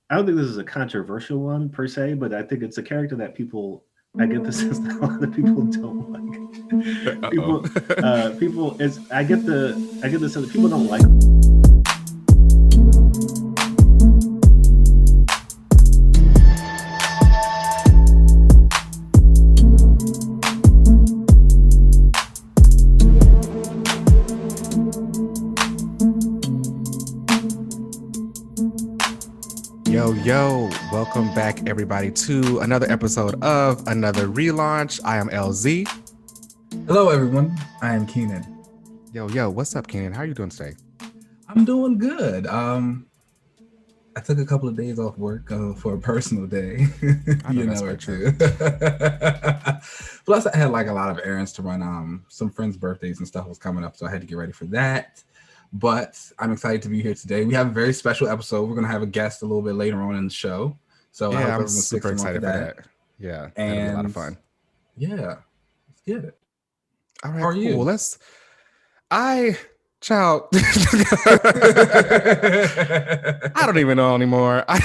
I don't think this is a controversial one per se, but I think it's a character that people. I get the sense that a lot of people don't like. Uh-oh. People. It's. I get the sense that people don't like. Yo, welcome back everybody to another episode of Another Relaunch. I am LZ. Hello everyone, I am Keenan. Yo, what's up, Keenan? How are you doing today? I'm doing good. I took a couple of days off work for a personal day, or two. Plus, I had like a lot of errands to run. Some friends' birthdays and stuff was coming up, so I had to get ready for that. But I'm excited to be here today. We have a very special episode. We're gonna have a guest a little bit later on in the show. So yeah, I hope I'm everyone super excited for that. Yeah, and that'll be a lot of fun. Yeah, let's get it. All right, How are cool. you? Child. I don't even know anymore. I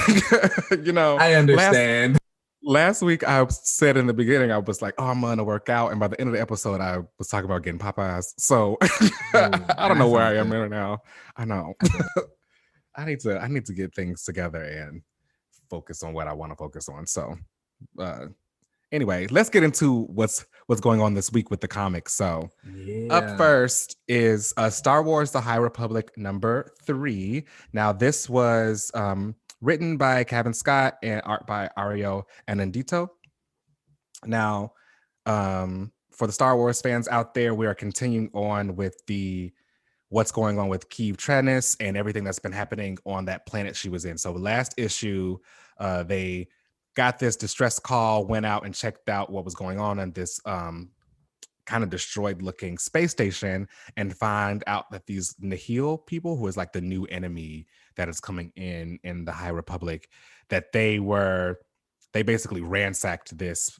understand. Last week I said in the beginning, I was like, oh, I'm gonna work out. And by the end of the episode, I was talking about getting Popeyes. So I don't know where I am right now. I know. I need to get things together and focus on what I want to focus on. So anyway, let's get into what's going on this week with the comics. So up first is Star Wars The High Republic #3. Now this was written by Kevin Scott and art by Ario Anandito. Now, for the Star Wars fans out there, we are continuing on with what's going on with Keeve Trennis and everything that's been happening on that planet she was in. So last issue, they got this distress call, went out and checked out what was going on this kind of destroyed looking space station, and find out that these Nihil people, who is like the new enemy that is coming in the High Republic, that they basically ransacked this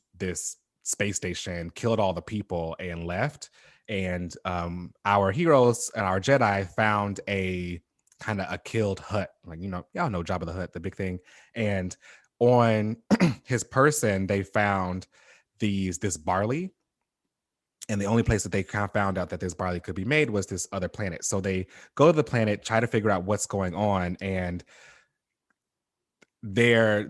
space station, killed all the people and left. And our heroes and our Jedi found a kind of a killed Hutt, like, y'all know Jabba the Hutt, the big thing. And on his person, they found this barley. And the only place that they kind of found out that this barley could be made was this other planet. So they go to the planet, try to figure out what's going on. And their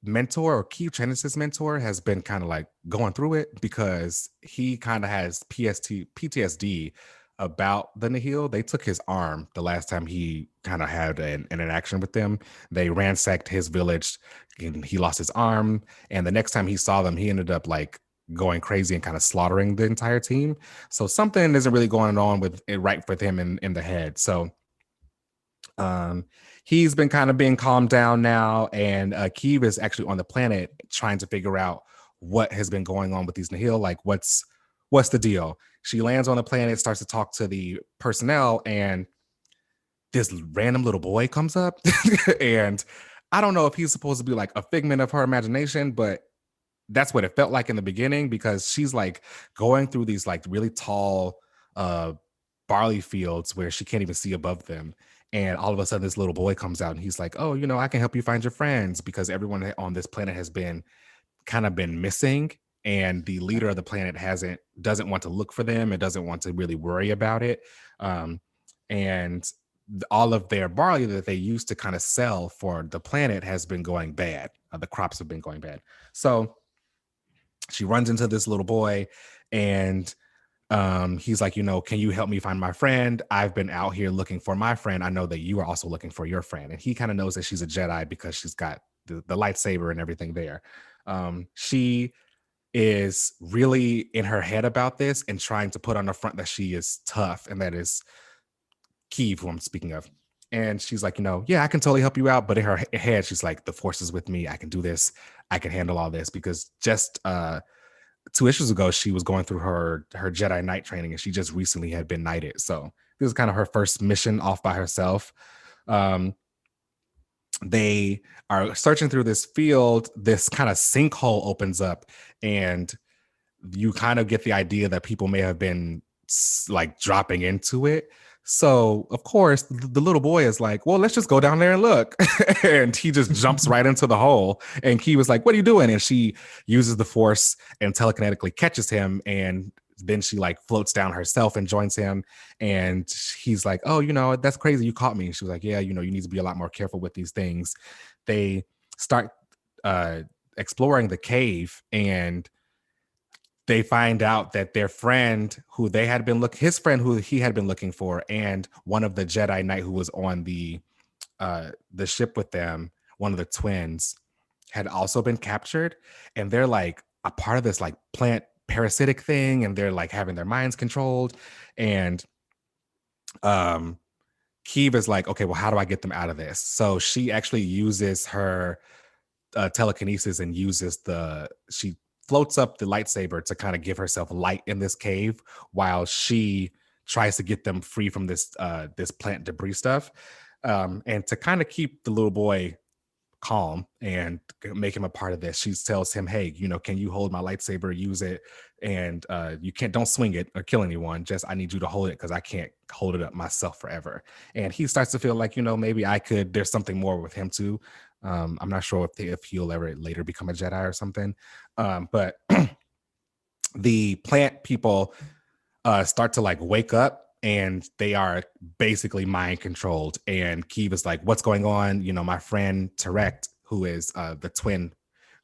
mentor, or Keeve Trennis' mentor, has been kind of like going through it because he kind of has PTSD about the Nihil. They took his arm the last time he kind of had an interaction with them. They ransacked his village and he lost his arm. And the next time he saw them, he ended up like going crazy and kind of slaughtering the entire team. So something isn't really going on with it right with him in the head. So he's been kind of being calmed down now, and Keeve is actually on the planet trying to figure out what has been going on with these Nihil. Like, what's the deal? She lands on the planet, starts to talk to the personnel, and this random little boy comes up. And I don't know if he's supposed to be like a figment of her imagination, but that's what it felt like in the beginning, because she's like going through these like really tall barley fields where she can't even see above them. And all of a sudden this little boy comes out and he's like, oh, I can help you find your friends, because everyone on this planet has been missing. And the leader of the planet doesn't want to look for them. It doesn't want to really worry about it. And all of their barley that they used to kind of sell for the planet has been going bad. The crops have been going bad. So she runs into this little boy, and he's like, can you help me find my friend? I've been out here looking for my friend. I know that you are also looking for your friend. And he kind of knows that she's a Jedi because she's got the lightsaber and everything there. She is really in her head about this and trying to put on the front that she is tough, and that is Keeve, who I'm speaking of. And she's like, yeah, I can totally help you out. But in her head, she's like, the Force is with me. I can do this. I can handle all this. Because just 2 issues ago, she was going through her Jedi Knight training, and she just recently had been knighted. So this is kind of her first mission off by herself. They are searching through this field. This kind of sinkhole opens up, and you kind of get the idea that people may have been like dropping into it. So of course the little boy is like, well, let's just go down there and look. And he just jumps right into the hole. And Key was like, what are you doing? And she uses the force and telekinetically catches him. And then she like floats down herself and joins him. And he's like, oh, that's crazy. You caught me. And she was like, yeah, you need to be a lot more careful with these things. They start exploring the cave, and they find out that their friend who he had been looking for, and one of the Jedi Knight who was on the ship with them, one of the twins, had also been captured. And they're like a part of this like plant parasitic thing, and they're like having their minds controlled. And Keeve is like, okay, well, how do I get them out of this? So she actually uses her telekinesis and she floats up the lightsaber to kind of give herself light in this cave while she tries to get them free from this plant debris stuff, and to kind of keep the little boy calm and make him a part of this. She tells him, hey, can you hold my lightsaber, use it, and don't swing it or kill anyone, just I need you to hold it because I can't hold it up myself forever. And he starts to feel like, maybe there's something more with him too. I'm not sure if he'll ever later become a Jedi or something, but the plant people start to like wake up, and they are basically mind controlled. And Keeve is like, what's going on? My friend Tarek, who is the twin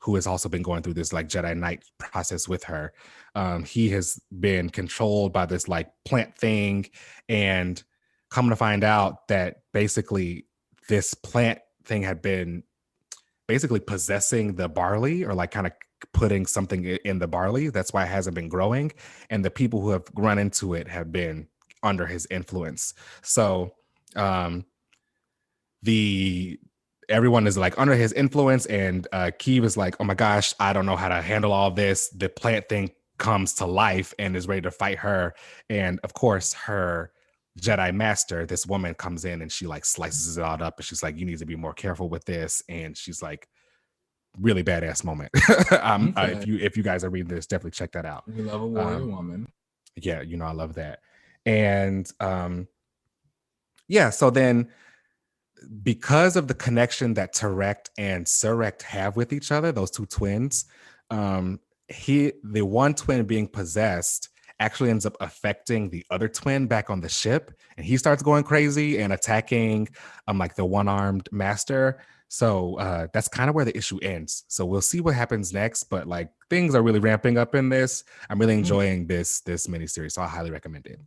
who has also been going through this like Jedi Knight process with her, he has been controlled by this like plant thing, and come to find out that basically this plant thing had been basically possessing the barley, or like kind of putting something in the barley. That's why it hasn't been growing. And the people who have run into it have been under his influence. So everyone is like under his influence, and Keeve is like, oh my gosh, I don't know how to handle all this. The plant thing comes to life and is ready to fight her. And of course, her Jedi master, this woman, comes in and she like slices it all up, and she's like, you need to be more careful with this. And she's like, really badass moment. Okay. If you guys are reading this, definitely check that out. We love a warrior woman. Yeah, I love that. And so then, because of the connection that Tarek and Surek have with each other, those two twins, the one twin being possessed actually ends up affecting the other twin back on the ship, and he starts going crazy and attacking like the one-armed master. So that's kind of where the issue ends. So we'll see what happens next, but like things are really ramping up in this. I'm really enjoying this miniseries, so I highly recommend it.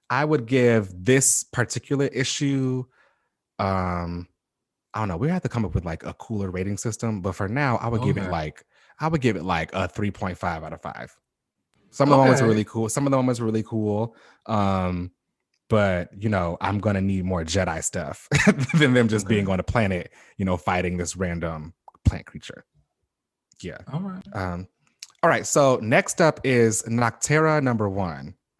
I would give this particular issue, I don't know, we have to come up with like a cooler rating system, but for now I would give it like a 3.5 out of 5. Some of the moments are really cool. Some of the moments were really cool. But I'm gonna need more Jedi stuff than them just being on a planet, fighting this random plant creature. Yeah. All right. All right. So next up is Nocterra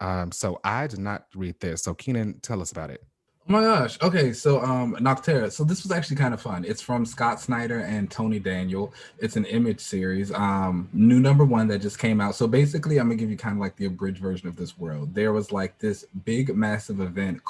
#1. So I did not read this. So Keenan, tell us about it. Oh my gosh. Okay, so Nocterra. So this was actually kind of fun. It's from Scott Snyder and Tony Daniel. It's an Image series. New #1 that just came out. So basically, I'm gonna give you kind of like the abridged version of this world. There was like this big massive event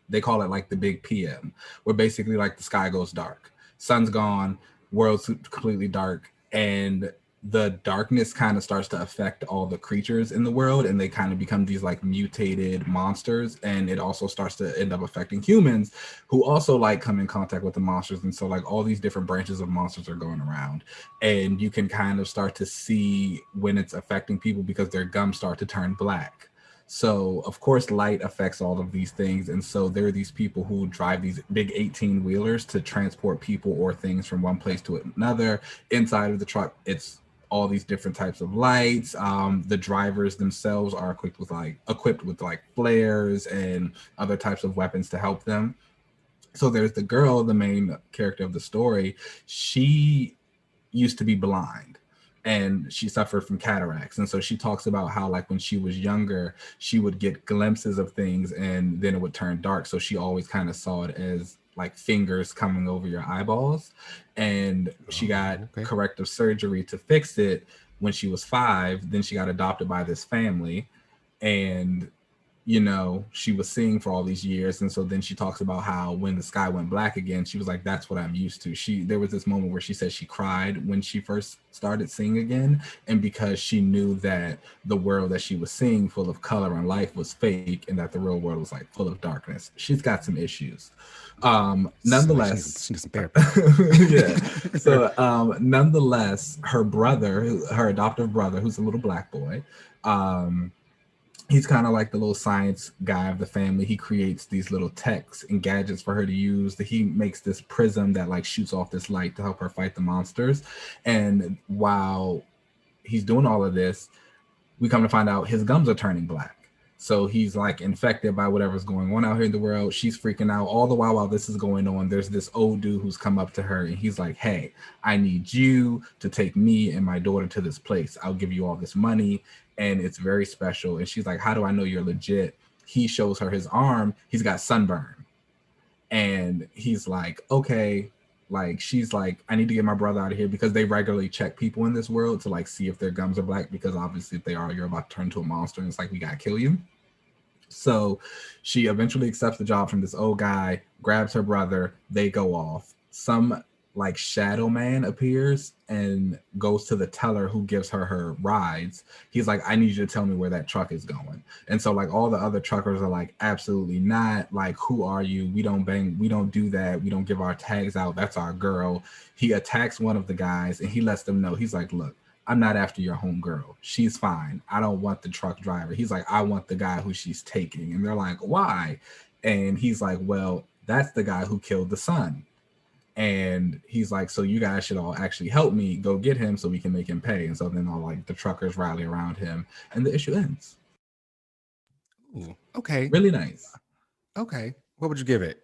they call it like the Big PM, where basically like the sky goes dark, sun's gone, world's completely dark, and the darkness kind of starts to affect all the creatures in the world, and they kind of become these like mutated monsters. And it also starts to end up affecting humans, who also like come in contact with the monsters. And so like all these different branches of monsters are going around, and you can kind of start to see when it's affecting people because their gums start to turn black. So of course light affects all of these things, and so there are these people who drive these big 18-wheelers to transport people or things from one place to another. Inside of the truck, it's all these different types of lights. The drivers themselves are equipped with like flares and other types of weapons to help them. So there's the girl, the main character of the story. She used to be blind, and she suffered from cataracts. And so she talks about how like when she was younger, she would get glimpses of things and then it would turn dark. So she always kind of saw it as like fingers coming over your eyeballs. And she got corrective surgery to fix it when she was 5. Then she got adopted by this family, and you know, she was seeing for all these years. And so then she talks about how when the sky went black again, she was like, that's what I'm used to. There was this moment where she said she cried when she first started seeing again. And because she knew that the world that she was seeing full of color and life was fake and that the real world was like full of darkness. She's got some issues. Nonetheless, she needs some therapy. yeah. So nonetheless, her brother, her adoptive brother, who's a little black boy, he's kind of like the little science guy of the family. He creates these little techs and gadgets for her to use. He makes this prism that like shoots off this light to help her fight the monsters. And while he's doing all of this, we come to find out his gums are turning black. So he's like infected by whatever's going on out here in the world. She's freaking out. All the while this is going on, there's this old dude who's come up to her and he's like, hey, I need you to take me and my daughter to this place. I'll give you all this money. And it's very special. And she's like, how do I know you're legit? He shows her his arm. He's got sunburn. And he's like, okay. Like, she's like, I need to get my brother out of here, because they regularly check people in this world to like see if their gums are black, because obviously if they are, you're about to turn into a monster. And it's like, we got to kill you. So she eventually accepts the job from this old guy, grabs her brother. They go off. Some like shadow man appears and goes to the teller who gives her rides. He's like, I need you to tell me where that truck is going. And so like all the other truckers are like, absolutely not. Like, who are you? We don't bang. We don't do that. We don't give our tags out. That's our girl. He attacks one of the guys and he lets them know. He's like, look, I'm not after your homegirl. She's fine. I don't want the truck driver. He's like, I want the guy who she's taking. And they're like, why? And he's like, well, that's the guy who killed the son. And he's like, so you guys should all actually help me go get him so we can make him pay. And so then all like the truckers rally around him and the issue ends. Ooh, okay. Really nice. Okay. What would you give it?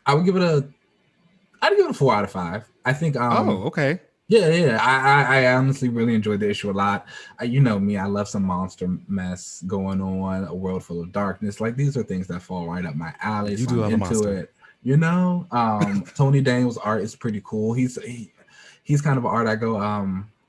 I'd give it a 4 out of 5. I think okay. Yeah. I honestly really enjoyed the issue a lot. You know me, I love some monster mess going on, a world full of darkness. Like, these are things that fall right up my alley. You so do I'm love into a monster. it. You know, Tony Daniel's art is pretty cool. He's kind of an art I go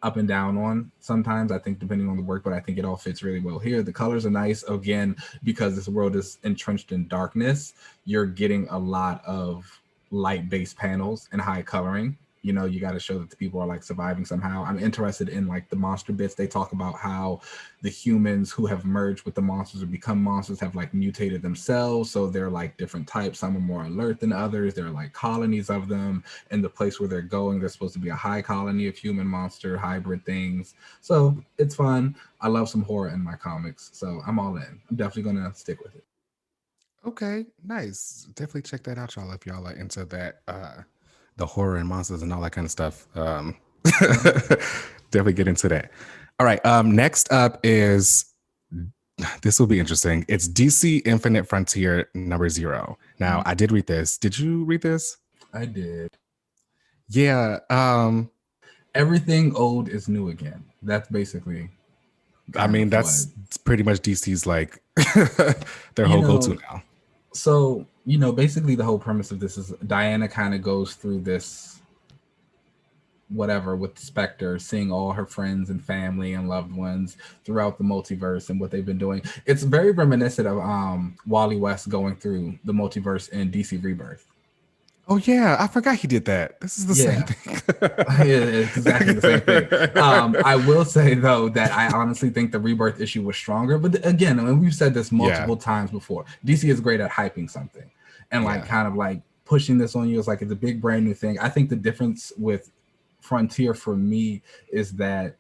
up and down on sometimes, I think, depending on the work, but I think it all fits really well here. The colors are nice. Again, because this world is entrenched in darkness, you're getting a lot of light-based panels and high coloring. You know, you got to show that the people are like surviving somehow. I'm interested in like the monster bits. They talk about how the humans who have merged with the monsters or become monsters have like mutated themselves. So they're like different types. Some are more alert than others. There are like colonies of them. And the place where they're going, there's supposed to be a high colony of human monster hybrid things. So it's fun. I love some horror in my comics. So I'm all in. I'm definitely going to stick with it. Okay, nice. Definitely check that out, y'all, if y'all are into that. The horror and monsters and all that kind of stuff. Definitely get into that. All right. Next up is, this will be interesting. It's DC Infinite Frontier #0. Now, I did read this. Did you read this? I did. Yeah. Everything old is new again. That's basically. I mean, that's pretty much DC's like their whole go-to now. So, you know, basically the whole premise of this is Diana kind of goes through this whatever with Spectre, seeing all her friends and family and loved ones throughout the multiverse and what they've been doing. It's very reminiscent of Wally West going through the multiverse in DC Rebirth. Oh yeah, I forgot he did that. This is the same thing. It's exactly the same thing. I will say though that I honestly think the Rebirth issue was stronger. But again, and we've said this multiple times before, DC is great at hyping something and like kind of like pushing this on you. It's like it's a big brand new thing. I think the difference with Frontier for me is that,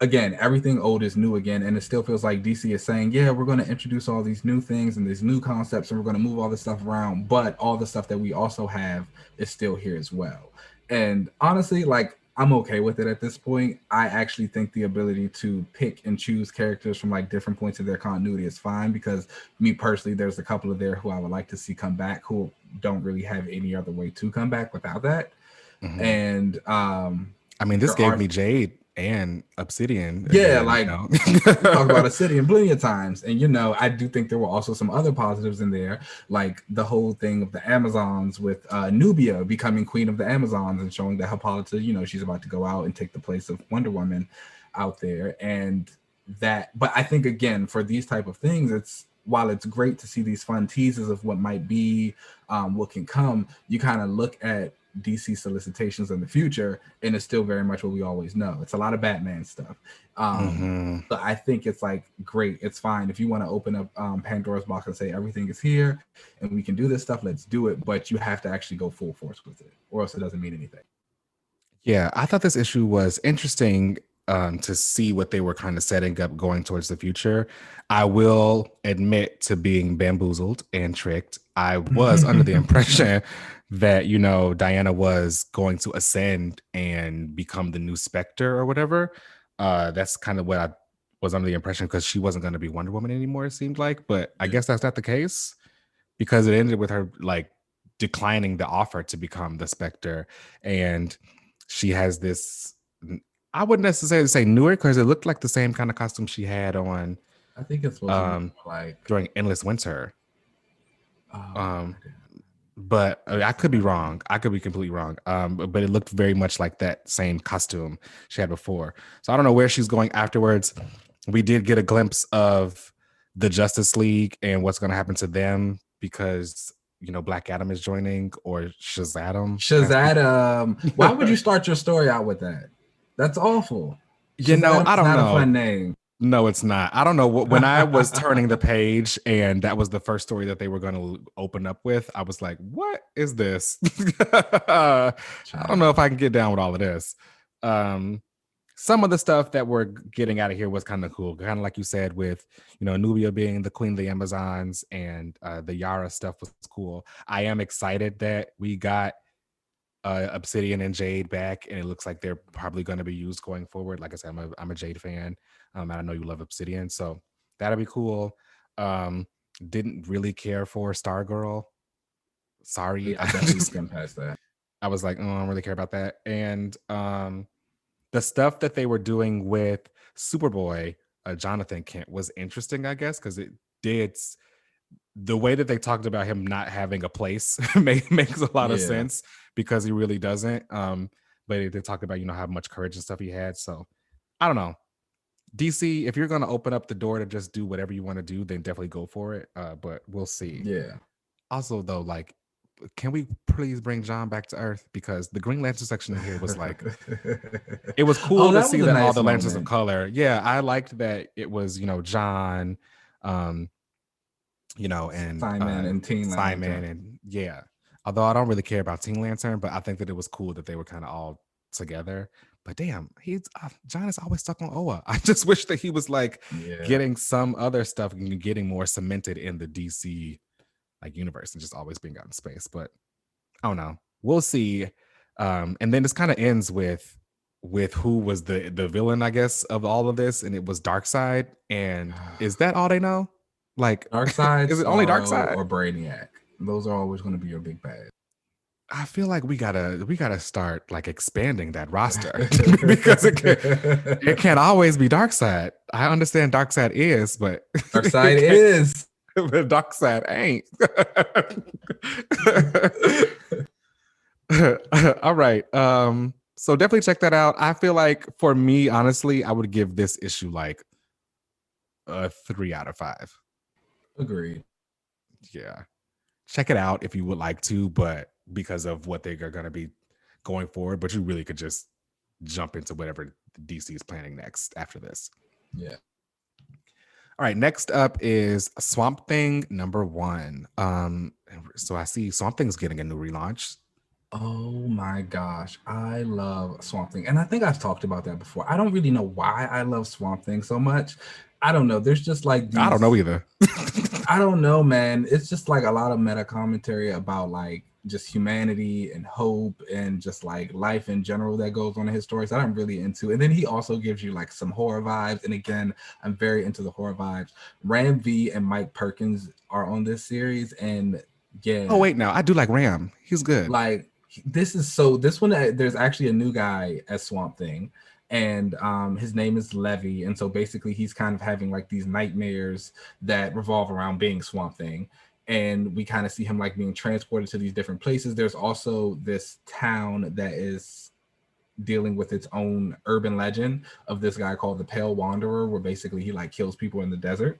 again, everything old is new again, and it still feels like DC is saying, yeah, we're going to introduce all these new things and these new concepts, and we're going to move all this stuff around, but all the stuff that we also have is still here as well. And honestly, like, I'm okay with it at this point. I actually think the ability to pick and choose characters from like different points of their continuity is fine, because me personally, there's a couple of there who I would like to see come back who don't really have any other way to come back without that. Mm-hmm. And I mean, this gave me Jade and Obsidian. Yeah, again, like talk about Obsidian plenty of times. And you know, I do think there were also some other positives in there, like the whole thing of the Amazons with Nubia becoming queen of the Amazons and showing that Hippolyta, you know, she's about to go out and take the place of Wonder Woman out there. And that, but I think again for these type of things, it's while it's great to see these fun teases of what might be, what can come, you kind of look at DC solicitations in the future, and it's still very much what we always know. It's a lot of Batman stuff. So I think it's like great. It's fine if you want to open up Pandora's box and say everything is here and we can do this stuff. Let's do it, but you have to actually go full force with it, or else it doesn't mean anything. Yeah, I thought this issue was interesting to see what they were kind of setting up going towards the future. I will admit to being bamboozled and tricked. I was under the impression that, you know, Diana was going to ascend and become the new Spectre or whatever. That's kind of what I was under the impression, because she wasn't going to be Wonder Woman anymore, it seemed like. But I guess that's not the case, because it ended with her like declining the offer to become the Spectre. And she has this, I wouldn't necessarily say newer, because it looked like the same kind of costume she had on, I think it's supposed to be like during Endless Winter. But I could be wrong. I could be completely wrong. But it looked very much like that same costume she had before. So I don't know where she's going afterwards. We did get a glimpse of the Justice League and what's going to happen to them, because, you know, Black Adam is joining, or Shazam. Why would you start your story out with that? That's awful. You know, I don't know. Not a fun name. No, it's not. I don't know. When I was turning the page and that was the first story that they were going to open up with, I was like, what is this? I don't know if I can get down with all of this. Some of the stuff that we're getting out of here was kind of cool. Kind of like you said, with, you know, Nubia being the queen of the Amazons, and the Yara stuff was cool. I am excited that we got Obsidian and Jade back, and it looks like they're probably going to be used going forward. Like I said, I'm a Jade fan, and I know you love Obsidian, so that'll be cool. Didn't really care for Stargirl. Sorry, yeah, I definitely skimmed past that. I was like, oh, I don't really care about that. And the stuff that they were doing with Superboy, Jonathan Kent, was interesting, I guess, because it did. The way that they talked about him not having a place makes a lot of sense, because he really doesn't. But they talked about, you know, how much courage and stuff he had. So I don't know. DC, if you're going to open up the door to just do whatever you want to do, then definitely go for it. But we'll see. Yeah. Also, though, like, can we please bring John back to Earth? Because the Green Lantern section here was like, it was cool to see that all the Lanterns of color. Yeah, I liked that it was, you know, John, you know, and Simon and Teen Simon, and yeah. Although I don't really care about Teen Lantern, but I think that it was cool that they were kind of all together. But damn, John is always stuck on Oa. I just wish that he was like getting some other stuff and getting more cemented in the DC like universe, and just always being out in space. But I don't know. We'll see. And then this kind of ends with who was the villain, I guess, of all of this, and it was Darkseid. And is that all they know? Like Darkseid, is it only Darkseid or Brainiac? Those are always going to be your big bad. I feel like we gotta start like expanding that roster because it can't always be Darkseid. I understand Darkseid is, but Darkseid is. But Darkseid ain't. All right. So definitely check that out. I feel like for me, honestly, I would give this issue like a 3 out of 5. Agreed. Yeah. Check it out if you would like to, but because of what they're going to be going forward, but you really could just jump into whatever DC is planning next after this. Yeah. All right, next up is Swamp Thing #1. So I see Swamp Thing's getting a new relaunch. Oh my gosh, I love Swamp Thing. And I think I've talked about that before. I don't really know why I love Swamp Thing so much. I don't know. There's just like I don't know either. I don't know, man. It's just like a lot of meta commentary about like just humanity and hope and just like life in general that goes on in his stories that I'm really into. And then he also gives you like some horror vibes. And again, I'm very into the horror vibes. Ram V and Mike Perkins are on this series. And yeah. Oh, wait, now I do like Ram. He's good. Like this one, there's actually a new guy as Swamp Thing. And his name is Levy. And so basically he's kind of having like these nightmares that revolve around being Swamp Thing. And we kind of see him like being transported to these different places. There's also this town that is dealing with its own urban legend of this guy called the Pale Wanderer, where basically he like kills people in the desert.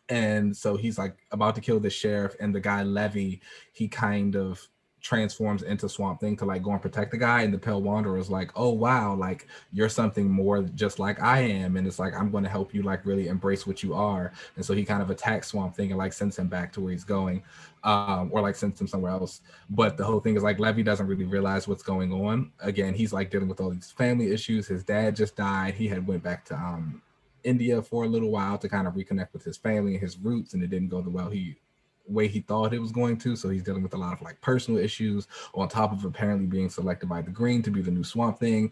And so he's like about to kill the sheriff, and the guy Levy, he kind of transforms into Swamp Thing to like go and protect the guy. And the Pale Wanderer is like, oh wow, like you're something more just like I am, and it's like I'm going to help you like really embrace what you are. And so he kind of attacks Swamp Thing and like sends him back to where he's going, or like sends him somewhere else. But the whole thing is like Levy doesn't really realize what's going on. Again, he's like dealing with all these family issues. His dad just died. He had went back to India for a little while to kind of reconnect with his family and his roots, and it didn't go the way he thought it was going to. So he's dealing with a lot of like personal issues on top of apparently being selected by the Green to be the new Swamp Thing.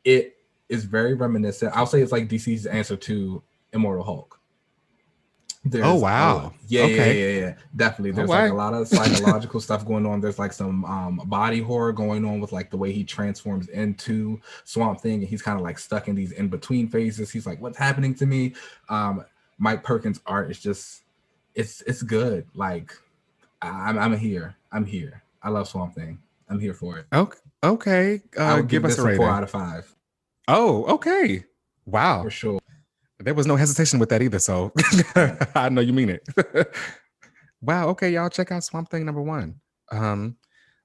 It is very reminiscent. I'll say it's like DC's answer to Immortal Hulk. Oh wow. Yeah, definitely. There's like a lot of psychological stuff going on. There's like some body horror going on with like the way he transforms into Swamp Thing, and he's kind of like stuck in these in-between phases. He's like, what's happening to me? Mike Perkins' art is just it's good. Like I'm here. I love Swamp Thing. I'm here for it. Okay. I would give us a rating. 4 out of 5. Oh, okay. Wow. For sure. There was no hesitation with that either, so I know you mean it. Wow. Okay, y'all check out Swamp Thing #1.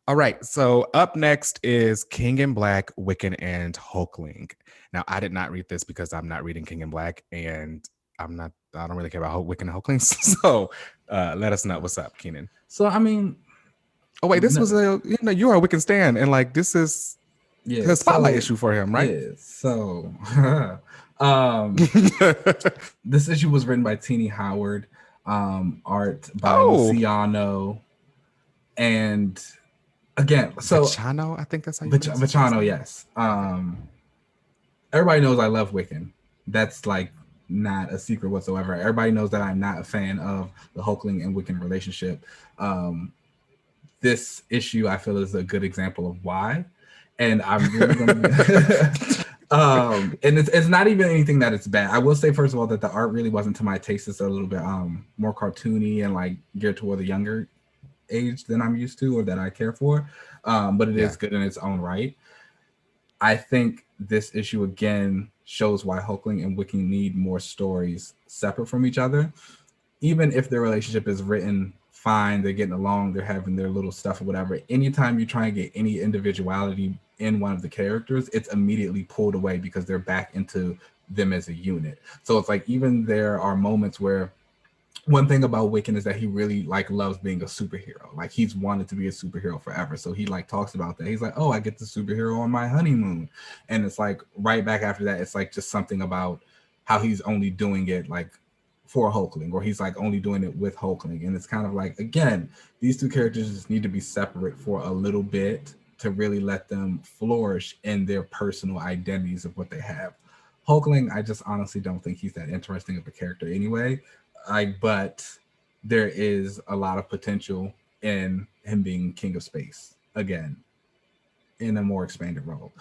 All right. So up next is King in Black, Wiccan, and Hulkling. Now, I did not read this because I'm not reading King in Black, and I don't really care about Wiccan and Hulkling. So let us know what's up, Keenan. So I mean, oh wait, this was you are a Wiccan stan, and like this is a spotlight issue for him, right? Yeah. So this issue was written by Teenie Howard, art by Luciano, and again, so Vachano, I think that's how you Vachano, yes. Everybody knows I love Wiccan. That's like not a secret whatsoever. Everybody knows that I'm not a fan of the Hulkling and Wiccan relationship. This issue I feel is a good example of why, and I'm really gonna and it's not even anything that it's bad. I will say first of all that the art really wasn't to my taste. It's a little bit more cartoony and like geared toward a younger age than I'm used to or that I care for. But it is good in its own right. I think this issue again shows why Hulkling and Wiccan need more stories separate from each other. Even if their relationship is written fine, they're getting along, they're having their little stuff or whatever. Anytime you try and get any individuality in one of the characters, it's immediately pulled away because they're back into them as a unit. So it's like even there are moments where one thing about Wiccan is that he really like loves being a superhero. Like he's wanted to be a superhero forever. So he like talks about that. He's like, oh, I get the superhero on my honeymoon. And it's like right back after that, it's like just something about how he's only doing it like for Hulkling, or he's like only doing it with Hulkling. And it's kind of like, again, these two characters just need to be separate for a little bit to really let them flourish in their personal identities of what they have. Hulkling, I just honestly don't think he's that interesting of a character anyway. But there is a lot of potential in him being King of Space again in a more expanded role.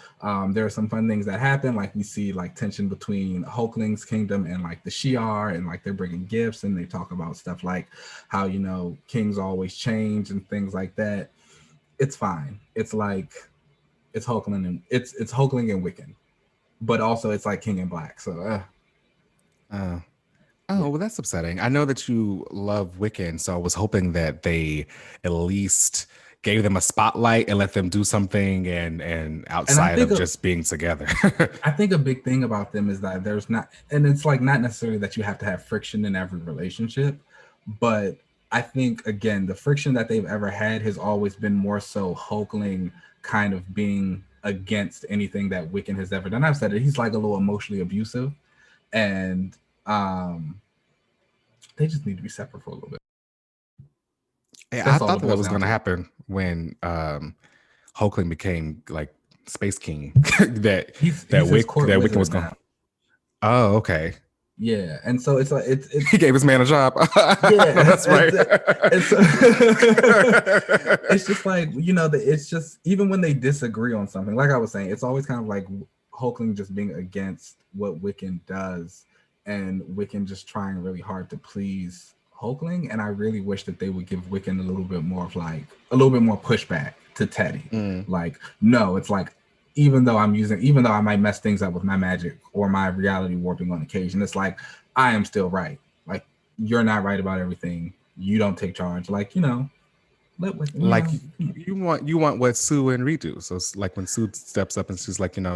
There are some fun things that happen, like we see like tension between Hulkling's kingdom and like the Shi'ar, and like they're bringing gifts, and they talk about stuff like how, you know, kings always change and things like that. It's fine. It's like it's Hulkling and it's Hulkling and Wiccan, but also it's like King in Black. So oh, well, that's upsetting. I know that you love Wiccan, so I was hoping that they at least gave them a spotlight and let them do something and outside of just being together. I think a big thing about them is that there's not, and it's like not necessarily that you have to have friction in every relationship, but I think again, the friction that they've ever had has always been more so Hulkling kind of being against anything that Wiccan has ever done. I've said it, he's like a little emotionally abusive, and they just need to be separate for a little bit. Yeah, I thought that was going to happen when Hulkling became like Space King. that Wiccan was going. Oh, okay. Yeah, and so it's like it's he gave his man a job. Yeah, that's right. It's just like, you know, it's just even when they disagree on something, like I was saying, it's always kind of like Hulkling just being against what Wiccan does, and Wiccan just trying really hard to please Hulkling. And I really wish that they would give Wiccan a little bit more pushback to Teddy. Like, no, it's like even though I might mess things up with my magic or my reality warping on occasion, it's like I am still right. Like you're not right about everything. You don't take charge. Like, Like you want what Sue and Reed do. So it's like when Sue steps up and she's like, no,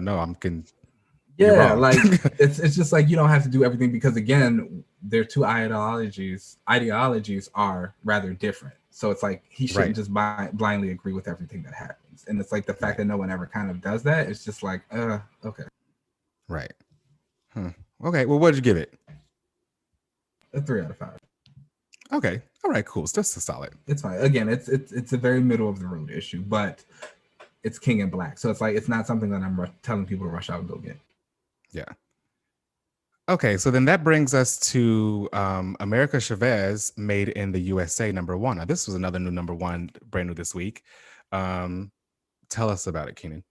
you're yeah, wrong. like it's just like you don't have to do everything because again, their two ideologies are rather different. So it's like he shouldn't just blindly agree with everything that happens. And it's like the fact that no one ever kind of does that, it's just like, okay. Right. Okay. Well, what did you give it? A 3 out of 5. Okay. All right. Cool. So that's a solid. It's fine. Again, it's a very middle of the road issue, but it's King in Black, so it's like it's not something that I'm telling people to rush out and go get. Yeah. Okay, so then that brings us to America Chavez, Made in the USA, #1. Now, this was another new #1, brand new this week. Tell us about it, Keenan.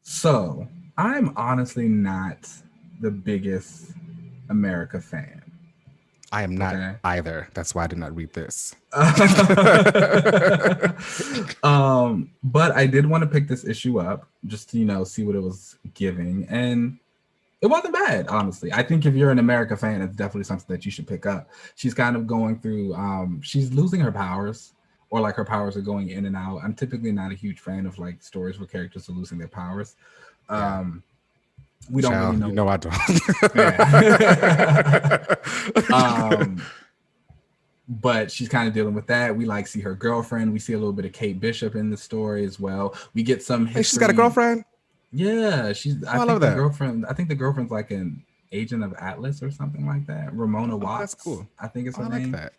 So I'm honestly not the biggest America fan. I am not either. That's why I did not read this. But I did want to pick this issue up just to, see what it was giving. And it wasn't bad, honestly. I think if you're an America fan, it's definitely something that you should pick up. She's kind of going through, she's losing her powers, or like her powers are going in and out. I'm typically not a huge fan of like stories where characters are losing their powers. We don't really know. No, I don't. But she's kind of dealing with that. We like see her girlfriend. We see a little bit of Kate Bishop in the story as well. We get some history. Hey, she's got a girlfriend? Yeah, I love that. Girlfriend. I think the girlfriend's like an agent of Atlas or something like that. Ramona Watts. That's cool. I think it's her name. Like that.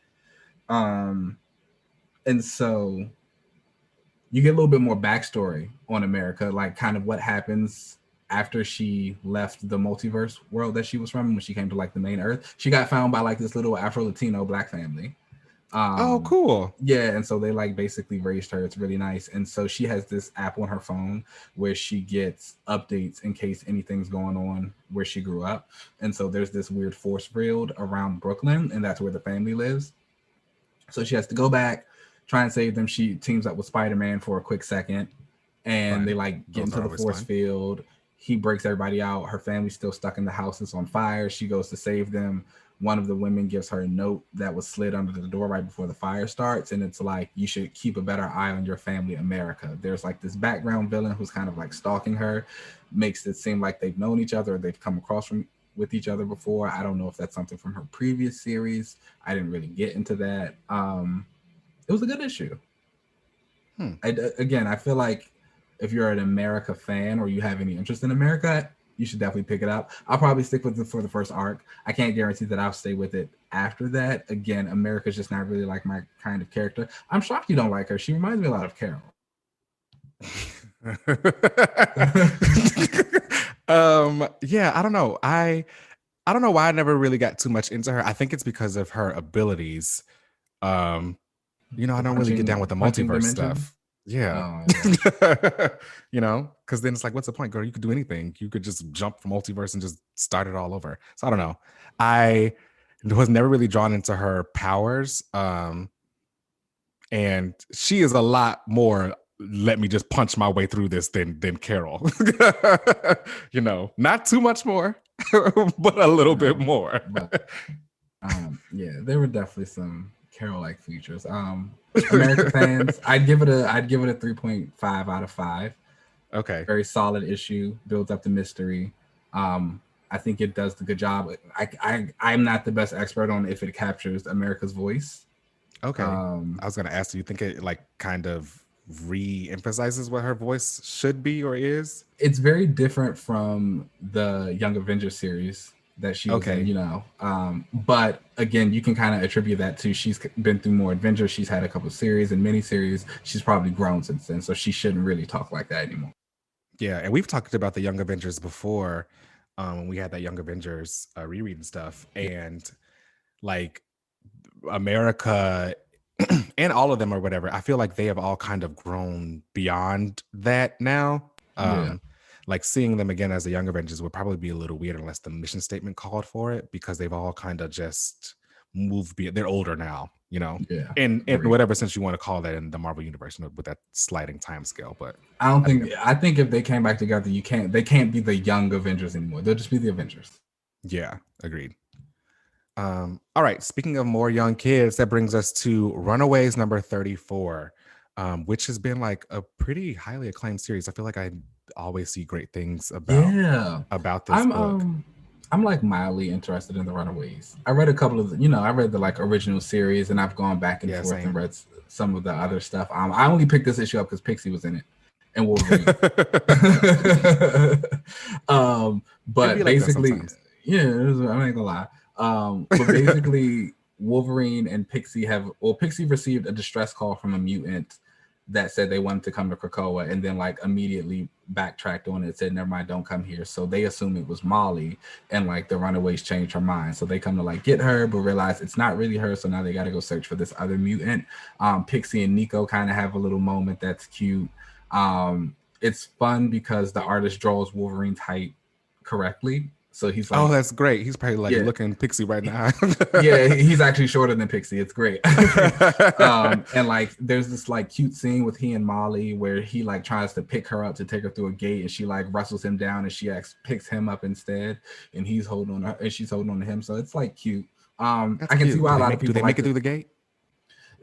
And so you get a little bit more backstory on America, like kind of what happens after she left the multiverse world that she was from when she came to like the main Earth. She got found by like this little Afro-Latino Black family. Oh, cool. Yeah, and so they like basically raised her. It's really nice. And so she has this app on her phone where she gets updates in case anything's going on where she grew up. And so there's this weird force field around Brooklyn, and that's where the family lives. So she has to go back, try and save them. She teams up with Spider-Man for a quick second, and they like get into the force field. He breaks everybody out. Her family's still stuck in the house. It's on fire. She goes to save them. One of the women gives her a note that was slid under the door right before the fire starts. And it's like, you should keep a better eye on your family, America. There's like this background villain who's kind of like stalking her, makes it seem like they've known each other, or they've come across with each other before. I don't know if that's something from her previous series. I didn't really get into that. It was a good issue. I feel like if you're an America fan or you have any interest in America, you should definitely pick it up. I'll probably stick with it for the first arc. I can't guarantee that I'll stay with it after that. Again, America's just not really like my kind of character. I'm shocked you don't like her. She reminds me a lot of Carol. Yeah, I don't know. I don't know why I never really got too much into her. I think it's because of her abilities. I don't really get down with the multiverse stuff. Yeah. Because then it's like, what's the point, girl? You could do anything. You could just jump from multiverse and just start it all over. So I don't know. I was never really drawn into her powers. And she is a lot more, let me just punch my way through this than Carol. Not too much more, but a little bit more. But, there were definitely some Carol-like features. American fans, I'd give it a 3.5 out of 5. Okay. Very solid issue, builds up the mystery. I think it does the good job. I'm not the best expert on if it captures America's voice. Okay. I was gonna ask, do you think it like kind of re-emphasizes what her voice should be or is? It's very different from the Young Avengers series that she was in, but again, you can kind of attribute that to she's been through more adventures. She's had a couple of series and miniseries. She's probably grown since then, so she shouldn't really talk like that anymore. Yeah, and we've talked about the Young Avengers before when we had that Young Avengers reread and stuff, and like America and all of them or whatever, I feel like they have all kind of grown beyond that now. Like seeing them again as the Young Avengers would probably be a little weird unless the mission statement called for it, because they've all kind of just move beyond. They're older now, you know, Yeah. in Agreed. whatever sense you want to call that in the Marvel universe, you know, with that sliding time scale. But I think if they came back together, they can't be the young Avengers anymore. They'll just be the Avengers. yeah, agreed. All right. Speaking of more young kids, that brings us to Runaways number 34, which has been like a pretty highly acclaimed series. I feel like I always see great things about this book. I'm like mildly interested in the Runaways. I read a couple of I read the like original series, and I've gone back and forth same. and read some of the other stuff. I only picked this issue up because Pixie was in it and Wolverine. But like basically, I ain't gonna lie. But basically, Wolverine and Pixie Pixie received a distress call from a mutant that said they wanted to come to Krakoa, and then like immediately backtracked on it, said never mind, don't come here. So they assume it was Molly, and like the Runaways changed her mind, so they come to like get her, but realize it's not really her, so now they got to go search for this other mutant. Pixie and Nico kind of have a little moment that's cute. It's fun because the artist draws Wolverine's height correctly. So he's like, oh, that's great. He's probably like looking Pixie right now. Yeah, he's actually shorter than Pixie. It's great. And like there's this like cute scene with he and Molly where he like tries to pick her up to take her through a gate, and she like wrestles him down, and she picks him up instead, and he's holding on her, and she's holding on to him. So it's like cute. I can see why a lot of people do they make it through the gate.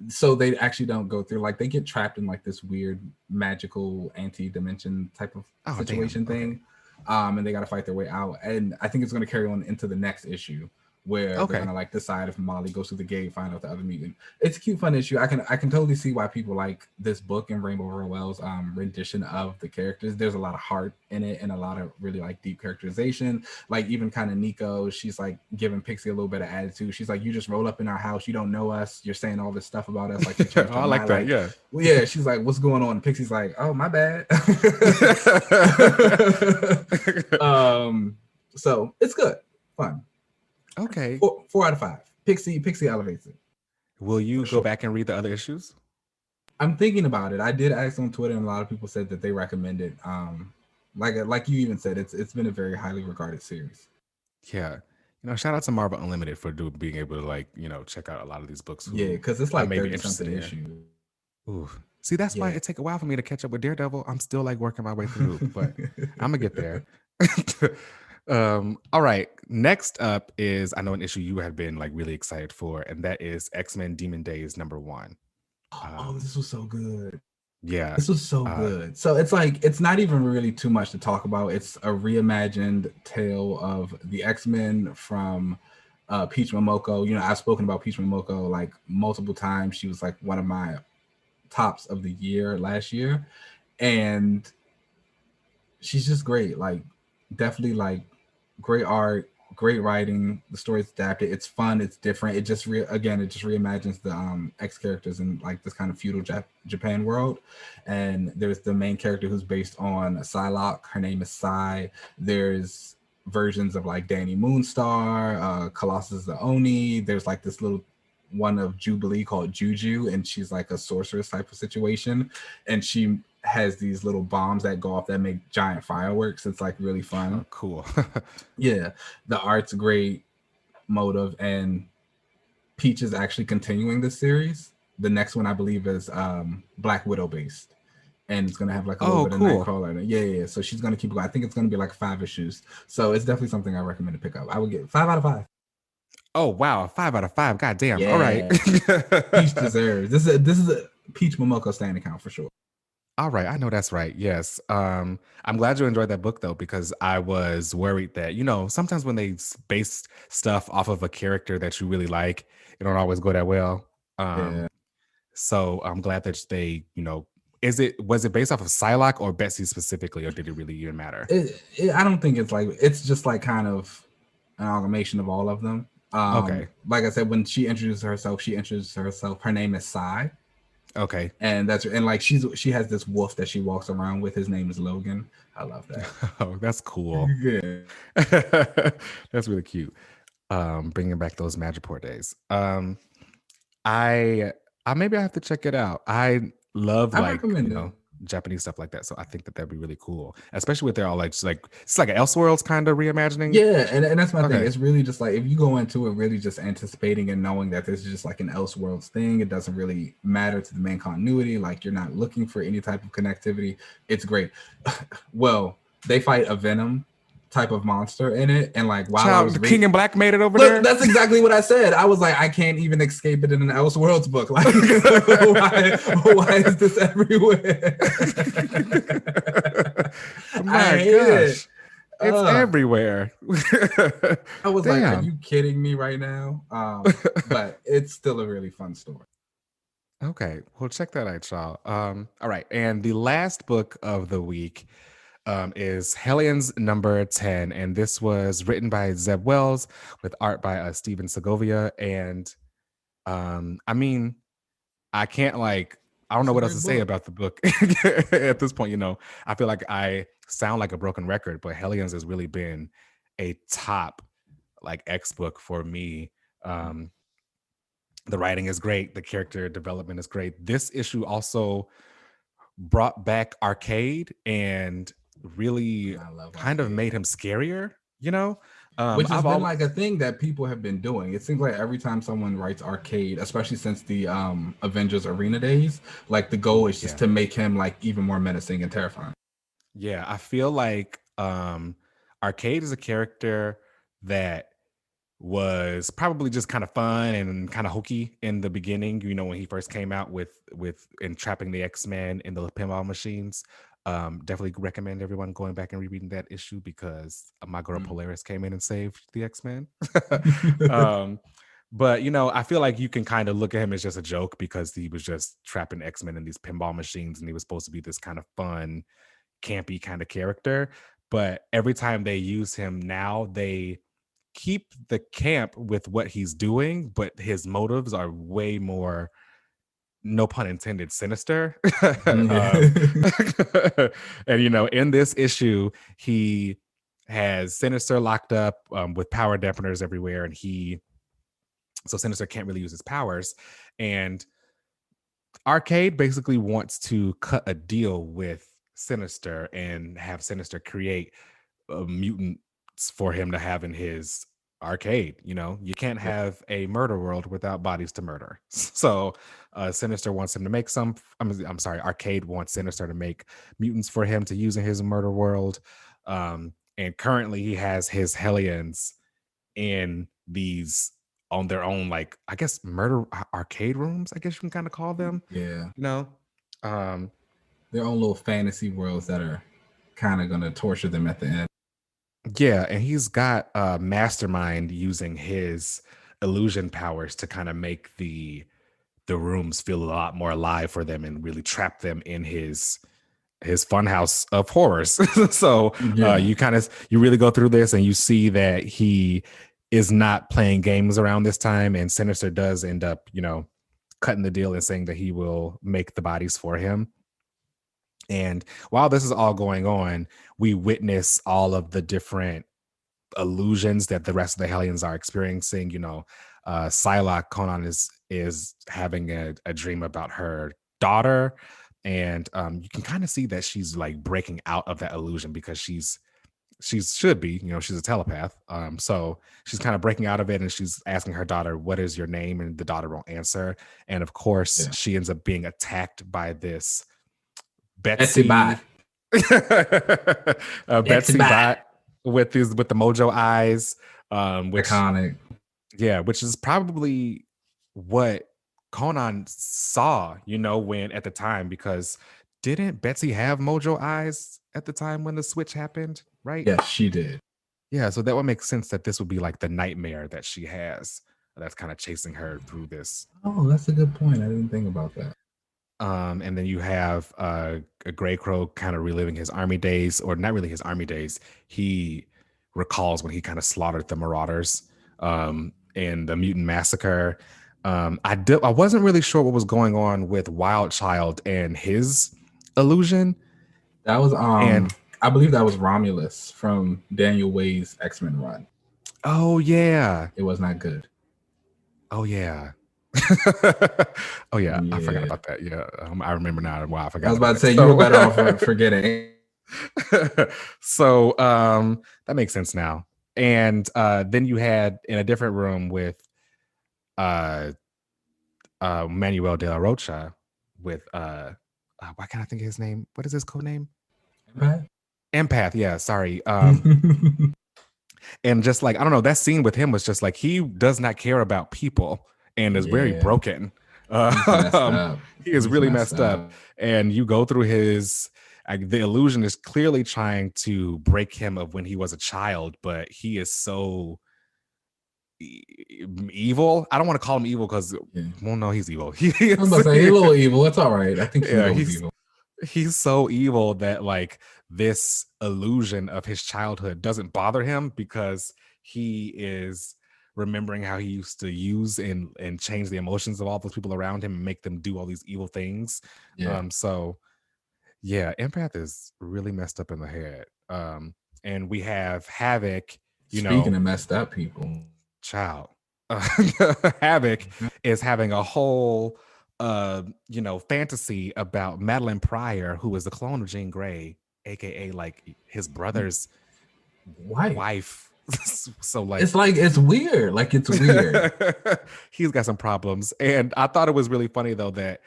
So they actually don't go through, like they get trapped in like this weird magical anti-dimension type of situation thing. Okay. And they got to fight their way out. And I think it's going to carry on into the next issue where they're going to like decide if Molly goes through the gate, find out the other mutant. It's a cute, fun issue. I can totally see why people like this book and Rainbow Rowell's rendition of the characters. There's a lot of heart in it and a lot of really like deep characterization. Like even kind of Nico, she's like giving Pixie a little bit of attitude. She's like, you just roll up in our house, you don't know us, you're saying all this stuff about us. Like, you I like that. Yeah. Well, yeah. She's like, what's going on? And Pixie's like, oh, my bad. So it's good, fun. Okay. 4 out of 5. Pixie elevates it. Will you go back and read the other issues? I'm thinking about it. I did ask on Twitter, and a lot of people said that they recommend it. Like you even said, it's been a very highly regarded series. Yeah. You know, shout out to Marvel Unlimited for being able to like, you know, check out a lot of these books. Yeah, because it's like 30-something issues. Ooh. See, that's why it take a while for me to catch up with Daredevil. I'm still like working my way through, but I'm gonna get there. All right. Next up is, I know, an issue you had been like really excited for, and that is X-Men Demon Days #1. This was so good. Yeah, this was so good. So it's like, it's not even really too much to talk about. It's a reimagined tale of the X-Men from Peach Momoko. You know, I've spoken about Peach Momoko like multiple times. She was like one of my tops of the year last year, and she's just great. Like, definitely like great art, great writing. The story's adapted. It's fun. It's different. It just reimagines the X characters in like this kind of feudal Japan world. And there's the main character who's based on Psylocke. Her name is Psy. There's versions of like Danny Moonstar, Colossus the Oni. There's like this little one of Jubilee called Juju, and she's like a sorceress type of situation, and she has these little bombs that go off that make giant fireworks. It's like really fun. Oh, cool. Yeah, the art's great, motive, and Peach is actually continuing this series. The next one I believe is Black Widow based, and it's gonna have like a little bit of Nightcrawler in it. Yeah. So she's gonna keep going. I think it's gonna be like 5 issues. So it's definitely something I recommend to pick up. I would get 5 out of 5. Oh wow, 5 out of 5. God damn. Yeah. All right. Peach deserves. This is a Peach Momoko stand account for sure. All right, I know that's right. Yes. I'm glad you enjoyed that book though, because I was worried that, you know, sometimes when they base stuff off of a character that you really like, it don't always go that well. So I'm glad that they, you know, was it based off of Psylocke or Betsy specifically, or did it really even matter? I don't think it's just like kind of an amalgamation of all of them. Okay. Like I said, when she introduces herself, her name is Psy. Okay. And like she has this wolf that she walks around with. His name is Logan. I love that. Oh, that's cool. Yeah. That's really cute. Bringing back those Madripoor days. I maybe I have to check it out. I love, like, you know, Japanese stuff like that. So I think that that'd be really cool, especially with they're all like, just like it's like an Elseworlds kind of reimagining. Yeah, and that's my thing. Okay. It's really just like if you go into it really just anticipating and knowing that this is just like an Elseworlds thing, it doesn't really matter to the main continuity. Like you're not looking for any type of connectivity. It's great. Well, they fight a Venom type of monster in it, and like while I was the King in Black made it over look, there. that's exactly what I said. I was like, I can't even escape it in an Elseworlds book. Like, why is this everywhere? My gosh. It's everywhere. I was like, are you kidding me right now? But it's still a really fun story. Okay, well, check that out, y'all. All right, and the last book of the week is Hellions number 10, and this was written by Zeb Wells with art by Steven Segovia. And I mean, I can't I don't know what else to say about the book at this point. You know, I feel like I sound like a broken record, but Hellions has really been a top X book for me. The writing is great. The character development is great. This issue also brought back Arcade and really kind of made him scarier, you know? Which has been like a thing that people have been doing. It seems like every time someone writes Arcade, especially since the Avengers Arena days, like the goal is just to make him like even more menacing and terrifying. Yeah, I feel like Arcade is a character that was probably just kind of fun and kind of hokey in the beginning, you know, when he first came out with entrapping the X-Men in the pinball machines. Definitely recommend everyone going back and rereading that issue because my girl Polaris came in and saved the X-Men. But you know, I feel like you can kind of look at him as just a joke because he was just trapping X-Men in these pinball machines and he was supposed to be this kind of fun, campy kind of character. But every time they use him now, they keep the camp with what he's doing, but his motives are way more, no pun intended, sinister. And you know, in this issue, he has Sinister locked up with power dampeners everywhere, and so Sinister can't really use his powers. And Arcade basically wants to cut a deal with Sinister and have Sinister create mutants for him to have in his arcade. You know, you can't have a murder world without bodies to murder. So Sinister wants him to make I'm sorry, Arcade wants Sinister to make mutants for him to use in his murder world. And currently he has his Hellions in these on their own, I guess, murder arcade rooms, I guess you can kind of call them. Yeah. You know, their own little fantasy worlds that are kind of going to torture them at the end. Yeah, and he's got Mastermind using his illusion powers to kind of make the rooms feel a lot more alive for them and really trap them in his funhouse of horrors. So you really go through this and you see that he is not playing games around this time, and Sinister does end up, you know, cutting the deal and saying that he will make the bodies for him. And while this is all going on, we witness all of the different illusions that the rest of the Hellions are experiencing. You know, Psylocke, Conan is having a dream about her daughter, and you can kind of see that she's breaking out of that illusion because she should be, you know, she's a telepath. So she's kind of breaking out of it, and she's asking her daughter, "What is your name?" And the daughter won't answer. And of course, she ends up being attacked by this Betsy Bot. Betsy Bot with the Mojo eyes, which iconic. Yeah, which is probably what Conan saw, you know, when at the time, because didn't Betsy have Mojo eyes at the time when the switch happened, right? Yes, she did. Yeah, so that would make sense that this would be the nightmare that she has that's kind of chasing her through this. Oh, that's a good point. I didn't think about that. And then you have a Grey Crow kind of reliving his army days, or not really his army days. He recalls when he kind of slaughtered the Marauders in the Mutant Massacre. I wasn't really sure what was going on with Wild Child and his illusion. That was I believe that was Romulus from Daniel Way's X-Men run. Oh yeah, it was not good. Oh yeah. Oh yeah, I forgot about that. Yeah, I remember now. Wow, I forgot. I was about to say that. you were better off forgetting. So that makes sense now. And then you had in a different room with Manuel de la Rocha with why can't I think of his name? What is his code name? Empath. Yeah, sorry. And just like I don't know, that scene with him was just like he does not care about people and is very broken. He is really messed up. And you go through his the illusion is clearly trying to break him of when he was a child, but he is so evil. I don't want to call him evil because well, no, he's evil. I was about to say he's a little evil. It's all right. I think he's evil. He's so evil that like this illusion of his childhood doesn't bother him because he is remembering how he used to use and change the emotions of all those people around him and make them do all these evil things. So yeah, Empath is really messed up in the head. And we have Havoc, Speaking of messed up people. Child. Havoc is having a whole fantasy about Madeline Pryor, who is the clone of Jean Grey, aka like his brother's wife. So like it's weird. Like it's weird. He's got some problems. And I thought it was really funny though that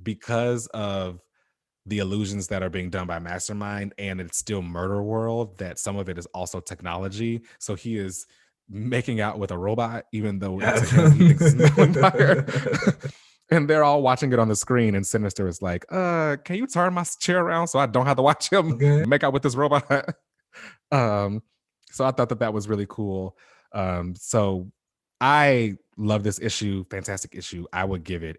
because of the illusions that are being done by Mastermind and it's still murder world, that some of it is also technology. So he is making out with a robot, even though he thinks it's Madeline Pryor. And they're all watching it on the screen, and Sinister is like, can you turn my chair around so I don't have to watch him make out with this robot? So I thought that was really cool. So I love this issue, fantastic issue. I would give it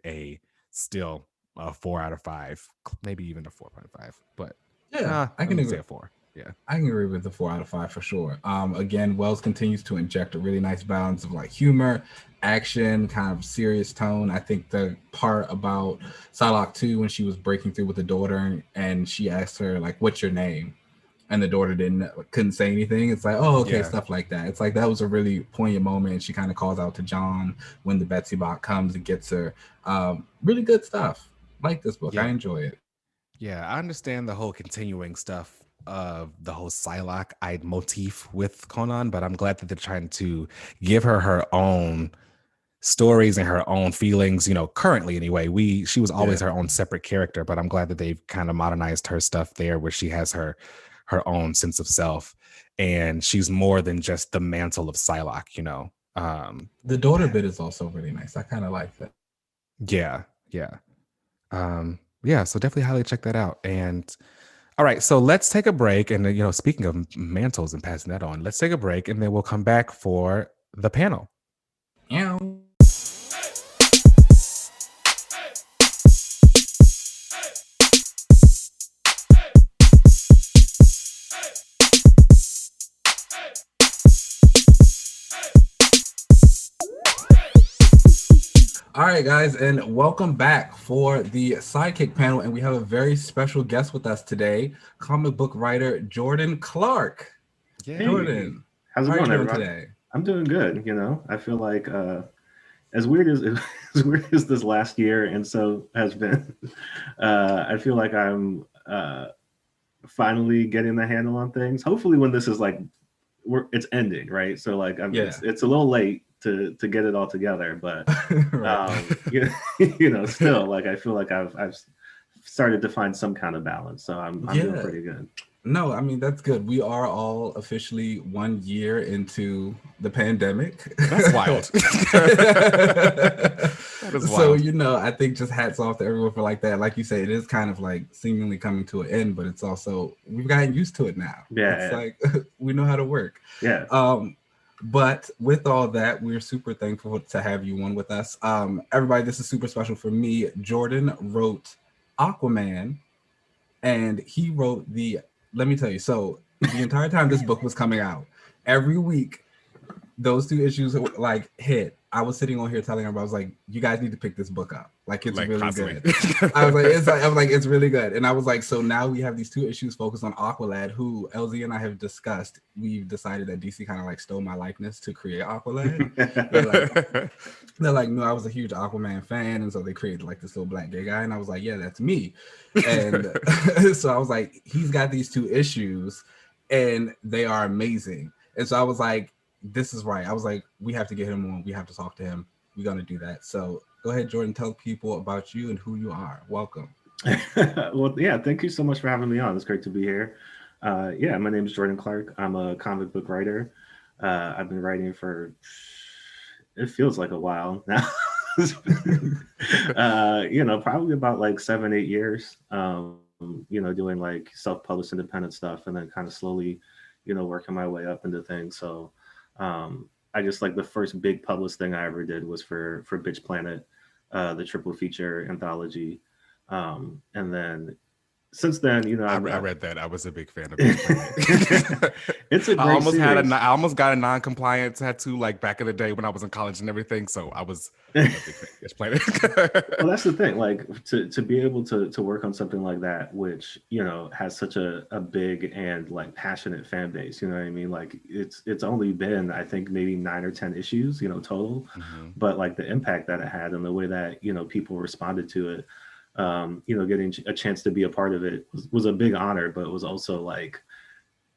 still a 4 out of 5, maybe even a 4.5. But yeah, I can say a 4. Yeah, I can agree with the 4 out of 5 for sure. Again, Wells continues to inject a really nice balance of like humor, action, kind of serious tone. I think the part about Psylocke 2 when she was breaking through with the daughter and she asked her like, "What's your name?" and the daughter couldn't say anything. It's like, oh, okay, stuff like that. It's like that was a really poignant moment. And she kind of calls out to John when the Betsy bot comes and gets her. Really good stuff. Like this book, I enjoy it. Yeah, I understand the whole continuing stuff of the whole Psylocke motif with Conan, but I'm glad that they're trying to give her own stories and her own feelings, currently anyway. She was always her own separate character, but I'm glad that they've kind of modernized her stuff there where she has her own sense of self and she's more than just the mantle of Psylocke, The daughter bit is also really nice. I kind of like that. Yeah. So definitely highly check that out. And all right, so let's take a break. And, speaking of mantles and passing that on, let's take a break and then we'll come back for the panel. Yeah. All right, guys, and welcome back for the Sidekick panel. And we have a very special guest with us today, comic book writer Jordan Clarke. Hey, Jordan, how's it how going, are you doing everyone? today? I'm doing good. I feel like as weird as this last year and so has been, I feel like I'm finally getting the handle on things. Hopefully, when this is like, it's ending, right? So like, it's a little late to get it all together, but still, like I feel like I've started to find some kind of balance, so I'm doing pretty good. No, I mean that's good. We are all officially 1 year into the pandemic. That's wild. That is wild. So I think just hats off to everyone for like that. Like you say, it is kind of like seemingly coming to an end, but it's also we've gotten used to it now. It's like we know how to work. Yeah. But with all that, we're super thankful to have you on with us. Everybody, this is super special for me. Jordan wrote Aquaman, and he wrote let me tell you, so the entire time this book was coming out, every week, those 2 issues like hit. I was sitting on here telling everybody, I was like, you guys need to pick this book up. Like, it's really constantly. good. I was like, it's really good. And I was like, so now we have these 2 issues focused on Aqualad, who LZ and I have discussed. We've decided that DC kind of like stole my likeness to create Aqualad. They're like, no, I was a huge Aquaman fan. And so they created like this little black gay guy. And I was like, yeah, that's me. And so I was like, he's got these 2 issues and they are amazing. And so I was like, this is right. I was like, we have to get him on. We have to talk to him. We're going to do that. So go ahead, Jordan, tell people about you and who you are. Welcome. Well, yeah, thank you so much for having me on. It's great to be here. Yeah, my name is Jordan Clarke. I'm a comic book writer. I've been writing for, it feels like a while now. Probably about like 7-8 years, doing like self-published independent stuff and then kind of slowly, working my way up into things. So I just like the first big published thing I ever did was for Bitch Planet, the triple feature anthology. And then since then, I read that. I was a big fan of it. It's a great series. I almost got a non-compliant tattoo like back in the day when I was in college and everything. So I was a big fan of Bitch Planet. Well, that's the thing. Like to be able to work on something like that, which has such a big and like passionate fan base. You know what I mean? Like it's only been, I think, maybe 9 or 10 issues, total. Mm-hmm. But like the impact that it had and the way that people responded to it. Getting a chance to be a part of it was a big honor, but it was also like,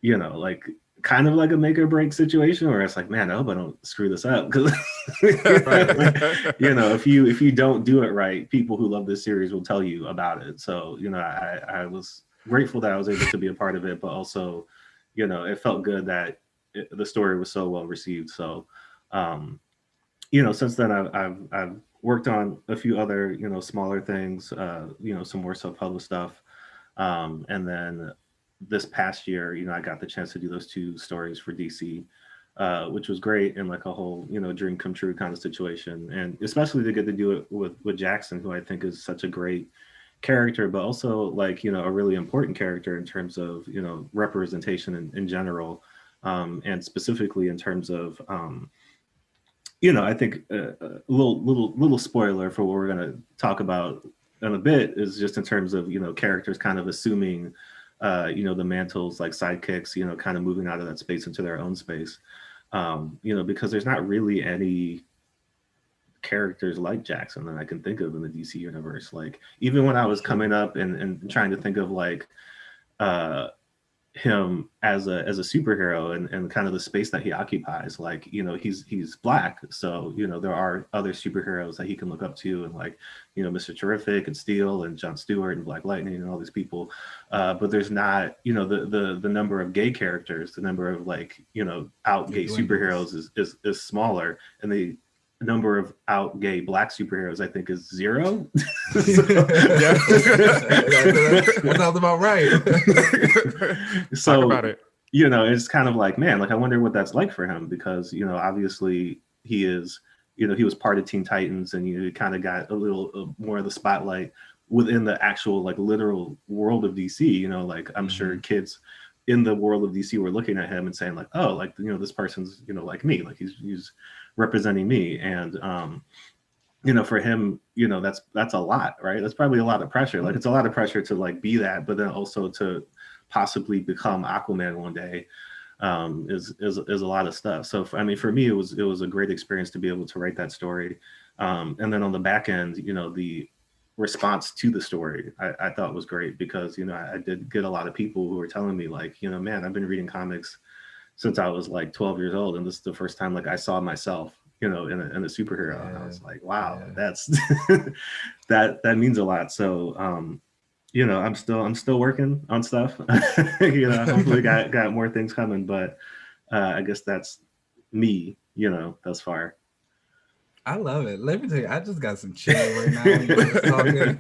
like kind of like a make or break situation where it's like, man, I hope I don't screw this up. Because, if you don't do it right, people who love this series will tell you about it. So, I was grateful that I was able to be a part of it, but also, it felt good that the story was so well received. So, since then I've worked on a few other, smaller things, some more self-published stuff. And then this past year, I got the chance to do those 2 stories for DC, which was great and like a whole, dream come true kind of situation. And especially to get to do it with Jackson, who I think is such a great character, but also like, a really important character in terms of, representation in general. And specifically in terms of, I think a little spoiler for what we're going to talk about in a bit is just in terms of, characters kind of assuming, the mantles like sidekicks, kind of moving out of that space into their own space, because there's not really any characters like Jackson that I can think of in the DC universe. Like even when I was coming up and trying to think of like, him as a superhero and kind of the space that he occupies, like he's black, so there are other superheroes that he can look up to, and like Mr. Terrific and Steel and John Stewart and Black Lightning and all these people, but there's not the number of gay characters, the number of like out gay superheroes is smaller, and the number of out gay black superheroes I think is 0. That sounds about right. So talk about it. It's kind of like, man, like I wonder what that's like for him, because obviously he is he was part of Teen Titans, and he kind of got a little more of the spotlight within the actual like literal world of DC. Like I'm sure kids in the world of DC were looking at him and saying like, oh, like this person's like me, like he's representing me. And for him, that's a lot, right? That's probably a lot of pressure. Like it's a lot of pressure to like be that, but then also to possibly become Aquaman one day is a lot of stuff. So for me, it was a great experience to be able to write that story. And then on the back end, the response to the story I thought was great, because I did get a lot of people who were telling me like, man, I've been reading comics since I was like 12 years old, and this is the first time like I saw myself in a superhero. And I was like, wow, that's that means a lot. So I'm still working on stuff. Hopefully got more things coming, but I guess that's me thus far. I love it. Let me tell you, I just got some chill right now when you were talking,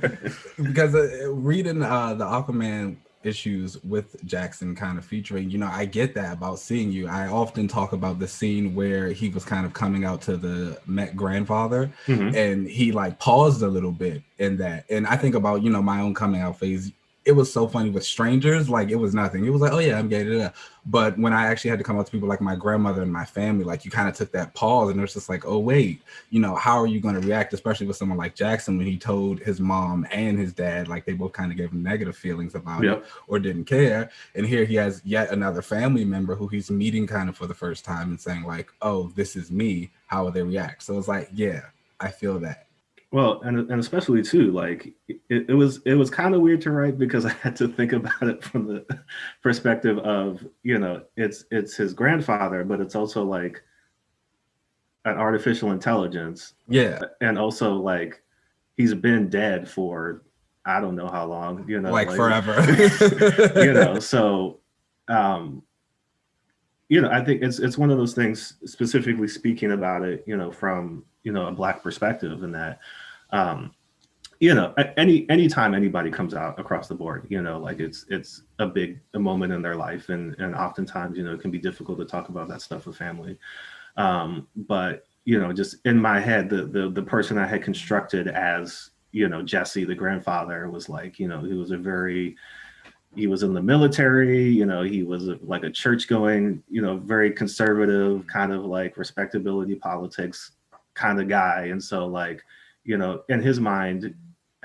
because reading the Aquaman issues with Jackson kind of featuring, I get that about seeing you. I often talk about the scene where he was kind of coming out to the Met grandfather, and he like paused a little bit in that. And I think about, my own coming out phase it was so funny with strangers. Like, it was nothing. It was like, oh yeah, I'm gay. Da, da. But when I actually had to come up to people like my grandmother and my family, like, you kind of took that pause, and it was just like, oh wait, you know, how are you going to react, especially with someone like Jackson, when he told his mom and his dad, like, they both kind of gave him negative feelings about it or didn't care. And here he has yet another family member who he's meeting kind of for the first time and saying like, oh, this is me. How will they react? So it's like, yeah, I feel that. Well, and especially too, like it was kind of weird to write because I had to think about it from the perspective of, you know, it's his grandfather, but it's also like an artificial intelligence. Yeah. And also like he's been dead for I don't know how long, you know, like forever. You know, so you know, I think it's one of those things, specifically speaking about it, you know, from, you know, a Black perspective, and that you know, anytime anybody comes out across the board, you know, like it's a moment in their life, and oftentimes, you know, it can be difficult to talk about that stuff with family. But you know, just in my head, the person I had constructed as, you know, Jesse, the grandfather, was like, you know, he was in the military, you know, he was like a church going, you know, very conservative, kind of like respectability politics kind of guy. And so like, you know, in his mind,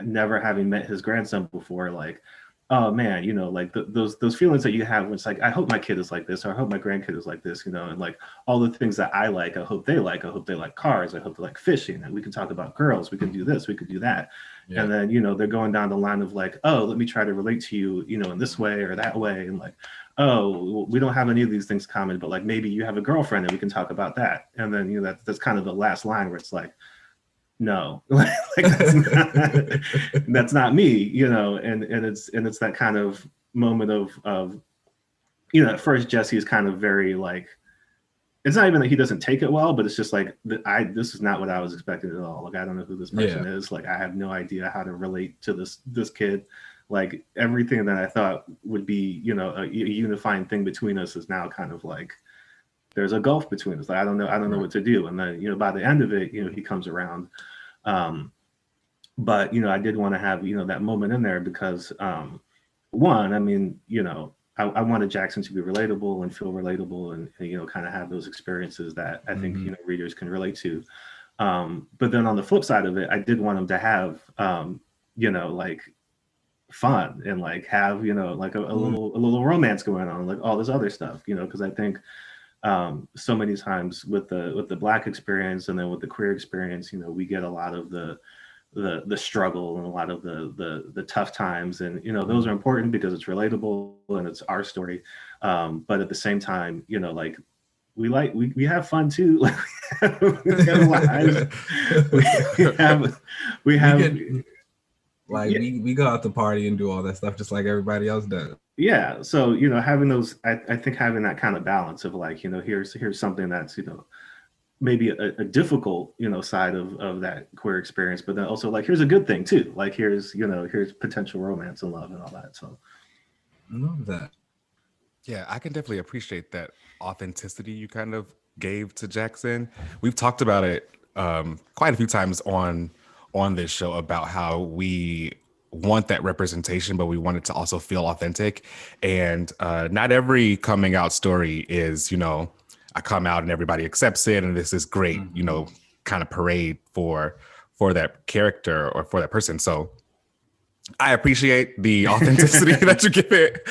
never having met his grandson before, like, oh man, you know, like those feelings that you have when it's like, I hope my kid is like this, or I hope my grandkid is like this, you know, and like all the things that I like, I hope they like. I hope they like cars. I hope they like fishing. And we can talk about girls. We can do this. We could do that. Yeah. And then, you know, they're going down the line of like, oh, let me try to relate to you, you know, in this way or that way. And like, oh, we don't have any of these things common, but like maybe you have a girlfriend and we can talk about that. And then, you know, that's kind of the last line where it's like, no, like that's not me, you know, and it's that kind of moment of, you know, at first Jesse is kind of very like, it's not even that he doesn't take it well, but it's just like, this is not what I was expecting at all. Like, I don't know who this person is. Like, I have no idea how to relate to this kid. Like, everything that I thought would be, you know, a unifying thing between us is now kind of like, there's a gulf between us. Like, I don't know what to do. And then, you know, by the end of it, you know, he comes around. But, you know, I did want to have, you know, that moment in there because, one, I mean, you know, I wanted Jackson to be relatable and feel relatable and you know, kind of have those experiences that I think, you know, readers can relate to. But then on the flip side of it, I did want him to have, you know, like fun and like have, you know, like a little romance going on, like all this other stuff, you know, because I think so many times with the Black experience and then with the queer experience, you know, we get a lot of the struggle and a lot of the tough times, and you know, those are important because it's relatable and it's our story, but at the same time, you know, like we have fun too. Like, we have lives. we have like we go out to party and do all that stuff just like everybody else does. Yeah, so you know, having those, I think having that kind of balance of like, you know, here's something that's, you know, maybe a difficult, you know, side of that queer experience, but then also like, here's a good thing too. Like, here's, you know, here's potential romance and love and all that. So I love that. Yeah, I can definitely appreciate that authenticity you kind of gave to Jackson. We've talked about it quite a few times on this show about how we want that representation, but we want it to also feel authentic. And not every coming out story is, you know, I come out and everybody accepts it and this is great, you know, kind of parade for that character or for that person. So I appreciate the authenticity that you give it.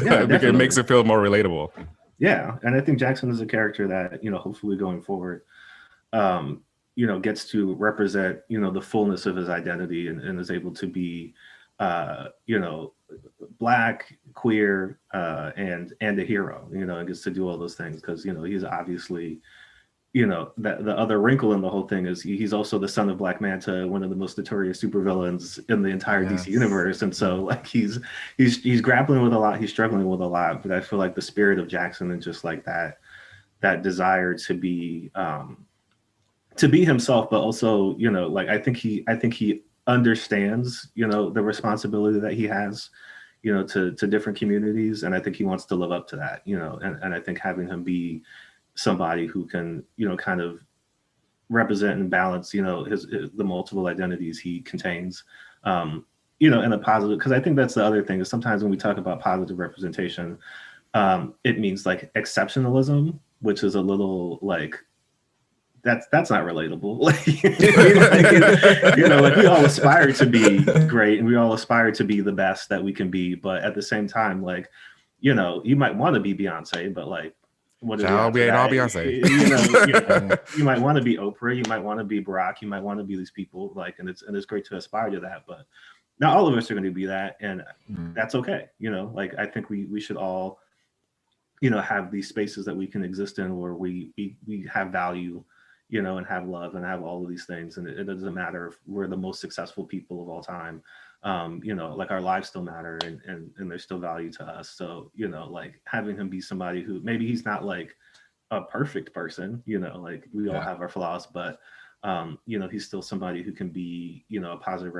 Yeah, because it makes it feel more relatable. Yeah, and I think Jackson is a character that, you know, hopefully going forward, you know, gets to represent, you know, the fullness of his identity and is able to be, you know, Black, queer, and a hero, you know, and gets to do all those things because, you know, he's obviously, you know, that the other wrinkle in the whole thing is he's also the son of Black Manta, one of the most notorious supervillains in the entire DC universe, and so like he's grappling with a lot, he's struggling with a lot, but I feel like the spirit of Jackson and just like that desire to be himself, but also, you know, like I think he understands, you know, the responsibility that he has, you know, to different communities, and I think he wants to live up to that, you know, and I think having him be somebody who can, you know, kind of represent and balance, you know, the multiple identities he contains, you know, in a positive, because I think that's the other thing is sometimes when we talk about positive representation, it means like exceptionalism, which is a little like that's not relatable. Like, you know, like we all aspire to be great and we all aspire to be the best that we can be, but at the same time, like, you know, you might want to be Beyonce, but like, what is Beyonce? You might want to be Oprah, you might want to be Barack, you might want to be these people, like, and it's great to aspire to that, but not all of us are going to be that, and that's okay. You know, like I think we should all, you know, have these spaces that we can exist in where we have value, you know, and have love and have all of these things. And it doesn't matter if we're the most successful people of all time. You know, like our lives still matter and there's still value to us. So, you know, like having him be somebody who maybe he's not like a perfect person, you know, like we all have our flaws, but you know, he's still somebody who can be, you know, a positive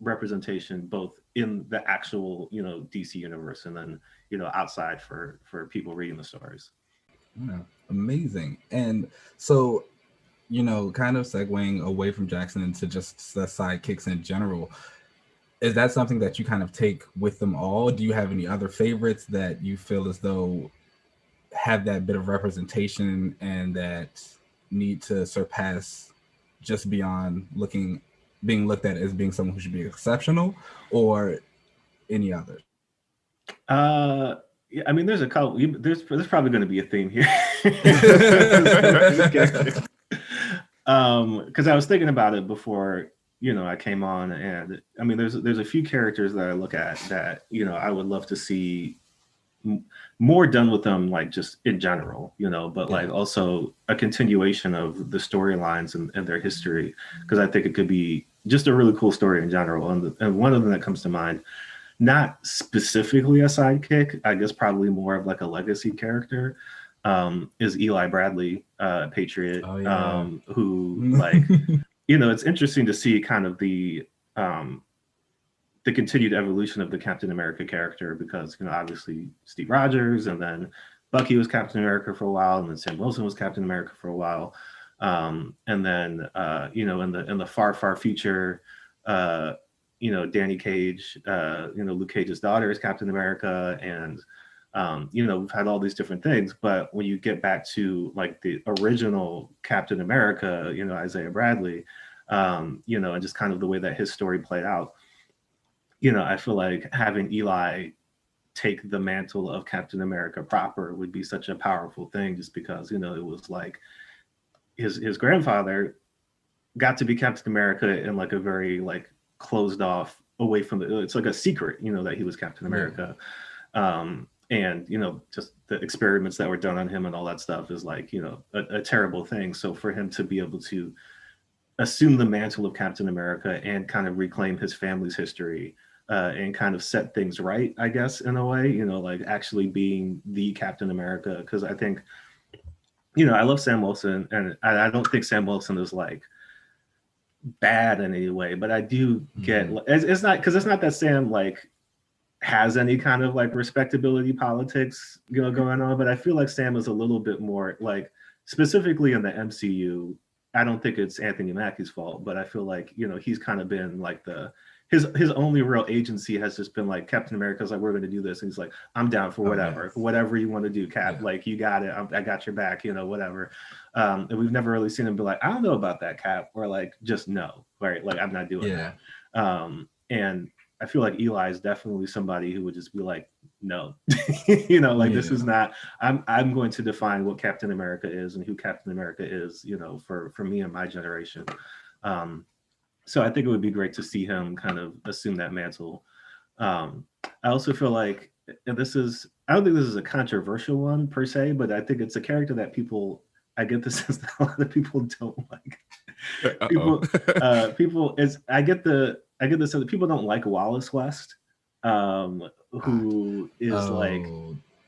representation both in the actual, you know, DC universe and then, you know, outside for people reading the stories. Yeah, amazing. And so, you know, kind of segueing away from Jackson into just the sidekicks in general, is that something that you kind of take with them all? Do you have any other favorites that you feel as though have that bit of representation and that need to surpass just beyond being looked at as being someone who should be exceptional, or any others? Yeah, I mean, there's a couple. There's probably going to be a theme here. Because I was thinking about it before, you know, I came on, and I mean, there's a few characters that I look at that, you know, I would love to see more done with them, like just in general, you know, but like also a continuation of the storylines and their history, because I think it could be just a really cool story in general. And one of them that comes to mind, not specifically a sidekick, I guess probably more of like a legacy character, is Eli Bradley, Patriot, who like, you know, it's interesting to see kind of the continued evolution of the Captain America character, because, you know, obviously Steve Rogers, and then Bucky was Captain America for a while, and then Sam Wilson was Captain America for a while, and then you know, in the far future, you know, Danny Cage, you know, Luke Cage's daughter is Captain America, and you know, we've had all these different things, but when you get back to like the original Captain America, you know, Isaiah Bradley, you know, and just kind of the way that his story played out, you know, I feel like having Eli take the mantle of Captain America proper would be such a powerful thing, just because, you know, it was like his grandfather got to be Captain America in like a very like closed off, away from it's like a secret, you know, that he was Captain America. And, you know, just the experiments that were done on him and all that stuff is like, you know, a terrible thing. So for him to be able to assume the mantle of Captain America and kind of reclaim his family's history, and kind of set things right, I guess, in a way, you know, like actually being the Captain America. Because I think, you know, I love Sam Wilson, and I don't think Sam Wilson is like bad in any way, but I do get, it's not, because it's not that Sam like has any kind of like respectability politics, you know, going on, but I feel like Sam is a little bit more like, specifically in the MCU, I don't think it's Anthony Mackie's fault, but I feel like, you know, he's kind of been like his only real agency has just been like, Captain America's like, we're going to do this, and he's like, I'm down for whatever you want to do, Cap. Like, you got it, I got your back, you know, whatever. And we've never really seen him be like, I don't know about that, Cap, or like, just no, right? Like, I'm not doing that. And I feel like Eli is definitely somebody who would just be like, no, you know, like this is not, I'm going to define what Captain America is and who Captain America is, you know, for me and my generation. So I think it would be great to see him kind of assume that mantle. I also feel like, and I don't think this is a controversial one per se, but I think it's a character that I get the sense that a lot of people don't like. I get the sense that people don't like Wallace West, who is like,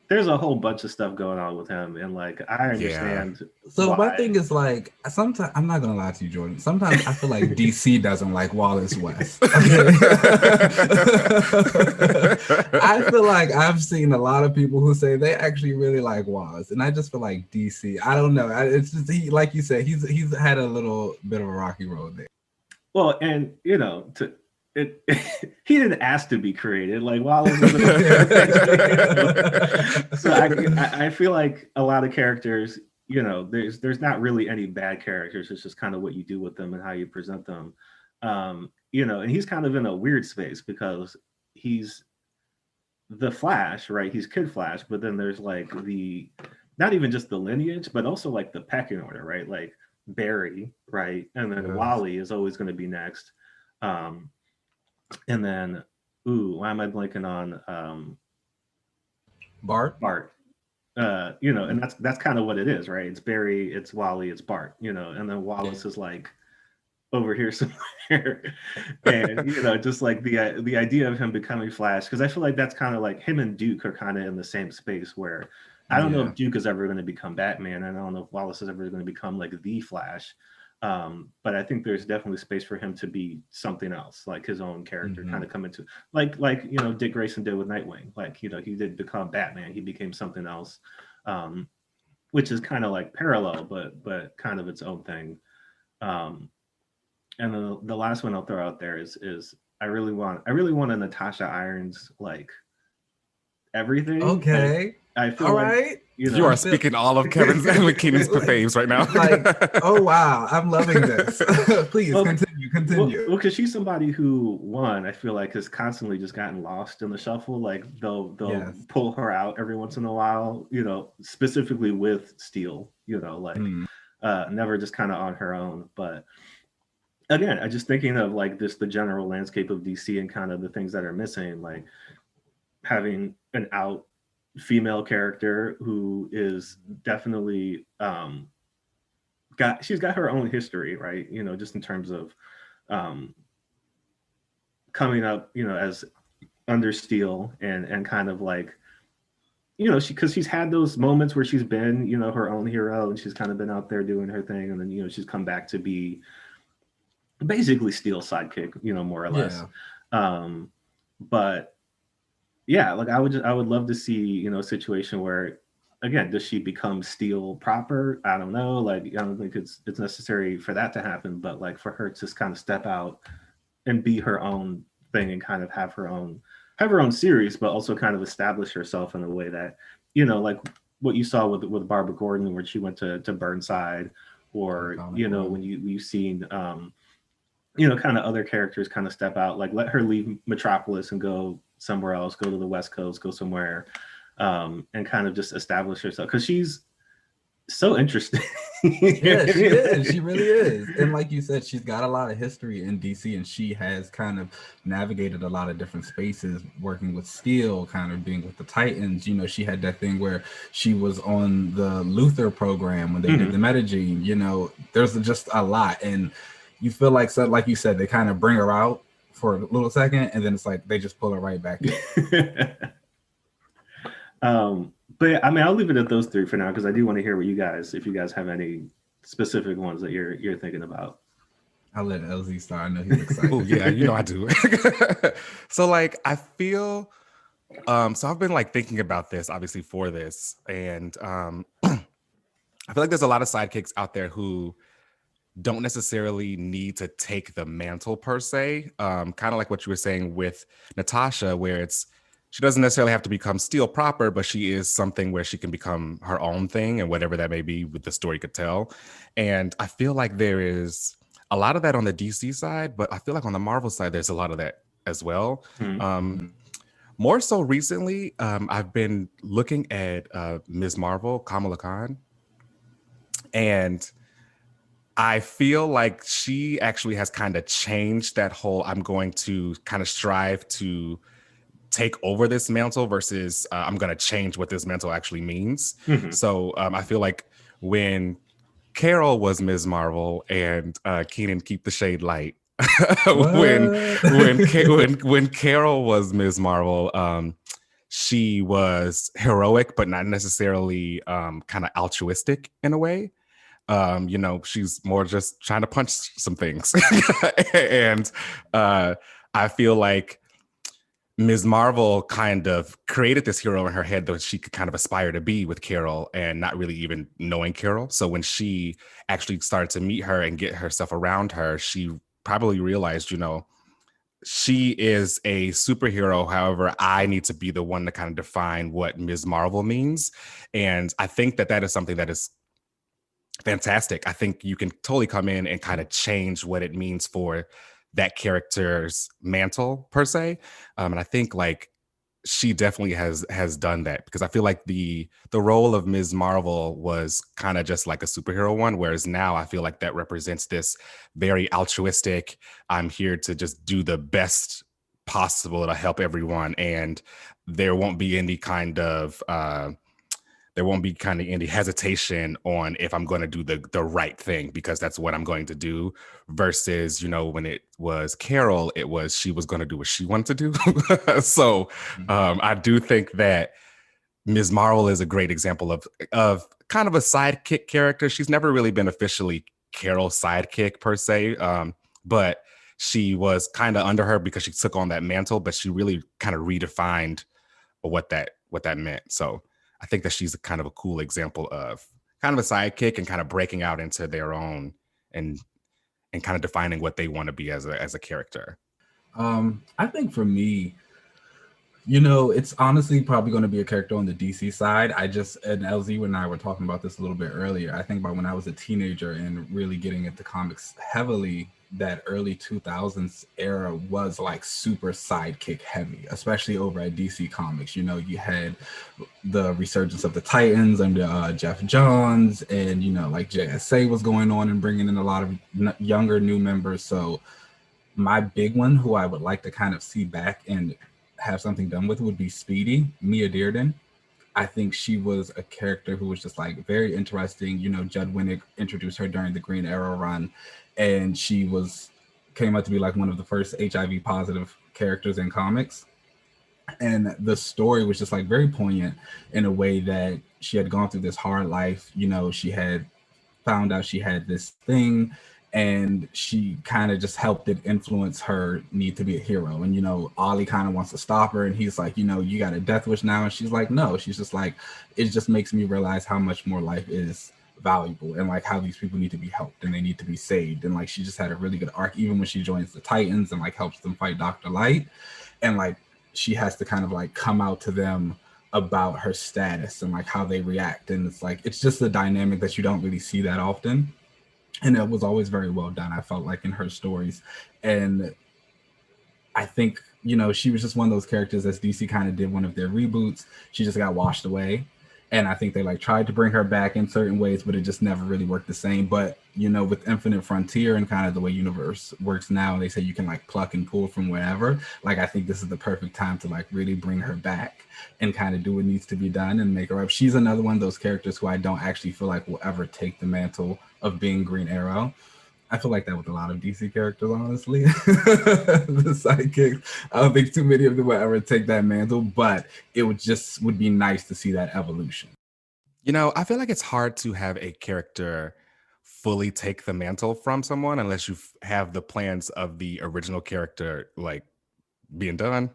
there's a whole bunch of stuff going on with him, and like I understand. So my thing is like, sometimes I'm not gonna lie to you, Jordan. Sometimes I feel like DC doesn't like Wallace West. I feel like I've seen a lot of people who say they actually really like Wallace, and I just feel like DC. I don't know. It's just like you said, he's had a little bit of a rocky road there. Well, and you know, he didn't ask to be created. Like Wallace wasn't. So I feel like a lot of characters, there's not really any bad characters. It's just kind of what you do with them and how you present them. And he's kind of in a weird space because he's the Flash, right? He's Kid Flash, but then there's like not even just the lineage, but also like the pecking order, right? Like Barry, right? And then Wally is always going to be next. And then, why am I blanking on Bart? Bart. And that's kind of what it is, right? It's Barry, it's Wally, it's Bart, and then Wallace is like over here somewhere. And just like the idea of him becoming Flash, because I feel like that's kind of like him and Duke are kind of in the same space where I don't know if Duke is ever going to become Batman, and I don't know if Wallace is ever going to become like the Flash. But I think there's definitely space for him to be something else, like his own character, kind of come into like Dick Grayson did with Nightwing. Like he did become Batman, he became something else, which is kind of like parallel, but kind of its own thing. And then the last one I'll throw out there is I really want a Natasha Irons like everything. Okay. I feel all like, right. You are speaking all of Kevin's and McKinnon's faves right now. Like, oh wow, I'm loving this. Please continue. Well, because she's somebody who, one, I feel like has constantly just gotten lost in the shuffle. Like they'll pull her out every once in a while, specifically with Steel, never just kind of on her own. But again, I just thinking of like the general landscape of DC and kind of the things that are missing, like having an out female character who is definitely she's got her own history, right? Just in terms of coming up, as under Steel and kind of like, because she's had those moments where she's been, her own hero, and she's kind of been out there doing her thing, and then she's come back to be basically Steel's sidekick, more or less. But yeah, like I would love to see, a situation where, again, does she become Steel proper? I don't know. Like, I don't think it's necessary for that to happen, but like for her to just kind of step out and be her own thing and kind of have her own series, but also kind of establish herself in a way that, like what you saw with Barbara Gordon, where she went to Burnside, or, when you've seen, kind of other characters kind of step out, like let her leave Metropolis and go somewhere else, go to the West Coast, go somewhere, and kind of just establish herself, because she's so interesting. Yeah, she is. She really is. And like you said, she's got a lot of history in DC, and she has kind of navigated a lot of different spaces, working with Steel, kind of being with the Titans. She had that thing where she was on the Luther program when they did the Metagene. There's just a lot, and you feel like, so like you said, they kind of bring her out for a little second, and then it's like they just pull her right back in. But I mean, I'll leave it at those three for now, because I do want to hear if you guys have any specific ones that you're thinking about. I'll let LZ start. I know he's excited. Oh yeah, I do. So like I feel so I've been like thinking about this obviously for this, and I feel like there's a lot of sidekicks out there who don't necessarily need to take the mantle per se. Kind of like what you were saying with Natasha, where she doesn't necessarily have to become Steel proper, but she is something where she can become her own thing, and whatever that may be with the story could tell. And I feel like there is a lot of that on the DC side, but I feel like on the Marvel side, there's a lot of that as well. More so recently, I've been looking at Ms. Marvel, Kamala Khan, and I feel like she actually has kind of changed that whole, I'm going to kind of strive to take over this mantle versus I'm going to change what this mantle actually means. So I feel like when Carol was Ms. Marvel and Keenan, keep the shade light. when Carol was Ms. Marvel, she was heroic, but not necessarily kind of altruistic in a way. She's more just trying to punch some things. And I feel like Ms. Marvel kind of created this hero in her head that she could kind of aspire to be with Carol, and not really even knowing Carol. So when she actually started to meet her and get herself around her, she probably realized, she is a superhero. However, I need to be the one to kind of define what Ms. Marvel means. And I think that is something that is fantastic. I think you can totally come in and kind of change what it means for that character's mantle per se. And I think like she definitely has done that, because I feel like the role of Ms. Marvel was kind of just like a superhero one, whereas now I feel like that represents this very altruistic, I'm here to just do the best possible to help everyone, and there won't be any kind of any hesitation on if I'm going to do the right thing, because that's what I'm going to do, versus, when it was Carol, it was she was going to do what she wanted to do. So I do think that Ms. Marvel is a great example of kind of a sidekick character. She's never really been officially Carol's sidekick per se, but she was kind of under her because she took on that mantle, but she really kind of redefined what that meant. So I think that she's kind of a cool example of kind of a sidekick and kind of breaking out into their own and kind of defining what they want to be as a character. I think for me, it's honestly probably going to be a character on the DC side. And LZ and I were talking about this a little bit earlier. I think about when I was a teenager and really getting into comics heavily, that early 2000s era was like super sidekick heavy, especially over at DC Comics. You had the resurgence of the Titans under Jeff Johns, and like JSA was going on and bringing in a lot of younger new members. So my big one who I would like to kind of see back and have something done with would be Speedy, Mia Dearden. I think she was a character who was just like very interesting. Judd Winnick introduced her during the Green Arrow run, and she came out to be like one of the first HIV positive characters in comics. And the story was just like very poignant in a way that she had gone through this hard life. She had found out she had this thing, and she kind of just helped it influence her need to be a hero. And Ollie kind of wants to stop her, and he's like, you got a death wish now, and she's like, no. She's just like, it just makes me realize how much more life is valuable, and like how these people need to be helped and they need to be saved. And like she just had a really good arc, even when she joins the Titans and like helps them fight Dr. Light, and like she has to kind of like come out to them about her status and like how they react. And it's just a dynamic that you don't really see that often. And it was always very well done, I felt like, in her stories. And I think, she was just one of those characters, as DC kind of did one of their reboots. She just got washed away. And I think they like tried to bring her back in certain ways, but it just never really worked the same. But, with Infinite Frontier and kind of the way universe works now, they say you can like pluck and pull from wherever. Like, I think this is the perfect time to like really bring her back and kind of do what needs to be done and make her up. She's another one of those characters who I don't actually feel like will ever take the mantle of being Green Arrow. I feel like that with a lot of DC characters, honestly. The sidekicks, I don't think too many of them will ever take that mantle, but it would be nice to see that evolution. I feel like it's hard to have a character fully take the mantle from someone unless you have the plans of the original character like being done.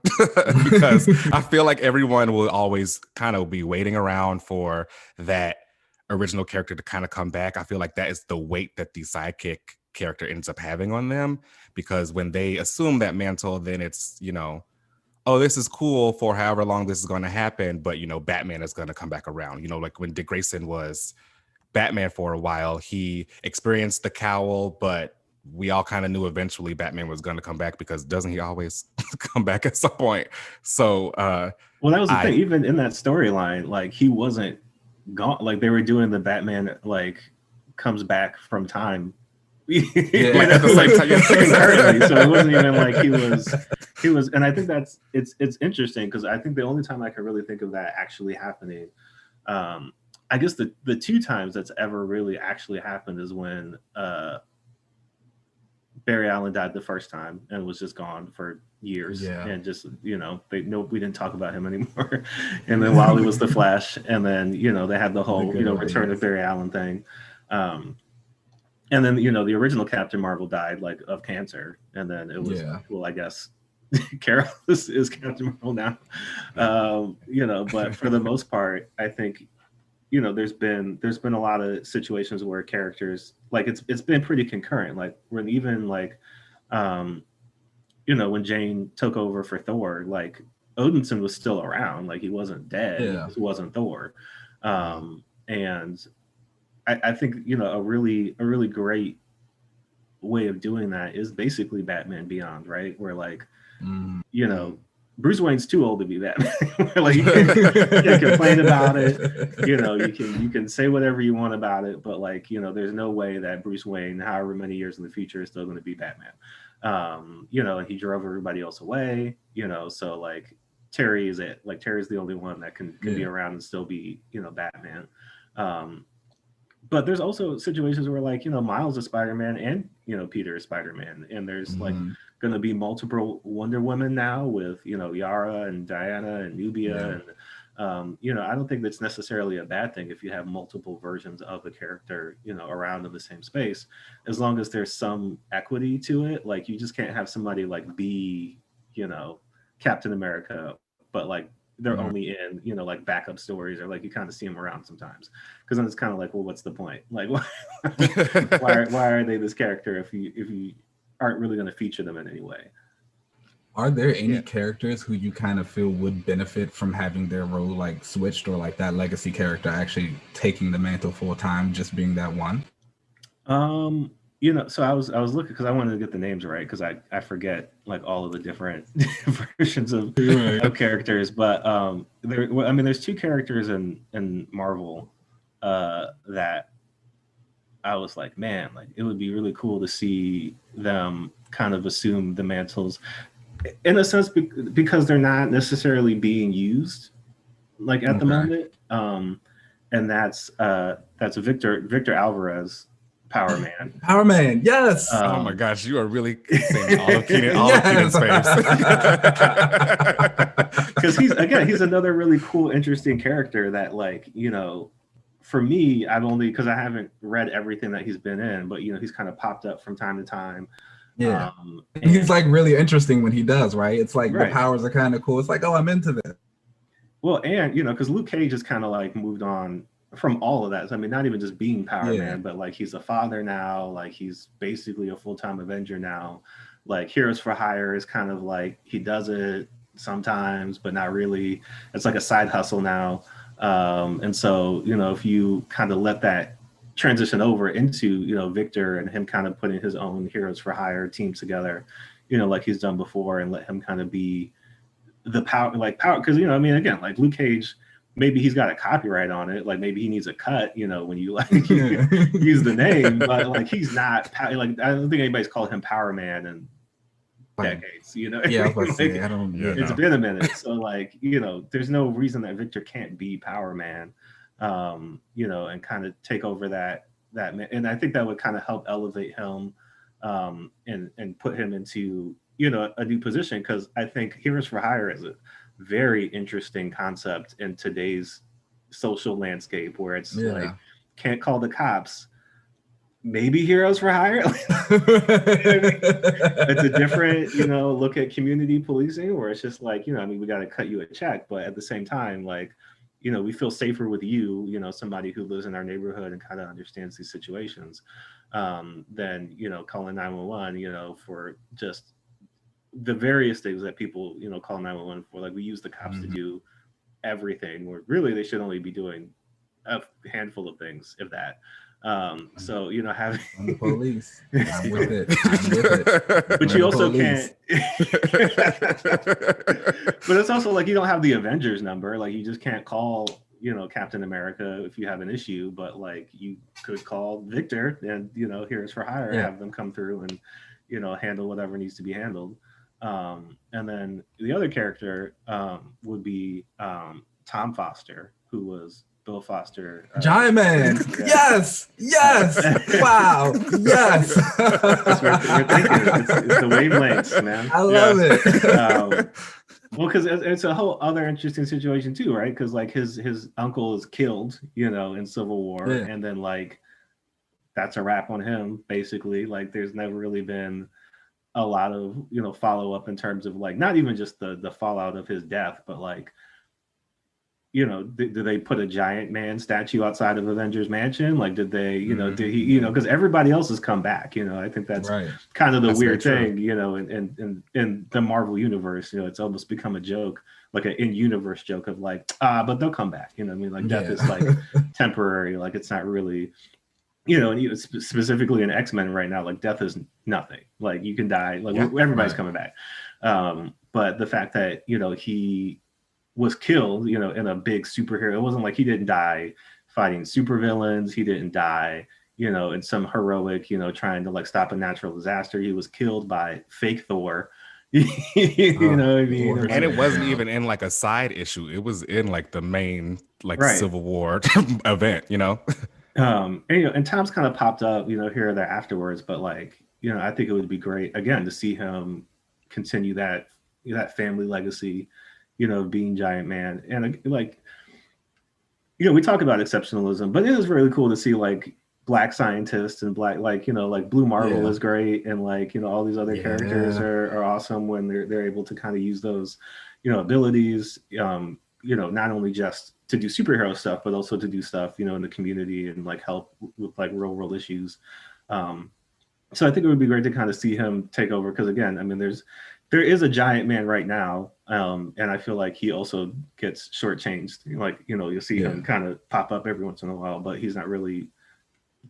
Because I feel like everyone will always kind of be waiting around for that original character to kind of come back. I feel like that is the weight that the sidekick character ends up having on them, because when they assume that mantle, then it's, oh, this is cool for however long this is going to happen, but Batman is going to come back around. Like when Dick Grayson was Batman for a while, he experienced the cowl, but we all kind of knew eventually Batman was going to come back, because doesn't he always come back at some point? So well, that was the thing. Even in that storyline, like he wasn't gone. Like they were doing the Batman like comes back from time. Like at the same time, concurrently. So it wasn't even like he was, and I think it's interesting, because I think the only time I can really think of that actually happening, I guess the two times that's ever really actually happened is when Barry Allen died the first time and was just gone for years, and just we didn't talk about him anymore. And then Wally was the Flash, and then they had the whole return of Barry Allen thing. And then the original Captain Marvel died like of cancer, and then it was well, I guess Carol is Captain Marvel now. But for the most part, I think there's been a lot of situations where characters like it's been pretty concurrent. Like when even like when Jane took over for Thor, like Odinson was still around, like he wasn't dead, he Yeah. just wasn't Thor. And I think a really great way of doing that is basically Batman Beyond, right? Where like Bruce Wayne's too old to be Batman. Like you can't complain about it. You can say whatever you want about it, but like there's no way that Bruce Wayne, however many years in the future, is still going to be Batman. And he drove everybody else away. So like Terry is it. Like Terry's the only one that can be around and still be Batman. But there's also situations where like Miles is Spider-Man and Peter is Spider-Man, and there's like going to be multiple Wonder Women now with Yara and Diana and Nubia, and I don't think that's necessarily a bad thing if you have multiple versions of the character around in the same space, as long as there's some equity to it. Like you just can't have somebody like be Captain America, but like they're only in like backup stories, or like you kind of see them around sometimes, because then it's kind of like, well, what's the point? Like why are they this character if you aren't really going to feature them in any way? Are there any characters who you kind of feel would benefit from having their role like switched, or like that legacy character actually taking the mantle full time, just being that one? So I was looking because I wanted to get the names right, because I forget like all of the different versions of characters. But there's two characters in Marvel that I was like, man, like it would be really cool to see them kind of assume the mantles, in a sense, because they're not necessarily being used like at the moment. And that's Victor Alvarez, Power Man. Power Man, yes. Oh my gosh, you are really saying all of Keenan's face. Because he's another really cool, interesting character that, like, for me, I've only, because I haven't read everything that he's been in, but he's kind of popped up from time to time. Yeah, and he's like really interesting when he does, right? It's like the powers are kind of cool. It's like, oh, I'm into this. Well, and because Luke Cage has kind of like moved on from all of that. So, I mean, not even just being Power Man, but like he's a father now. Like he's basically a full-time Avenger now. Like Heroes for Hire is kind of like he does it sometimes, but not really. It's like a side hustle now. And so, if you kind of let that transition over into, Victor and him kind of putting his own Heroes for Hire team together, like he's done before, and let him kind of be the power, because, again, like Luke Cage, maybe he's got a copyright on it. Like maybe he needs a cut, when you like use the name, but like he's not like, I don't think anybody's called him Power Man in decades, Yeah, I was like, I don't. It's been a minute, so like there's no reason that Victor can't be Power Man, and kind of take over that, and I think that would kind of help elevate him, and put him into a new position, because I think Heroes for Hire is a very interesting concept in today's social landscape, where it's like, can't call the cops, maybe Heroes for Hire. It's a different look at community policing, where it's just like we got to cut you a check, but at the same time, like we feel safer with you, somebody who lives in our neighborhood and kind of understands these situations, than calling 911 for just the various things that people call 911 for. Like we use the cops to do everything, where really they should only be doing a handful of things, if that. So having I'm the police, I'm with it. But you also can't. But it's also like you don't have the Avengers number. Like you just can't call Captain America if you have an issue. But like you could call Victor and Heroes for Hire, have them come through and handle whatever needs to be handled. And then the other character would be Tom Foster, who was Bill Foster. Giant Man. Yes. Wow. Yes. We're thinking. It's the wavelengths, man. I love it. Well, because it's a whole other interesting situation too, right? Because like his uncle is killed, in Civil War, and then like that's a wrap on him, basically. Like there's never really been a lot of follow up in terms of like not even just the fallout of his death, but like did they put a giant man statue outside of Avengers Mansion? Like, did they, did he, because everybody else has come back. I think that's kind of the weird thing, in the Marvel universe. It's almost become a joke, like an in-universe joke of like, but they'll come back. Like death is like temporary. Like it's not really, and specifically in X-Men right now, like death is nothing. Like you can die. Like everybody's coming back. But the fact that he was killed, in a big superhero. It wasn't like he didn't die fighting supervillains. He didn't die, in some heroic, trying to like stop a natural disaster. He was killed by fake Thor. You know what I mean? And it wasn't even in like a side issue. It was in like the main like Civil War event, and Tom's kind of popped up, here or there afterwards. But like, I think it would be great again to see him continue that family legacy, being Giant Man. And like, we talk about exceptionalism, but it is really cool to see like Black scientists and Black, like, like Blue Marvel is great. And like, all these other characters are awesome when they're able to kind of use those, abilities, not only just to do superhero stuff, but also to do stuff, in the community and like help with like real world issues. So I think it would be great to kind of see him take over. Cause again, I mean, there is a Giant Man right now, and I feel like he also gets shortchanged. Like, you'll see him kind of pop up every once in a while, but he's not really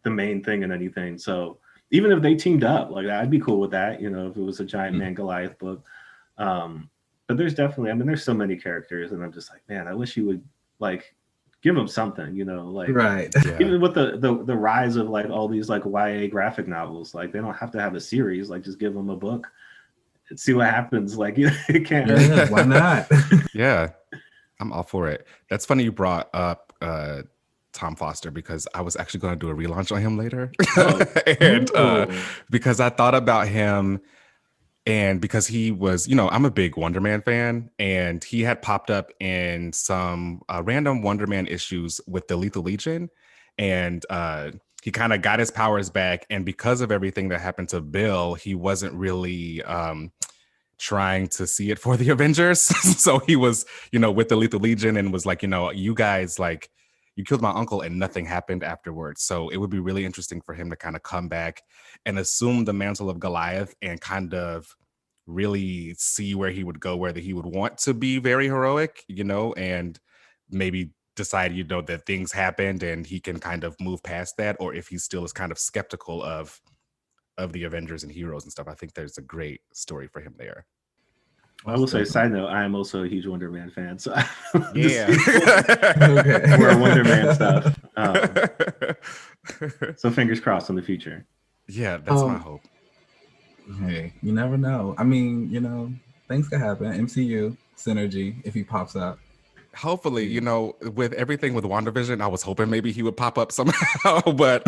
the main thing in anything. So even if they teamed up, like I'd be cool with that, if it was a Giant Man Goliath book. But there's definitely, I mean, there's so many characters, and I'm just like, man, I wish he would like give them something, like even with the rise of like all these like YA graphic novels, like they don't have to have a series, like just give them a book. See what happens. Like, it can't hurt. Why not? Yeah, I'm all for it. That's funny you brought up Tom Foster, because I was actually going to do a relaunch on him later. And because I thought about him, and because he was, I'm a big Wonder Man fan, and he had popped up in some random Wonder Man issues with the Lethal Legion, and he kind of got his powers back. And because of everything that happened to Bill, he wasn't really trying to see it for the Avengers. So he was, with the Lethal Legion, and was like, you guys, like, you killed my uncle and nothing happened afterwards. So it would be really interesting for him to kind of come back and assume the mantle of Goliath and kind of really see where he would go, whether he would want to be very heroic, and maybe decide, that things happened and he can kind of move past that, or if he still is kind of skeptical of the Avengers and heroes and stuff. I think there's a great story for him there. I will say, side note, I am also a huge Wonder Man fan. So yeah, we're Wonder Man stuff. So fingers crossed in the future. Yeah, that's my hope. Hey, you never know. I mean, things could happen. MCU synergy if he pops up. Hopefully, with everything with WandaVision, I was hoping maybe he would pop up somehow, but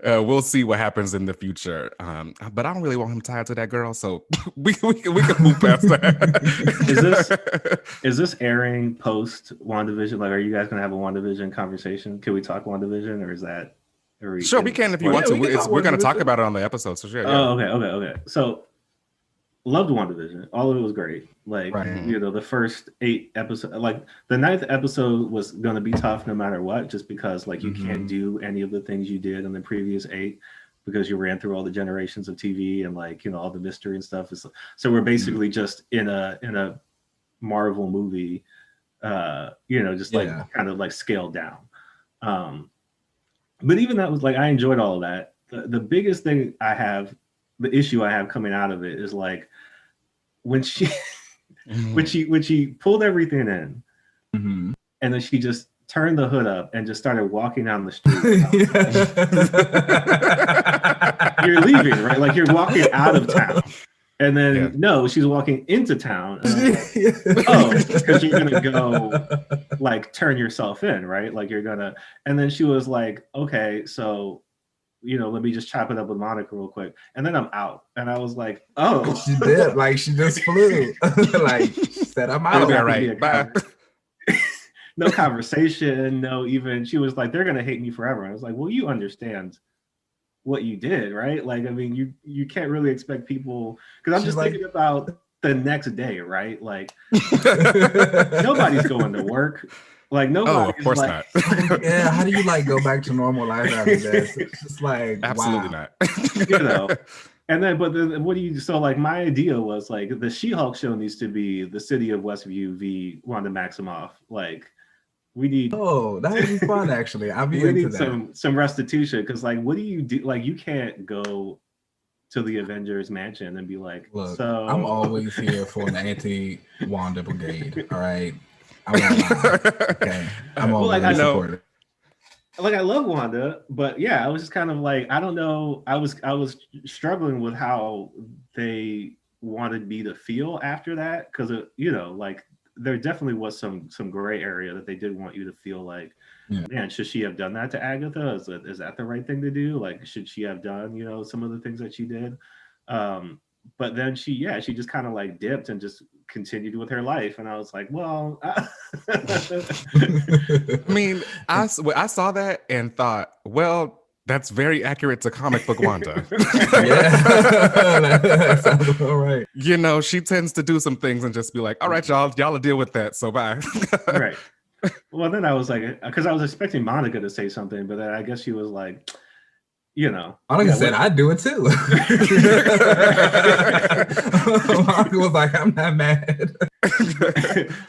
we'll see what happens in the future. But I don't really want him tied to that girl, so we can move past that. Is this airing post WandaVision? Like, are you guys going to have a WandaVision conversation? Can we talk WandaVision, or is that? Sure, we can if you want to. We're going to talk about it on the episode, so sure. Yeah. Oh, okay. So, loved WandaVision. All of it was great. Like, the first 8 episodes, like the 9th episode was going to be tough no matter what, just because like you can't do any of the things you did in the previous 8 because you ran through all the generations of TV and like, all the mystery and stuff. So we're basically just in a Marvel movie, just like kind of like scaled down. But even that was like, I enjoyed all of that. The biggest thing the issue I have coming out of it is like when she when she pulled everything in, and then she just turned the hood up and just started walking down the street. You're leaving, right? Like you're walking out of town. And then no, she's walking into town. Because you're gonna go like turn yourself in, right? Like you're gonna, and then she was like, okay, so let me just chop it up with Monica real quick. And then I'm out. And I was like, oh. She did. Like, she just flew. Like, she said, I'm out. All right. Bye. No conversation. No, even, she was like, they're going to hate me forever. And I was like, well, you understand what you did, right? Like, I mean, you can't really expect people, because I'm just thinking about the next day, right? Like, nobody's going to work. Like Oh, of nobody's course like, not. Yeah, how do you like go back to normal life after this? It's just like, Absolutely wow. not. you know. And then, but then, what do you? So, like, my idea was like the She-Hulk show needs to be the city of Westview v. Wanda Maximoff. Like, we need Oh, that would be fun actually. I'd be we into need that. some restitution because, like, what do you do? Like, you can't go to the Avengers mansion and be like, Look, I'm so always here for an anti-Wanda brigade. All right. I won't lie. Okay. I'm well, always like, I You know, supportive. like I love Wanda, but yeah, I was just kind of like, I don't know. I was struggling with how they wanted me to feel after that because like there definitely was some gray area that they did want you to feel like, Yeah. man, should she have done that to Agatha? Is that the right thing to do? Like, should she have done some of the things that she did? But then she just kind of like dipped and just continued with her life, and I was like, well. I mean, I saw that and thought, well, that's very accurate to comic book Wanda. Yeah. That sounds about right. You know, she tends to do some things and just be like, all right, y'all will deal with that. So bye. Right. Well, then I was like, because I was expecting Monica to say something, but then I guess she was like, Monica said, I'd do it too. Monica was like, I'm not mad.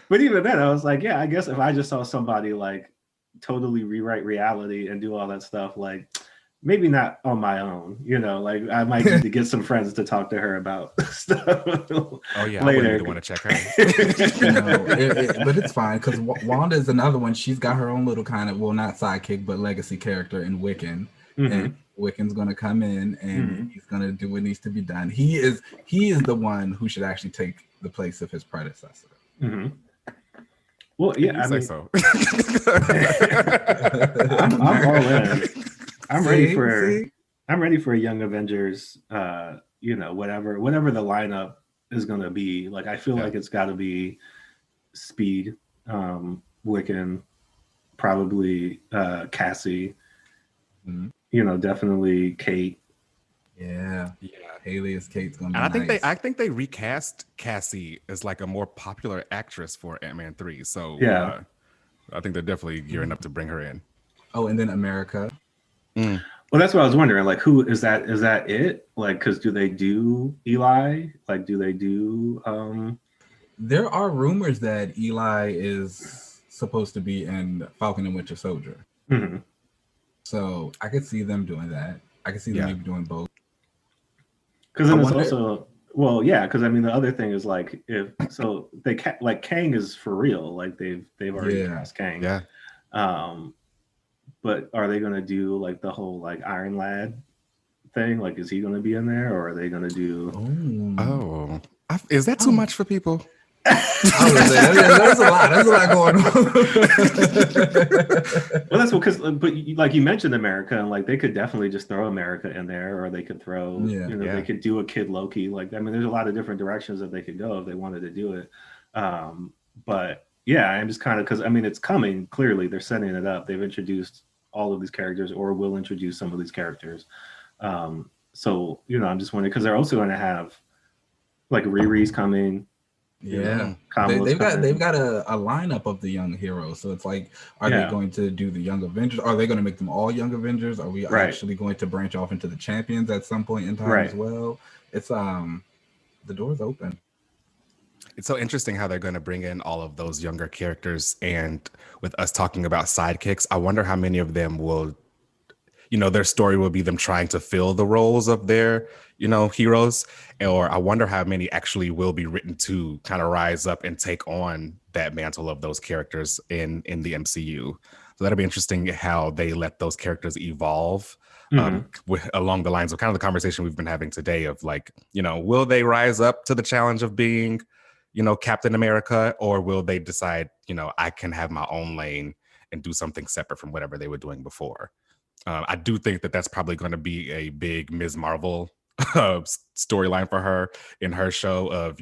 But even then, I was like, yeah, I guess if I just saw somebody like totally rewrite reality and do all that stuff, like maybe not on my own, like I might need to get some friends to talk to her about stuff. Oh yeah, later. I wouldn't want to check her. But it's fine because Wanda is another one. She's got her own little kind of, well, not sidekick, but legacy character in Wiccan. Mm-hmm. And Wiccan's going to come in and he's going to do what needs to be done. He is the one who should actually take the place of his predecessor. Mm-hmm. Well, yeah, I mean, so. I'm all in. I'm ready for a Young Avengers. Whatever the lineup is going to be. Like, I feel like it's got to be Speed, Wiccan, probably Cassie. Mm-hmm. Definitely Kate. Yeah. Haley as Kate's gonna be. And I think they recast Cassie as like a more popular actress for Ant-Man 3. So yeah, I think they're definitely gearing up to bring her in. Oh, and then America. Well, that's what I was wondering. Like, who is that? Is that it? Like, because do they do Eli? Like, do they do? There are rumors that Eli is supposed to be in Falcon and Winter Soldier. Mm-hmm. So I could see them doing that. I could see them maybe doing both. Because then it's also, well, yeah. Because I mean, the other thing is like, like Kang is for real. Like they've already cast Kang. Yeah. But are they going to do like the whole like Iron Lad thing? Like, is he going to be in there, or are they going to do? Is that too much for people? There's a lot going on. Well, that's because, but like you mentioned America, and like they could definitely just throw America in there, or they could throw, they could do a Kid Loki. Like, I mean, there's a lot of different directions that they could go if they wanted to do it. But yeah, I'm just kind of, because I mean, it's coming. Clearly, they're setting it up. They've introduced all of these characters, or will introduce some of these characters. So I'm just wondering, because they're also going to have like Riri's coming. Yeah, they've got a lineup of the young heroes. So it's like, are they going to do the Young Avengers? Are they going to make them all Young Avengers? Are we actually going to branch off into the Champions at some point in time as well? It's the door's open. It's so interesting how they're going to bring in all of those younger characters, and with us talking about sidekicks, I wonder how many of them will, their story will be them trying to fill the roles of their heroes, or I wonder how many actually will be written to kind of rise up and take on that mantle of those characters in the MCU. So that'll be interesting how they let those characters evolve along the lines of kind of the conversation we've been having today of like, will they rise up to the challenge of being, Captain America, or will they decide, I can have my own lane and do something separate from whatever they were doing before. I do think that that's probably going to be a big Ms. Marvel storyline for her in her show of,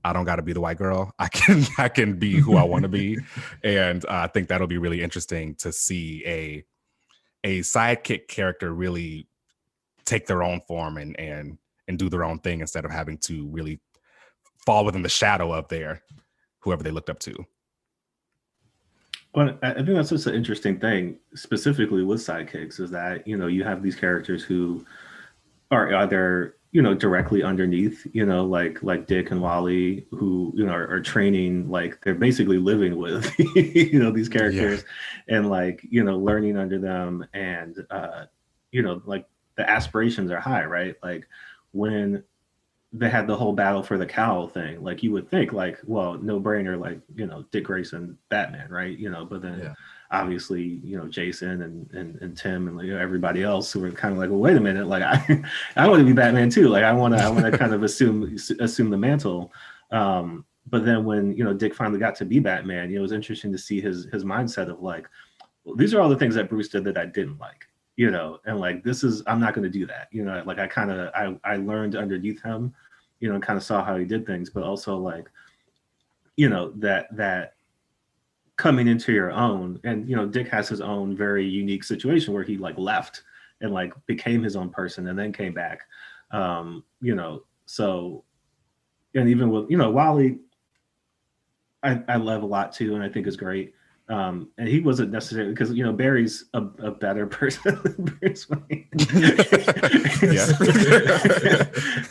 I don't got to be the white girl. I can be who I want to be. And I think that'll be really interesting to see a sidekick character really take their own form and do their own thing instead of having to really fall within the shadow of whoever they looked up to. Well, I think that's just an interesting thing, specifically with sidekicks, is that you have these characters who are either directly underneath, like Dick and Wally, who are training, like they're basically living with these Yeah. characters, and like learning under them, and like the aspirations are high, right? Like when they had the whole battle for the cowl thing, like you would think like, well, no brainer, like Dick Grayson, Batman, right? But then Yeah. obviously Jason and Tim and like everybody else who were kind of like, well, wait a minute, like I want to be Batman too, like I want to kind of assume the mantle. But then when Dick finally got to be Batman, it was interesting to see his mindset of like, well, these are all the things that Bruce did that I didn't like, and like this is, I'm not going to do that, like I learned underneath him, and kind of saw how he did things, but also like that coming into your own, and Dick has his own very unique situation where he like left and like became his own person and then came back. So, and even with Wally, I love a lot too, and I think is great. And he wasn't necessarily, because Barry's a better person than Bruce Wayne. Yeah.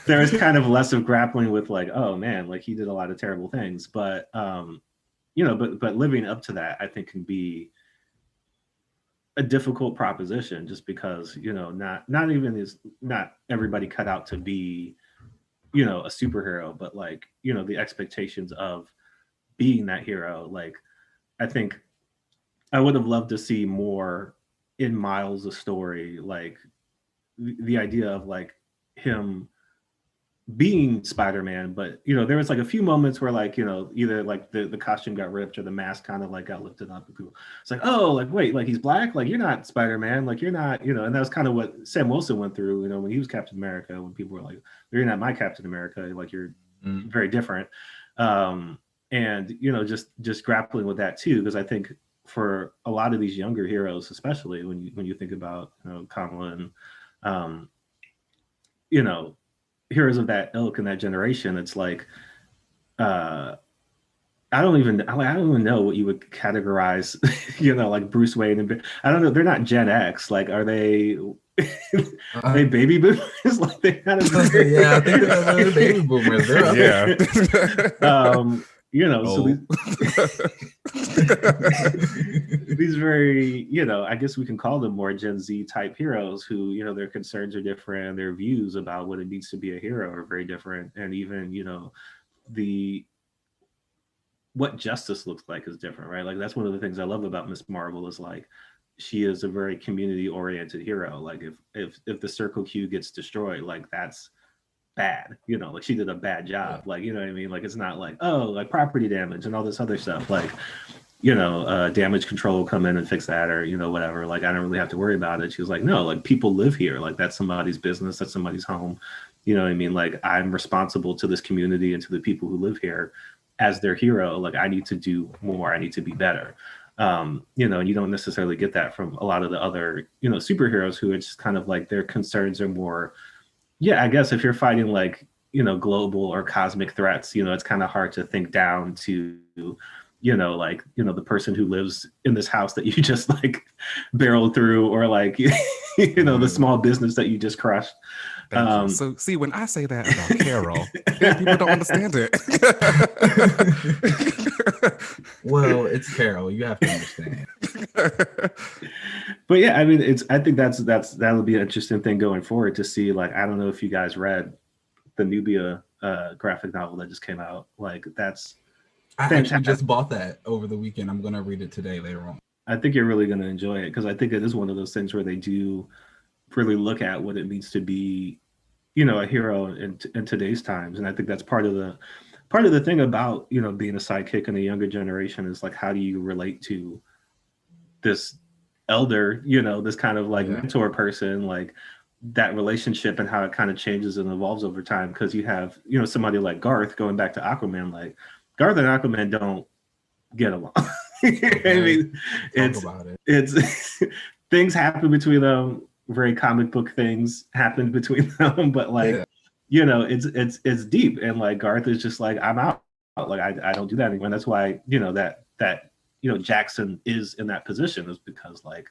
There was kind of less of grappling with like, oh man, like he did a lot of terrible things, but but living up to that, I think, can be a difficult proposition, just because not everybody cut out to be a superhero, but like the expectations of being that hero. Like I think I would have loved to see more in Miles' story, like the idea of like him being Spider-Man, but there was like a few moments where like either like the costume got ripped or the mask kind of like got lifted up, and people, it's like, oh, like wait, like he's black, like you're not Spider-Man, like you're not, and that was kind of what Sam Wilson went through, when he was Captain America, when people were like, you're not my Captain America, like you're very different. And just grappling with that too, because I think for a lot of these younger heroes, especially when you think about Kamala and heroes of that ilk and that generation, it's like I don't even know what you would categorize, like Bruce Wayne and I don't know. They're not Gen X. Like, are they? Are they baby boomers? Like they kind of yeah, I think they're baby boomers. They're up Yeah. So these very, I guess we can call them more Gen Z type heroes who, their concerns are different, their views about what it means to be a hero are very different, and even, the what justice looks like is different, right? Like that's one of the things I love about Miss Marvel, is like she is a very community oriented hero. Like if the Circle Q gets destroyed, like that's bad, like she did a bad job, like what I mean, like it's not like, oh, like property damage and all this other stuff, like damage control will come in and fix that, or whatever, like I don't really have to worry about it. She was like, no, like people live here, like that's somebody's business, that's somebody's home, what I mean, like I'm responsible to this community and to the people who live here as their hero. Like I need to do more, I need to be better. And you don't necessarily get that from a lot of the other superheroes, who it's just kind of like their concerns are more, I guess if you're fighting like global or cosmic threats, it's kind of hard to think down to like the person who lives in this house that you just like barreled through, or like the small business that you just crushed. Thank you. So see, when I say that about Carol, people don't understand it. Well, it's Carol, you have to understand. But yeah, I mean, I think that'll be an interesting thing going forward to see. Like, I don't know if you guys read the Nubia graphic novel that just came out. Like that's I actually just bought that over the weekend. I'm gonna read it today later on. I think you're really gonna enjoy it, because I think it is one of those things where they do really look at what it means to be a hero in today's times. And I think that's part of the thing about being a sidekick in a younger generation, is like, how do you relate to this elder, this kind of like mentor person, like that relationship, and how it kind of changes and evolves over time. Because you have somebody like Garth, going back to Aquaman, like Garth and Aquaman don't get along. I mean, it's things happen between them, very comic book things happened between them, but like it's deep, and like Garth is just like, I'm out, like I don't do that anymore. And that's why that Jackson is in that position is because like,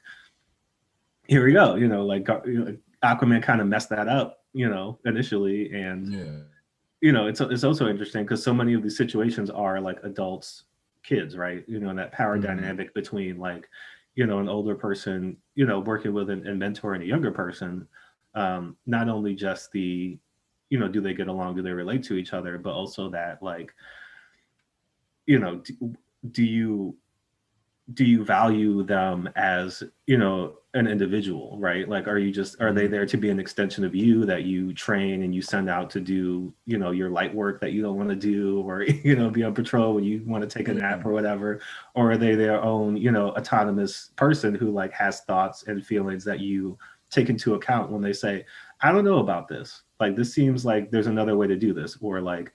here we go, like Aquaman kind of messed that up, initially. And, it's also interesting because so many of these situations are like adults, kids, right? And that power dynamic between like, an older person, working with and mentoring a younger person. Not only just the, do they get along? Do they relate to each other? But also that like, do you value them as an individual, right? Like are they there to be an extension of you that you train and you send out to do your light work that you don't want to do, or be on patrol when you want to take a nap or whatever? Or are they their own autonomous person who like has thoughts and feelings that you take into account when they say, I don't know about this, like this seems like there's another way to do this, or like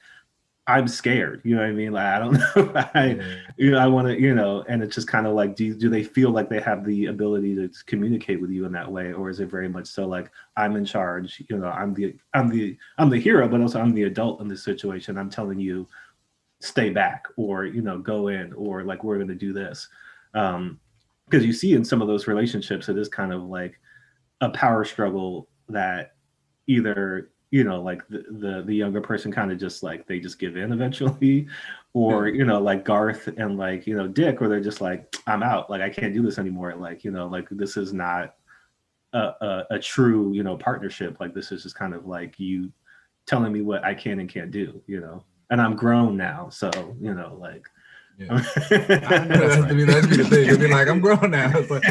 I'm scared, you know what I mean? Like, I don't know. I want to, and it's just kind of like, do they feel like they have the ability to communicate with you in that way? Or is it very much so like, I'm in charge, I'm the hero, but also I'm the adult in this situation. I'm telling you, stay back, or, go in, or like, we're going to do this. Because you see in some of those relationships, it is kind of like a power struggle that either like the younger person kind of just like they just give in eventually, or like Garth and like Dick, where they're just like, I'm out, like I can't do this anymore, like like this is not a true partnership, like this is just kind of like you telling me what I can and can't do, and I'm grown now, so like I know that's the thing. It'd be like, I'm grown now. But,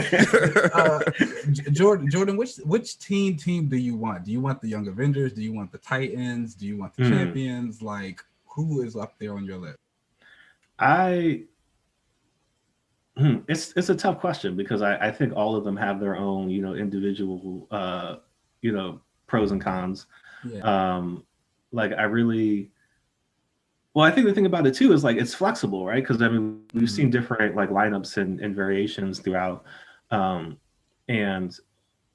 Jordan, which team do you want? Do you want the Young Avengers? Do you want the Titans? Do you want the Champions? Like, who is up there on your list? It's a tough question because I think all of them have their own individual pros and cons. Like I really. Well, I think the thing about it too is like it's flexible, right? Because I mean, we've seen different like lineups and variations throughout, and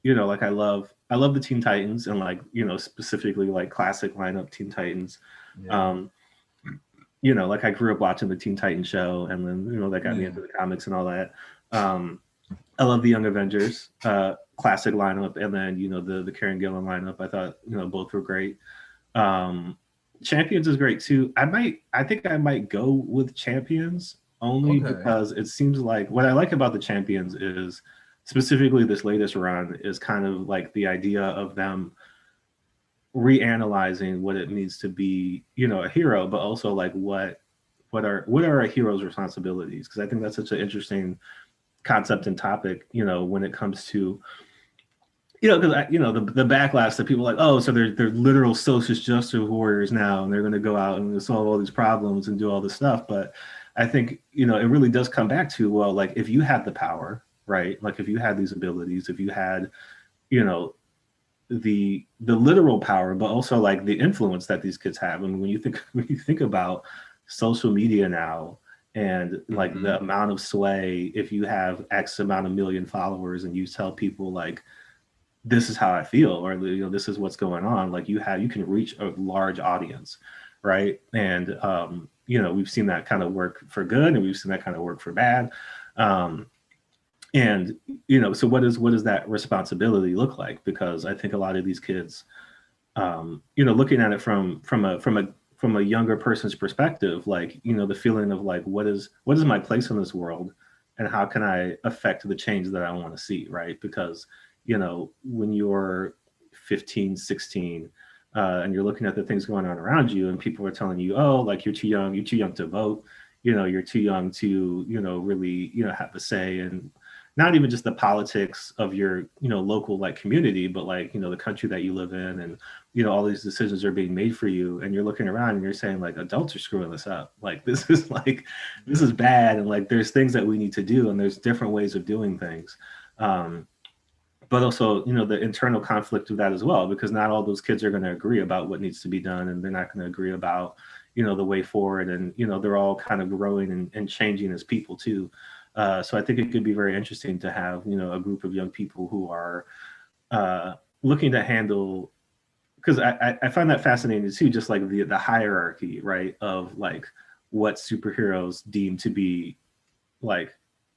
like I love the Teen Titans and like specifically like classic lineup Teen Titans. Like I grew up watching the Teen Titans show, and then that got me into the comics and all that. I love the Young Avengers classic lineup, and then the Karen Gillan lineup. I thought both were great. Champions is great too. I think I might go with Champions only because it seems like what I like about the Champions is specifically this latest run is kind of like the idea of them reanalyzing what it means to be, a hero, but also like what are a hero's responsibilities? Because I think that's such an interesting concept and topic, when it comes to because the backlash that people are like, oh, so they're literal social justice warriors now, and they're going to go out and solve all these problems and do all this stuff. But I think it really does come back to, well, like if you had the power, right? Like if you had these abilities, if you had the literal power, but also like the influence that these kids have. And when you think about social media now and like the amount of sway, if you have X amount of million followers and you tell people like, this is how I feel, or this is what's going on, like you can reach a large audience, right? And we've seen that kind of work for good, and we've seen that kind of work for bad. And so what does that responsibility look like? Because I think a lot of these kids, looking at it from a younger person's perspective, like the feeling of like what is my place in this world, and how can I affect the change that I want to see, right? Because when you're 15, 16, and you're looking at the things going on around you, and people are telling you, oh, like you're too young to vote, you're too young to, really, have a say, and not even just the politics of your, local like community, but like, the country that you live in, and, all these decisions are being made for you, and you're looking around and you're saying like, adults are screwing this up. Like, this is bad. And like, there's things that we need to do, and there's different ways of doing things. But also, the internal conflict of that as well, because not all those kids are going to agree about what needs to be done, and they're not going to agree about, the way forward. And, they're all kind of growing and changing as people too. So I think it could be very interesting to have, a group of young people who are looking to handle, because I find that fascinating too, just like the hierarchy, right, of like what superheroes deem to be like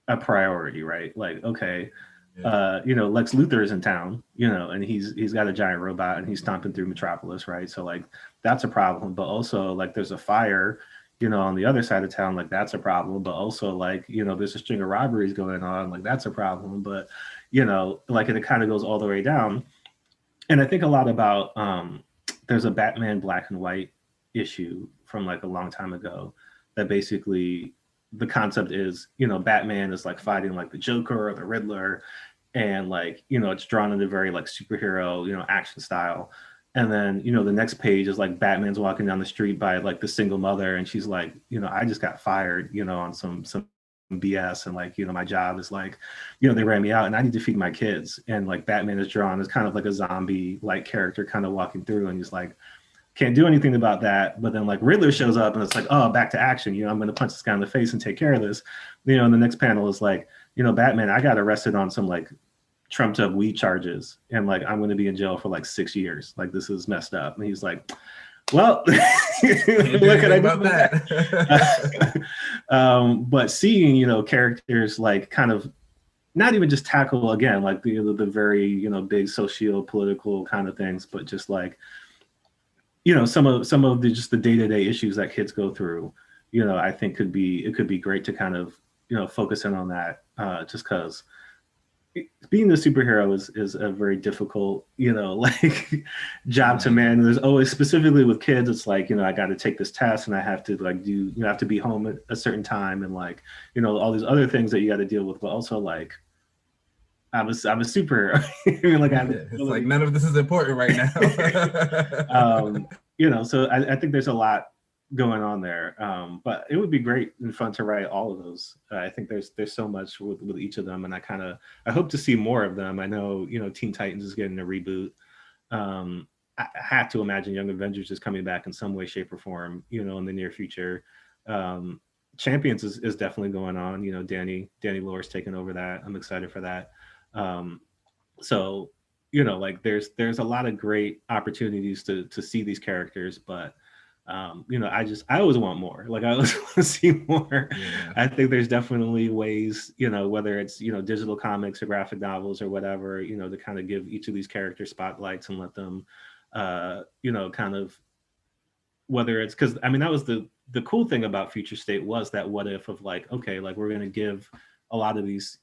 a priority, right? Like, okay, Yeah. Lex Luthor is in town, and he's got a giant robot and he's stomping through Metropolis, right? So like that's a problem. But also like there's a fire, on the other side of town, like that's a problem. But also like, there's a string of robberies going on, like that's a problem. But like it kind of goes all the way down. And I think a lot about there's a Batman black and white issue from like a long time ago that basically the concept is, Batman is like fighting like the Joker or the Riddler, and like, it's drawn in a very like superhero, action style. And then, the next page is like Batman's walking down the street by like the single mother, and she's like, I just got fired, on some BS, and like, my job is like, they ran me out and I need to feed my kids. And like Batman is drawn as kind of like a zombie like character kind of walking through, and he's like, can't do anything about that. But then like Riddler shows up and it's like, oh, back to action. I'm going to punch this guy in the face and take care of this. And the next panel is like, Batman, I got arrested on some like trumped up weed charges, and like I'm going to be in jail for like 6 years. Like this is messed up. And he's like, well, what can I do about that? But seeing, characters like kind of not even just tackle again like the very big socio-political kind of things, but just like some of the just the day-to-day issues that kids go through, I think could be great to kind of focus in on that, just because being a superhero is a very difficult like job to man. There's always, specifically with kids, it's like I got to take this test and I have to like do have to be home at a certain time, and like all these other things that you got to deal with, but also like I'm a superhero. I mean, like it's like none of this is important right now. So I think there's a lot going on there, but it would be great and fun to write all of those. I think there's so much with each of them, and I hope to see more of them. I know Teen Titans is getting a reboot. I have to imagine Young Avengers is coming back in some way, shape, or form, in the near future. Champions is definitely going on. Danny Lore's taking over that. I'm excited for that. So like there's a lot of great opportunities to see these characters, but I always want more. Like I always want to see more. Yeah. I think there's definitely ways, whether it's digital comics or graphic novels or whatever, to kind of give each of these characters spotlights and let them kind of, whether it's, because I mean that was the cool thing about Future State, was that what if of like, okay, like we're going to give a lot of these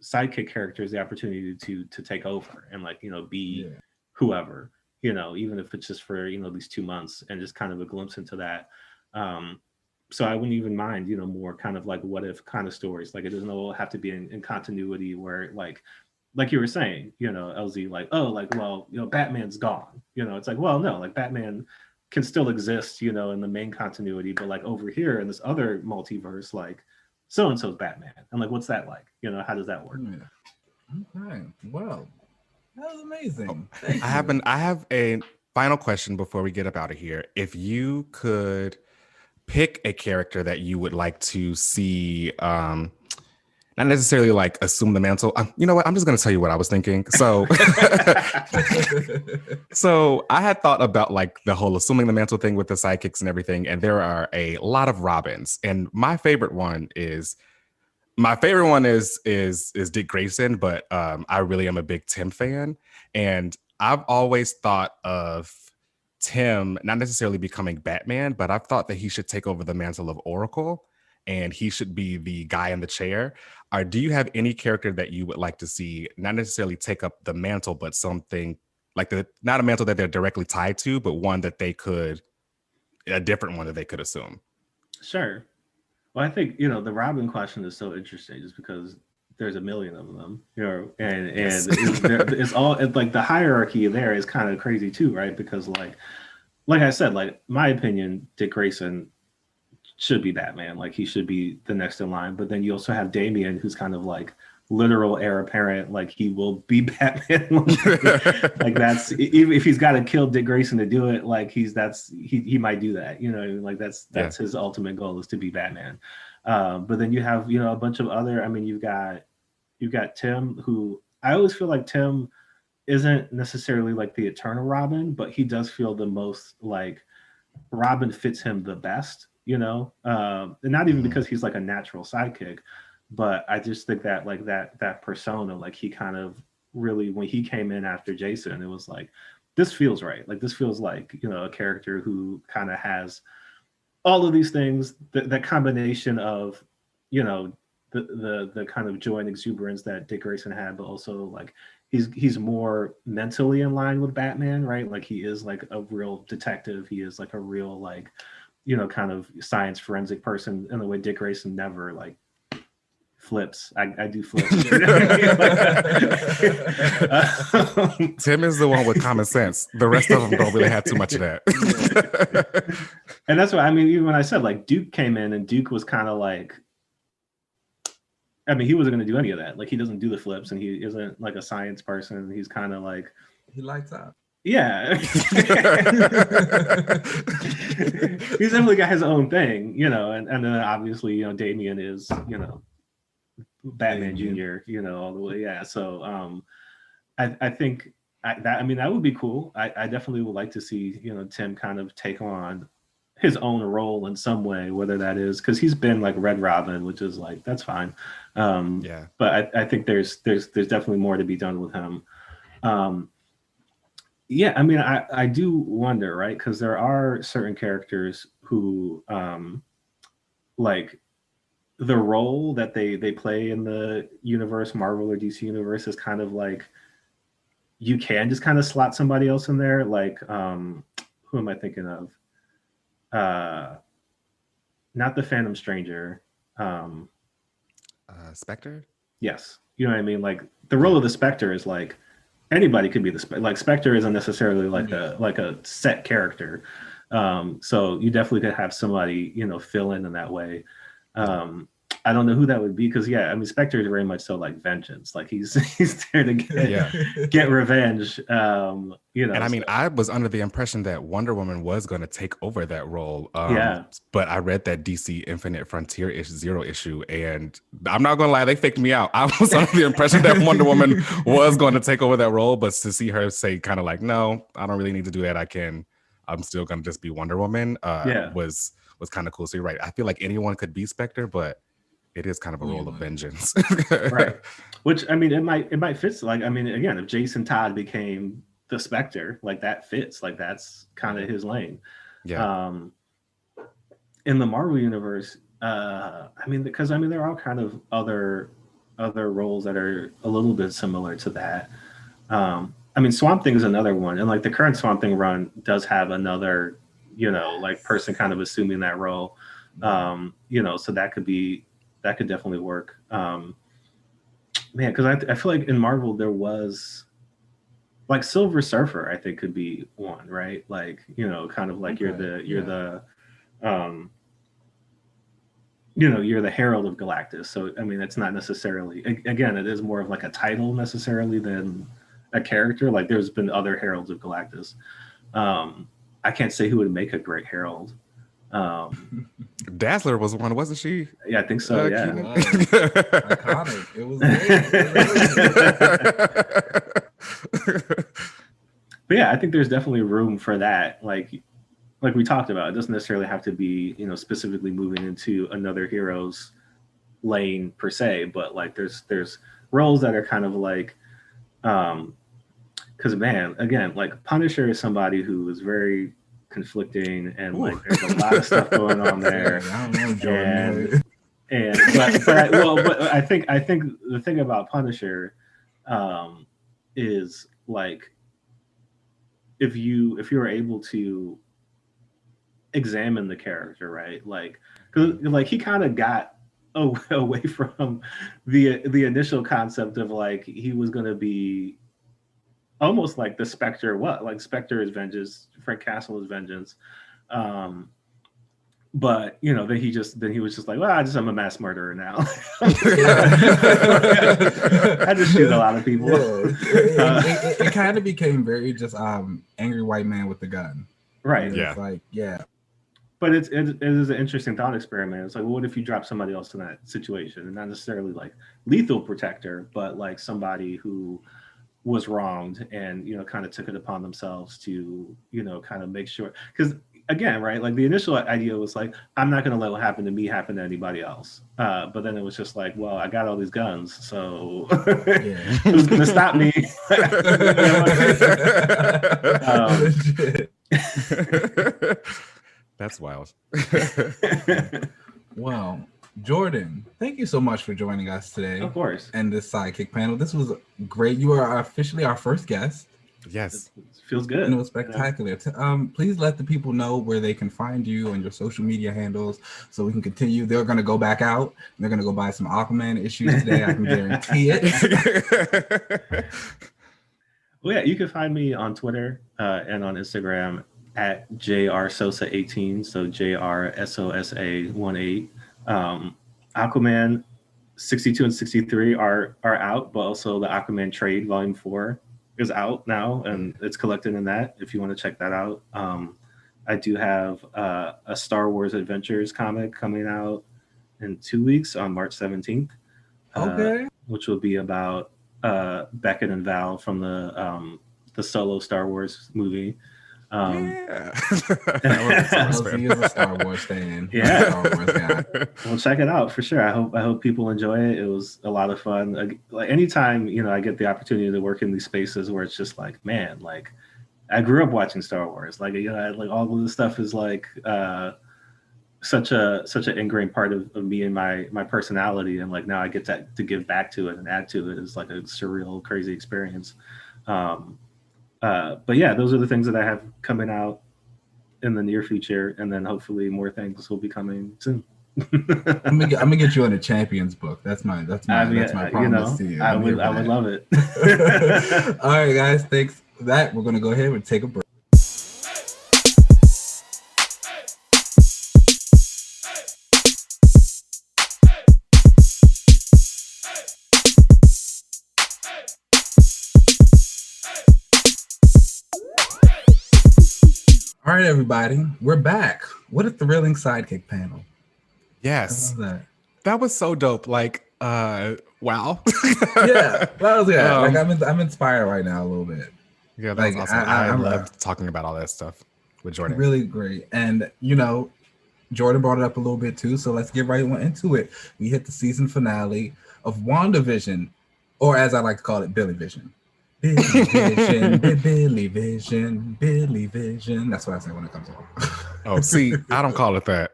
sidekick characters the opportunity to take over and like be whoever, even if it's just for these 2 months, and just kind of a glimpse into that. So I wouldn't even mind more kind of like what if kind of stories. Like it doesn't all have to be in continuity, where like you were saying, LZ, like, oh, like, well, Batman's gone, it's like, well, no, like Batman can still exist in the main continuity, but like over here in this other multiverse, like so and so's Batman, and like what's that like, how does that work? Okay, well, that was amazing. I have a final question before we get up out of here. If you could pick a character that you would like to see, not necessarily like assume the mantle. You know what? I'm just going to tell you what I was thinking. So, so I had thought about like the whole assuming the mantle thing with the sidekicks and everything. And there are a lot of Robins, and my favorite one is Dick Grayson, but I really am a big Tim fan, and I've always thought of Tim not necessarily becoming Batman, but I've thought that he should take over the mantle of Oracle, and he should be the guy in the chair. Or do you have any character that you would like to see not necessarily take up the mantle, but something like not a mantle that they're directly tied to, but one that they could, a different one that they could assume? Sure. Well, I think the Robin question is so interesting, just because there's a million of them, and yes. it's all like the hierarchy there is kind of crazy too, right? Because like I said, like my opinion, Dick Grayson should be Batman. Like he should be the next in line. But then you also have Damian, who's kind of like literal heir apparent. Like he will be Batman. Like that's, even if he's got to kill Dick Grayson to do it, like he might do that. Like that's his ultimate goal, is to be Batman. But then you have a bunch of other. I mean, you've got Tim, who I always feel like Tim isn't necessarily like the eternal Robin, but he does feel the most like Robin fits him the best. And not even because he's like a natural sidekick, but I just think that like that persona, like he kind of really, when he came in after Jason, it was like, this feels right. Like this feels like, you know, a character who kind of has all of these things, that combination of, you know, the kind of joy and exuberance that Dick Grayson had, but also like he's more mentally in line with Batman, right? Like he is like a real detective. He is like a real like, you know, kind of science forensic person in the way Dick Grayson never like flips. I do flips. Tim is the one with common sense. The rest of them don't really have too much of that. And that's what I mean. Even when I said like Duke came in, and Duke was kind of like, I mean, he wasn't going to do any of that. Like he doesn't do the flips, and he isn't like a science person. He's kind of like, he lights up. Yeah. He's definitely got his own thing, you know, and then obviously, you know, Damian is, you know, Batman Jr., you know, all the way. Yeah. So I think that would be cool. I definitely would like to see, you know, Tim kind of take on his own role in some way, whether that is because he's been like Red Robin, which is like, that's fine. Yeah. But I think there's definitely more to be done with him. Yeah, I mean, I do wonder, right? Because there are certain characters who, like, the role that they play in the universe, Marvel or DC universe, is kind of like, you can just kind of slot somebody else in there. Like, who am I thinking of? Not the Phantom Stranger. Spectre? Yes. You know what I mean? Like, the role of the Spectre is like, anybody could be like Spectre isn't necessarily like a set character, so you definitely could have somebody, you know, fill in that way. I don't know who that would be because I mean Spectre is very much so like vengeance, like he's there to get revenge, you know. And I mean, I was under the impression that Wonder Woman was going to take over that role, but I read that DC Infinite Frontier Zero issue, and I'm not going to lie, they faked me out. I was under the impression that Wonder Woman was going to take over that role, but to see her say kind of like, no, I don't really need to do that. I'm still going to just be Wonder Woman. Was kind of cool. So you're right. I feel like anyone could be Spectre, but it is kind of a role of vengeance. Right. Which, I mean, it might fit. Like, I mean, again, if Jason Todd became the Spectre, like that fits. Like that's kind of his lane. Yeah. In the Marvel universe, I mean, because I mean, there are kind of other roles that are a little bit similar to that. I mean, Swamp Thing is another one, and like the current Swamp Thing run does have another, you know, like person kind of assuming that role. You know, so that could definitely work. Man, because I feel like in Marvel there was like Silver Surfer, I think could be one, right? Like, you know, kind of like you're the you know, you're the Herald of Galactus. So I mean, it's not necessarily, again, it is more of like a title necessarily than a character. Like there's been other Heralds of Galactus. I can't say who would make a great Herald. Dazzler was one, wasn't she? Yeah, I think so. Yeah, iconic. It was great. But yeah, I think there's definitely room for that. Like we talked about, it doesn't necessarily have to be, you know, specifically moving into another hero's lane per se, but like there's roles that are kind of like, because man, again, like Punisher is somebody who is very conflicting, and like there's a lot of stuff going on there. I don't know, Jordan. But I think the thing about Punisher is like if you are able to examine the character, right? Like, cause like he kind of got away from the initial concept of like he was going to be almost like the Spectre. What, like Spectre is vengeance, Frank Castle is vengeance. But you know, then he was just like, well, I'm a mass murderer now. I just shoot a lot of people. It kind of became very just angry white man with the gun. Right. Yeah. It's like, yeah. But it is an interesting thought experiment. It's like, well, what if you drop somebody else in that situation, and not necessarily like lethal protector, but like somebody who was wronged and, you know, kind of took it upon themselves to, you know, kind of make sure, because again, right? Like the initial idea was like, I'm not going to let what happened to me happen to anybody else. But then it was just like, well, I got all these guns, so who's going to stop me? That's wild. Well, Jordan, thank you so much for joining us today. Of course. And this sidekick panel. This was great. You are officially our first guest. Yes. It feels good. And it was spectacular. Please let the people know where they can find you and your social media handles so we can continue. They're going to go back out. They're going to go buy some Aquaman issues today. I can guarantee it. Well, yeah, you can find me on Twitter and on Instagram at JRSosa18. So JRSOSA18. Aquaman 62 and 63 are out, but also the Aquaman Trade Volume 4 is out now, and it's collected in that if you want to check that out. I do have a Star Wars Adventures comic coming out in 2 weeks on March 17th. Which will be about Beckett and Val from the solo Star Wars movie. Yeah. He is a Star Wars fan. Yeah. Star Wars guy. Well, check it out for sure. I hope people enjoy it. It was a lot of fun. Like anytime, I get the opportunity to work in these spaces where it's just like, man, like I grew up watching Star Wars. Like, like all of this stuff is like such an ingrained part of me and my personality. And like now I get to give back to it and add to it. It's like a surreal, crazy experience. But yeah, those are the things that I have coming out in the near future, and then hopefully more things will be coming soon. I'm gonna get you in a Champions book. That's my promise to you. I would love it. All right, guys, thanks for that. We're gonna go ahead and take a break. All right, everybody, we're back. What a thrilling sidekick panel. Yes. That was so dope. Like, wow. Yeah, that was good. Like, I'm inspired right now a little bit. Yeah, that was awesome. I loved talking about all that stuff with Jordan. Really great. And, Jordan brought it up a little bit too, so let's get right into it. We hit the season finale of WandaVision, or as I like to call it, Billy Vision. Billy Vision. That's what I say when it comes on. Oh, see, I don't call it that.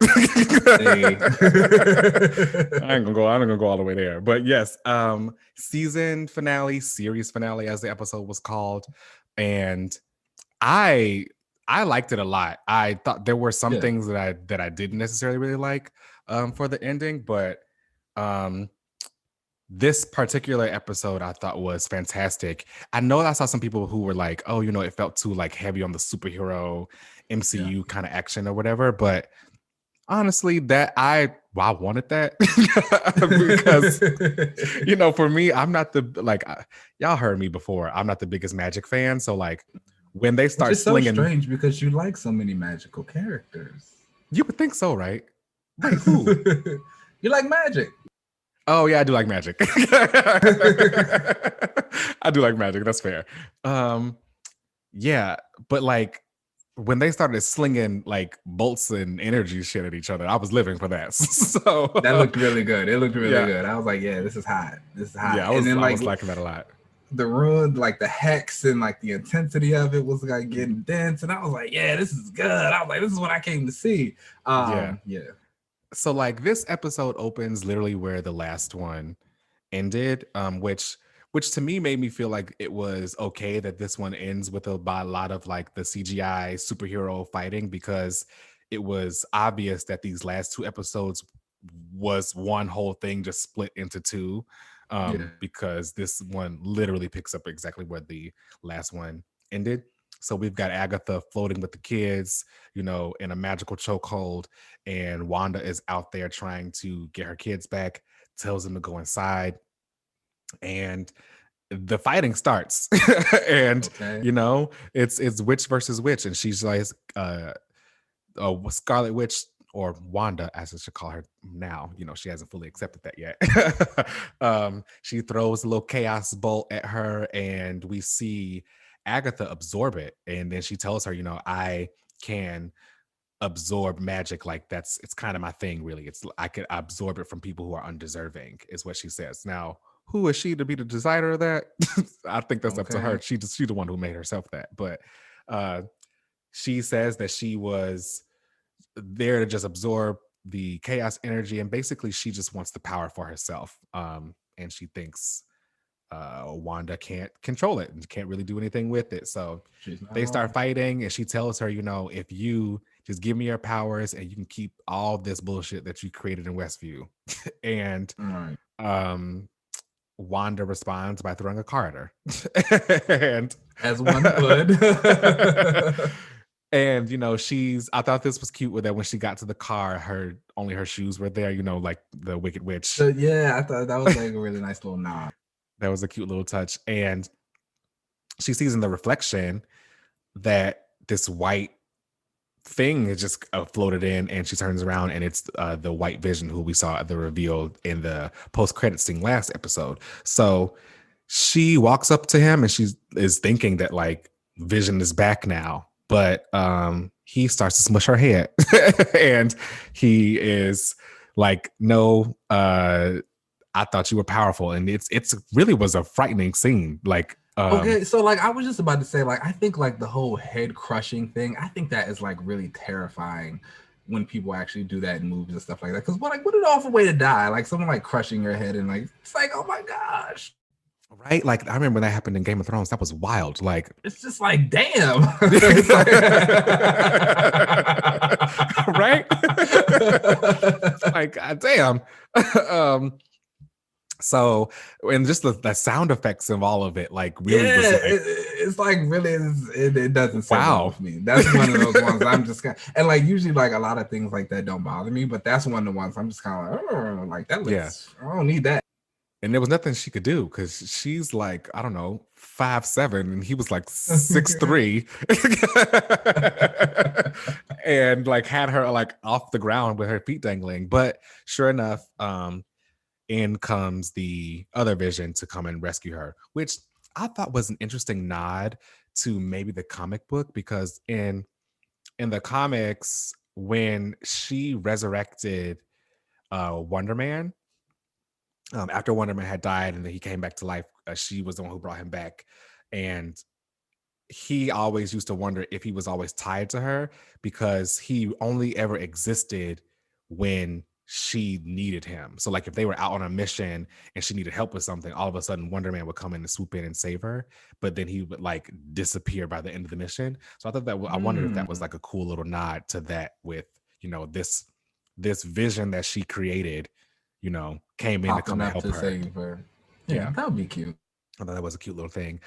I ain't gonna go all the way there. But yes, season finale, series finale, as the episode was called, and I liked it a lot. I thought there were some things that I didn't necessarily really like for the ending, but this particular episode I thought was fantastic. I know I saw some people who were like, oh, it felt too like heavy on the superhero MCU kind of action or whatever. But honestly, that I wanted that because, for me, I'm not y'all heard me before. I'm not the biggest Magic fan. So like when they start slinging. So strange because you like so many magical characters. You would think so, right? Like who? You like magic. Oh yeah, I do like magic. I do like magic. That's fair. Yeah, but like when they started slinging like bolts and energy shit at each other, I was living for that. So that looked really good. It looked really good. I was like, yeah, this is hot. This is hot. Yeah, I was liking that a lot. The rune, like the hex and like the intensity of it was like getting dense, and I was like, yeah, this is good. I was like, this is what I came to see. Yeah. So like this episode opens literally where the last one ended, which to me made me feel like it was okay that this one ends with a lot of like the CGI superhero fighting, because it was obvious that these last two episodes was one whole thing just split into two, because this one literally picks up exactly where the last one ended. So we've got Agatha floating with the kids, in a magical chokehold, and Wanda is out there trying to get her kids back, tells them to go inside, and the fighting starts. And it's witch versus witch, and she's like Scarlet Witch, or Wanda as I should call her now. She hasn't fully accepted that yet. She throws a little chaos bolt at her, and we see Agatha absorb it, and then she tells her, I can absorb magic. Like it's kind of my thing, really. It's I could absorb it from people who are undeserving, is what she says. Now, who is she to be the decider of that? I think that's up to her. She's the one who made herself that. But she says that she was there to just absorb the chaos energy, and basically she just wants the power for herself. And she thinks Wanda can't control it and can't really do anything with it. So they start fighting, and she tells her, if you just give me your powers and you can keep all this bullshit that you created in Westview. And Wanda responds by throwing a car at her. And as one would. And I thought this was cute with that when she got to the car, only her shoes were there, like the Wicked Witch. So, yeah, I thought that was like a really nice little nod. That was a cute little touch. And she sees in the reflection that this white thing is just floated in, and she turns around, and it's the White Vision who we saw at the reveal in the post-credit scene last episode. So she walks up to him, and she is thinking that like Vision is back now. But he starts to smush her head. And he is like, no, I thought you were powerful. And it's really was a frightening scene. Like, okay, so like I was just about to say, like, I think like the whole head crushing thing, I think that is like really terrifying when people actually do that in movies and stuff like that. Because what an awful way to die. Like someone like crushing your head, and like it's like, oh my gosh. Right? Like I remember when that happened in Game of Thrones. That was wild. Like it's just like, damn. Right? Like, God damn. So, and just the sound effects of all of it, like really was like, it's like really it doesn't sit well with me. That's one of those ones I'm just kind of, and like usually like a lot of things like that don't bother me, but that's one of the ones I'm just kind of like, oh, like that looks, I don't need that. And there was nothing she could do because she's like, I don't know, 5'7", and he was like 6'3", and like had her like off the ground with her feet dangling. But sure enough, in comes the other Vision to come and rescue her, which I thought was an interesting nod to maybe the comic book, because in the comics, when she resurrected Wonder Man, after Wonder Man had died and then he came back to life, she was the one who brought him back. And he always used to wonder if he was always tied to her, because he only ever existed when she needed him. So like if they were out on a mission and she needed help with something, all of a sudden Wonder Man would come in and swoop in and save her, but then he would like disappear by the end of the mission. So I thought that I wondered if that was like a cool little nod to that, with this Vision that she created, came in to come and help her. Save her. Yeah, that would be cute. I thought that was a cute little thing.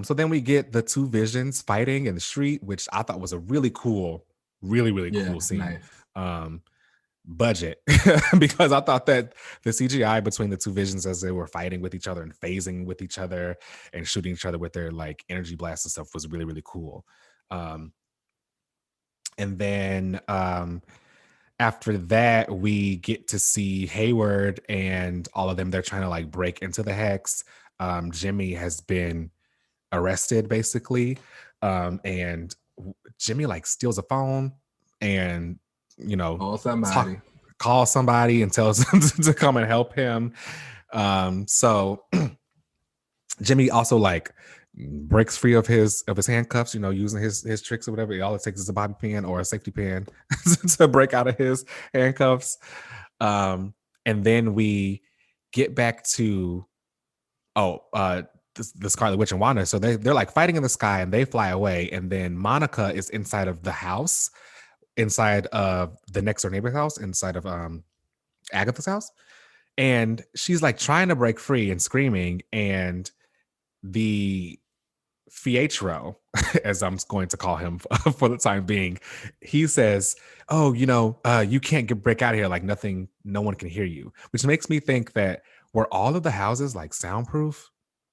So then we get the two Visions fighting in the street, which I thought was a really cool, really cool scene. Nice. Budget, because I thought that the CGI between the two Visions as they were fighting with each other and phasing with each other and shooting each other with their like energy blasts and stuff was really cool. And then after that, we get to see Hayward and all of them. They're trying to like break into the hex. Jimmy has been arrested basically, and Jimmy like steals a phone and call somebody and tells them to come and help him. So Jimmy also like breaks free of his handcuffs, using his tricks or whatever. All it takes is a bobby pin or a safety pin to break out of his handcuffs. And then we get back to the Scarlet Witch and Wanda. So they're like fighting in the sky and they fly away, and then Monica is inside of the house, inside of the next door neighbor's house, inside of Agatha's house, and she's like trying to break free and screaming, and the Fietro, as I'm going to call him for the time being, he says, oh, you can't break out of here, like no one can hear you, which makes me think that were all of the houses like soundproof?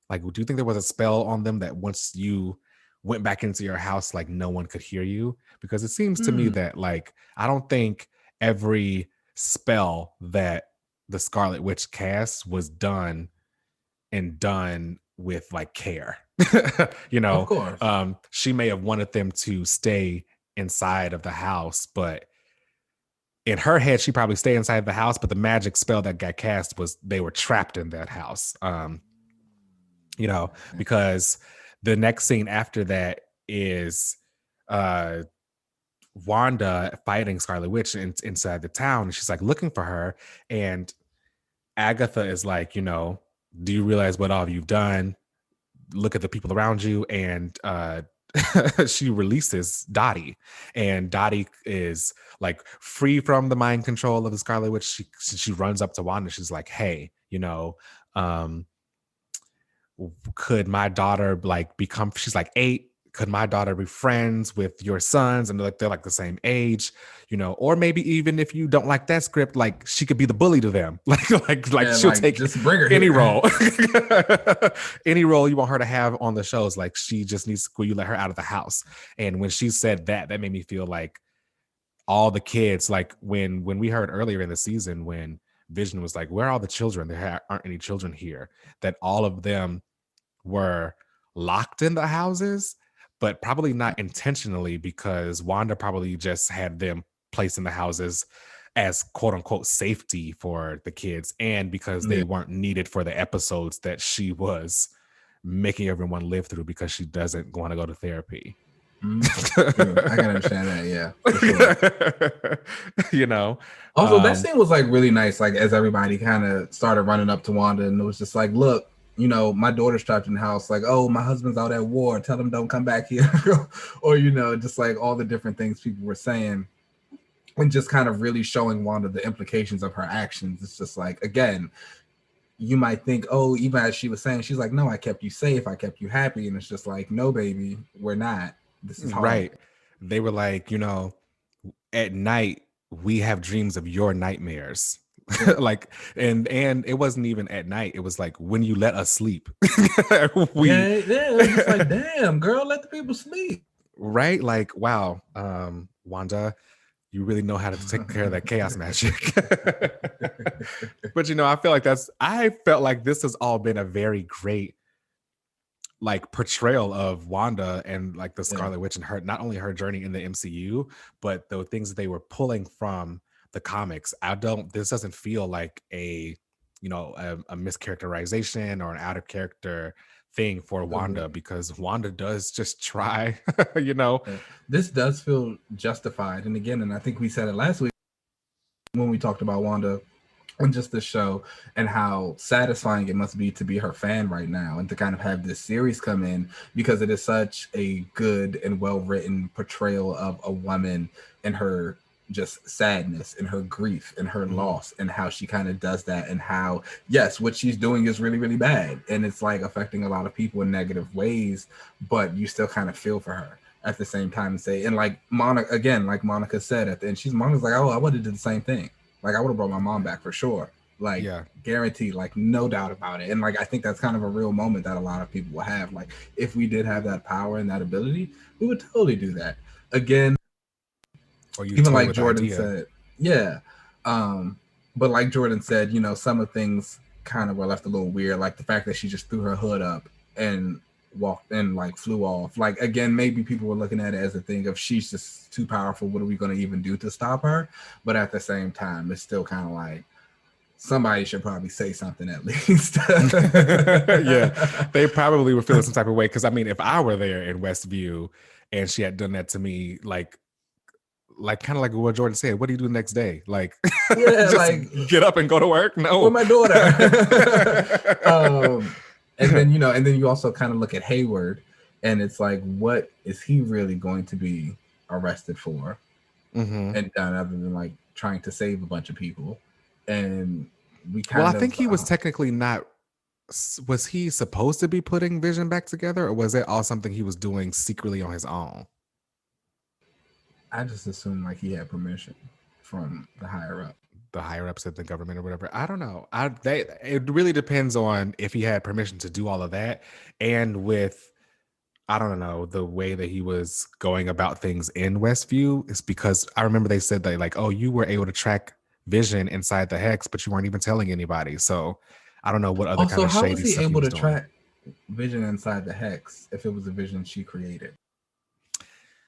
Like, do you think there was a spell on them that once you went back into your house, like no one could hear you? Because it seems to me that like, I don't think every spell that the Scarlet Witch cast was done with like care. Of course. She may have wanted them to stay inside of the house, but in her head, she probably stayed inside the house, but the magic spell that got cast was they were trapped in that house. Because the next scene after that is Wanda fighting Scarlet Witch inside the town, and she's like looking for her, and Agatha is like, do you realize what all you've done? Look at the people around you. And she releases Dottie, and Dottie is like free from the mind control of the Scarlet Witch. She runs up to Wanda. She's like, hey, could my daughter become, she's like 8, could my daughter be friends with your sons? And they're like the same age, or maybe even if you don't like that script, like she could be the bully to them. She'll take just bring her any here. role. Any role you want her to have on the shows. Like she just needs, will you let her out of the house? And when she said that made me feel like all the kids, like when we heard earlier in the season, when Vision was like, where are all the children? There aren't any children here. That all of them were locked in the houses, but probably not intentionally, because Wanda probably just had them placed in the houses as quote unquote safety for the kids, and because they weren't needed for the episodes that she was making everyone live through because she doesn't want to go to therapy. I can understand that, yeah. For sure. Also, that scene was like really nice, like as everybody kind of started running up to Wanda, and it was just like, look, my daughter's trapped in the house, like, oh, my husband's out at war, tell them don't come back here. Or just like all the different things people were saying, and just kind of really showing Wanda the implications of her actions. It's just like, again, you might think, oh, even as she was saying, she's like, no, I kept you safe, I kept you happy. And it's just like, no, baby, we're not. This is hard. Right. They were like, at night we have dreams of your nightmares. Like, and it wasn't even at night, it was like when you let us sleep. It's like, damn, girl, let the people sleep. Right? Like, wow, Wanda, you really know how to take care of that chaos magic. But I feel like I felt like this has all been a very great like portrayal of Wanda and like the Scarlet Witch and her, not only her journey in the MCU, but the things that they were pulling from the comics. This doesn't feel like a mischaracterization or an out of character thing for Wanda, because Wanda does just try. This does feel justified. And again, and I think we said it last week when we talked about Wanda and just the show and how satisfying it must be to be her fan right now and to kind of have this series come in, because it is such a good and well-written portrayal of a woman and her just sadness and her grief and her loss, and how she kind of does that, and how, yes, what she's doing is really, really bad, and it's like affecting a lot of people in negative ways, but you still kind of feel for her at the same time and say, and like Monica, again, like Monica said at the end, Monica's like, oh, I would have did the same thing. Like, I would have brought my mom back for sure. Like, guaranteed, like, no doubt about it. And like, I think that's kind of a real moment that a lot of people will have. Like, if we did have that power and that ability, we would totally do that. Again, even like Jordan said, but like Jordan said, some of things kind of were left a little weird. Like the fact that she just threw her hood up and walked and like flew off. Like, again, maybe people were looking at it as a thing of she's just too powerful. What are we going to even do to stop her? But at the same time, it's still kind of like somebody should probably say something at least. Yeah, they probably were feeling some type of way. Because I mean, if I were there in Westview and she had done that to me, like kind of like what Jordan said, what do you do the next day? Like, just like get up and go to work? No, with my daughter. And then you also kind of look at Hayward, and it's like, what is he really going to be arrested for and done other than like trying to save a bunch of people? And I think he was technically not. Was he supposed to be putting Vision back together, or was it all something he was doing secretly on his own? I just assumed like he had permission from the higher ups at the government or whatever. I don't know. It really depends on if he had permission to do all of that, and with, I don't know, the way that he was going about things in Westview is because I remember they said that like, oh, you were able to track Vision inside the hex, but you weren't even telling anybody. So I don't know what other kind of shady stuff he was doing. So how was he able to track Vision inside the hex if it was a Vision she created?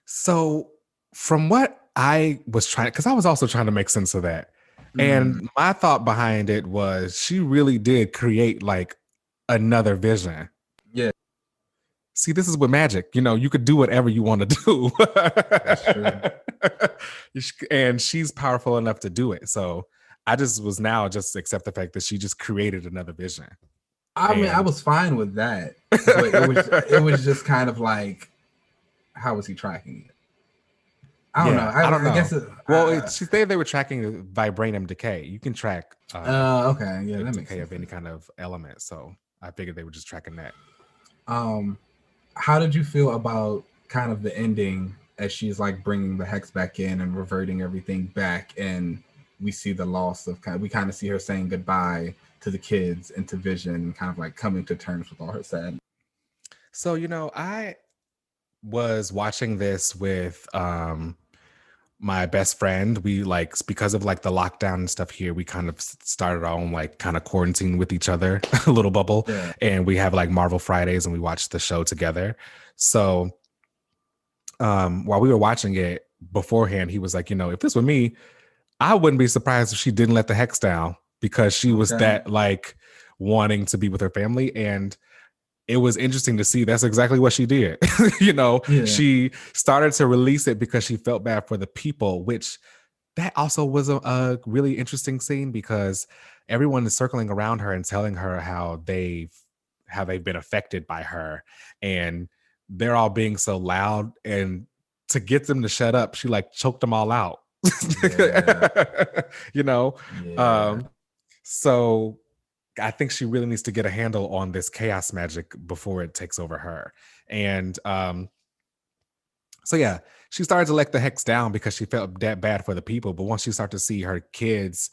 So from what I was trying, because I was also trying to make sense of that. And my thought behind it was she really did create like another vision. Yeah. See, this is with magic. You could do whatever you want to do. That's true. And she's powerful enough to do it. So I just accept the fact that she just created another vision. I mean, I was fine with that, but it was just kind of like, how was he tracking it? I don't know. I don't know. I guess she said they were tracking vibranium decay. You can track okay, yeah, that makes decay sense. of any kind of element. So I figured they were just tracking that. How did you feel about kind of the ending as she's like bringing the hex back in and reverting everything back, and we see the loss of we kind of see her saying goodbye to the kids and to Vision, and kind of like coming to terms with all her sadness. So I was watching this with my best friend. We because of like the lockdown and stuff here, we kind of started our own like kind of quarantine with each other, a little bubble. Yeah. And we have like Marvel Fridays and we watch the show together. So while we were watching it beforehand, he was like, if this were me, I wouldn't be surprised if she didn't let the hex down, because she was that like wanting to be with her family. And it was interesting to see that's exactly what she did. She started to release it because she felt bad for the people, which that also was a really interesting scene, because everyone is circling around her and telling her how they've been affected by her, and they're all being so loud, and to get them to shut up, she like choked them all out. So I think she really needs to get a handle on this chaos magic before it takes over her. And so yeah, she started to let the hex down because she felt that bad for the people. But once she started to see her kids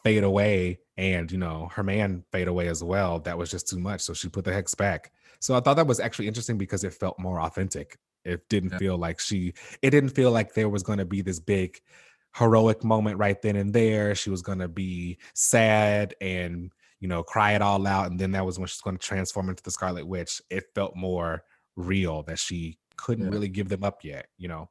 fade away and her man fade away as well, that was just too much. So she put the hex back. So I thought that was actually interesting because it felt more authentic. It didn't feel like it didn't feel like there was going to be this big heroic moment right then and there. She was going to be sad and cry it all out, and then that was when she's going to transform into the Scarlet Witch. It felt more real that she couldn't really give them up yet. I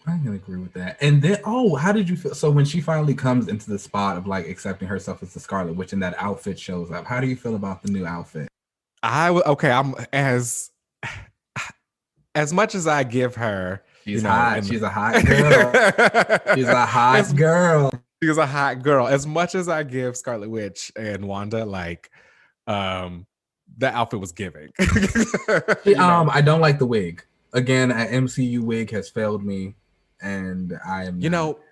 can agree with that. And then, how did you feel? So when she finally comes into the spot of like accepting herself as the Scarlet Witch and that outfit shows up, how do you feel about the new outfit? I'm as much as I give her, she's hot. She's a hot girl. She's a hot girl. She's a hot girl. As much as I give Scarlet Witch and Wanda, that outfit was giving. I don't like the wig. Again, an MCU wig has failed me, and I am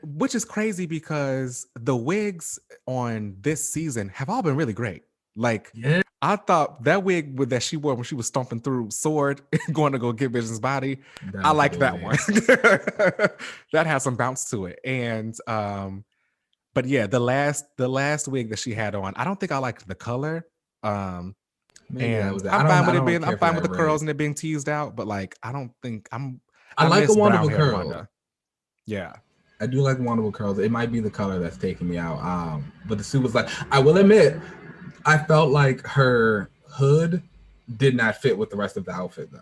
which is crazy because the wigs on this season have all been really great. I thought that wig that she wore when she was stomping through Sword going to go get Vision's body, I liked that one. That has some bounce to it. And but yeah, the last wig that she had on, I don't think I liked the color. I'm fine with the curls and it being teased out, but I don't think I like the wonderful curl. Wanda. Yeah. I do like wonderful curls. It might be the color that's taking me out. But the suit was I will admit, I felt like her hood did not fit with the rest of the outfit though.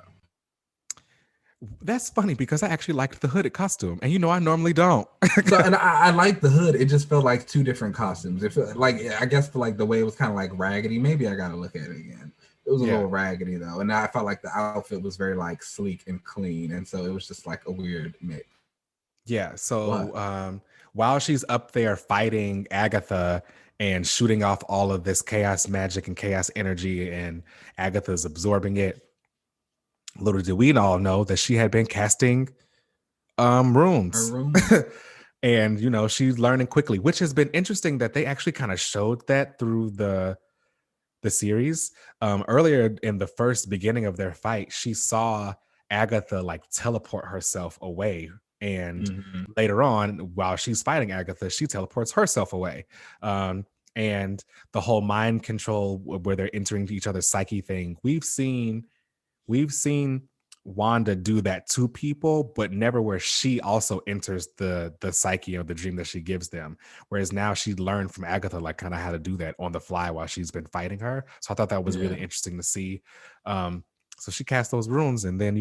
That's funny because I actually liked the hooded costume, and I normally don't. And I like the hood. It just felt like two different costumes. It felt I guess for the way it was kind of raggedy. Maybe I gotta look at it again. It was a little raggedy though, and I felt like the outfit was very sleek and clean, and so it was just a weird mix. Yeah. So while she's up there fighting Agatha and shooting off all of this chaos magic and chaos energy, and Agatha's absorbing it, little did we all know that she had been casting runes. And she's learning quickly, which has been interesting that they actually kind of showed that through the series. Earlier in the first beginning of their fight, she saw Agatha teleport herself away, and later on, while she's fighting Agatha, she teleports herself away. And the whole mind control where they're entering each other's psyche thing, we've seen Wanda do that to people, but never where she also enters the psyche of the dream that she gives them. Whereas now she learned from Agatha kind of how to do that on the fly while she's been fighting her. So I thought that was really interesting to see. So she cast those runes, and then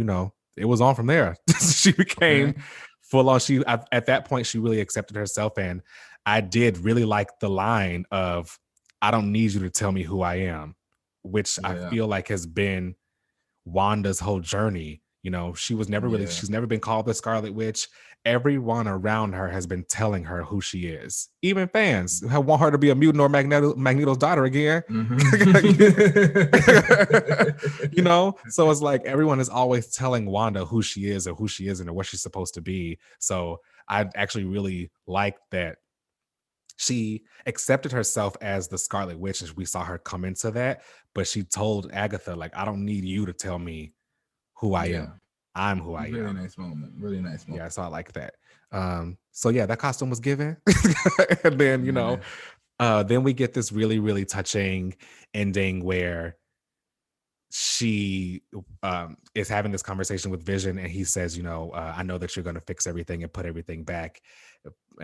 it was on from there. She became full on. At that point, she really accepted herself. And I did really like the line of, I don't need you to tell me who I am, which I feel like has been Wanda's whole journey. You know, she was never really, she's never been called the Scarlet Witch. Everyone around her has been telling her who she is. Even fans who want her to be a mutant or Magneto's daughter again. You know, so it's like everyone is always telling Wanda who she is or who she isn't or what she's supposed to be. So I actually really like that she accepted herself as the Scarlet Witch, and we saw her come into that. But she told Agatha, like, I don't need you to tell me who I am. I'm who I am. Really nice moment. Really nice moment. Yeah, so I like that. So yeah, that costume was given. And then, you know, then we get this really, really touching ending where she is having this conversation with Vision, and he says, you know, I know that you're going to fix everything and put everything back,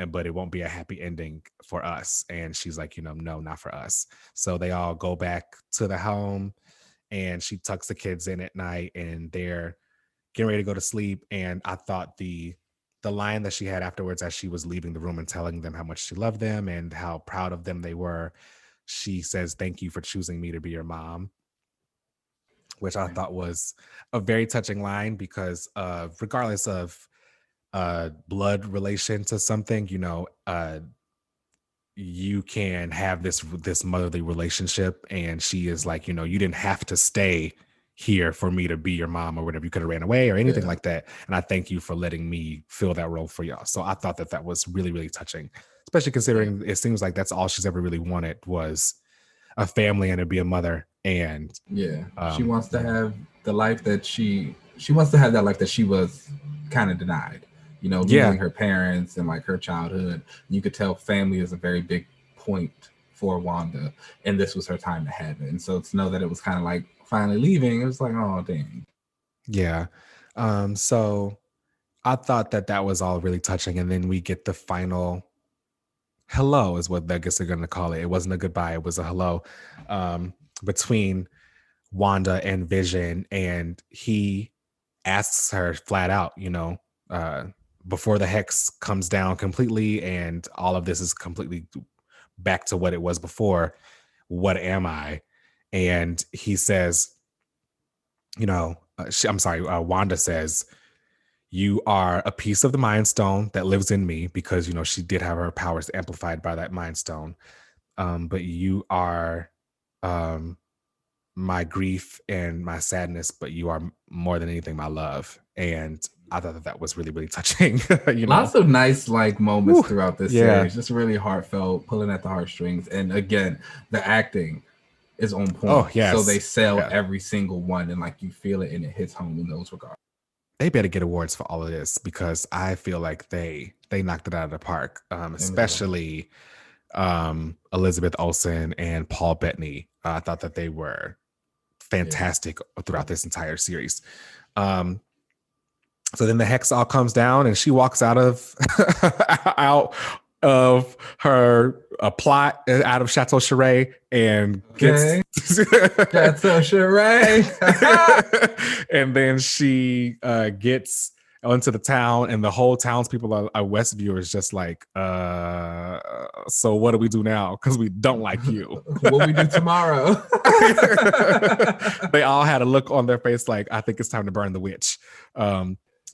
but it won't be a happy ending for us. And she's like, you know, no, not for us. So they all go back to the home, and she tucks the kids in at night, and they're getting ready to go to sleep. And I thought the line that she had afterwards, as she was leaving the room and telling them how much she loved them and how proud of them they were, she says, "Thank you for choosing me to be your mom," which I thought was a very touching line, because regardless of blood relation to something, you know, you can have this motherly relationship. And she is like, you know, you didn't have to stay here for me to be your mom or whatever. You could have ran away or anything like that. And I thank you for letting me fill that role for y'all. So I thought that was really, really touching, especially considering it seems like that's all she's ever really wanted was a family and to be a mother. And she wants to have the life that she wants to have, that life that she was kind of denied, you know, losing her parents and like her childhood. You could tell family is a very big point for Wanda, and this was her time to have it. And so to know that it was kind of like finally leaving, it was like, oh dang. So I thought that was all really touching. And then we get the final hello, is what I guess they're going to call it. It wasn't a goodbye, it was a hello, between Wanda and Vision. And he asks her flat out, you know, before the hex comes down completely and all of this is completely back to what it was before, what am I? And he says, you know, Wanda says, you are a piece of the Mind Stone that lives in me, because, you know, she did have her powers amplified by that Mind Stone. But you are my grief and my sadness, but you are more than anything my love. And I thought that was really, really touching. You know? Lots of nice like moments throughout this series, just really heartfelt, pulling at the heartstrings. And again, the acting is on point. Oh, yes. So they sell every single one, and like you feel it and it hits home in those regards. They better get awards for all of this, because I feel like they knocked it out of the park, especially Elizabeth Olsen and Paul Bettany. I thought that they were fantastic throughout this entire series. So then the hex all comes down, and she walks out of her plot out of Chateau Cheray and gets Chateau Cheray. And then she gets onto the town, and the whole townspeople are Westview is just like, so what do we do now? Because we don't like you. What we do tomorrow? They all had a look on their face like, I think it's time to burn the witch.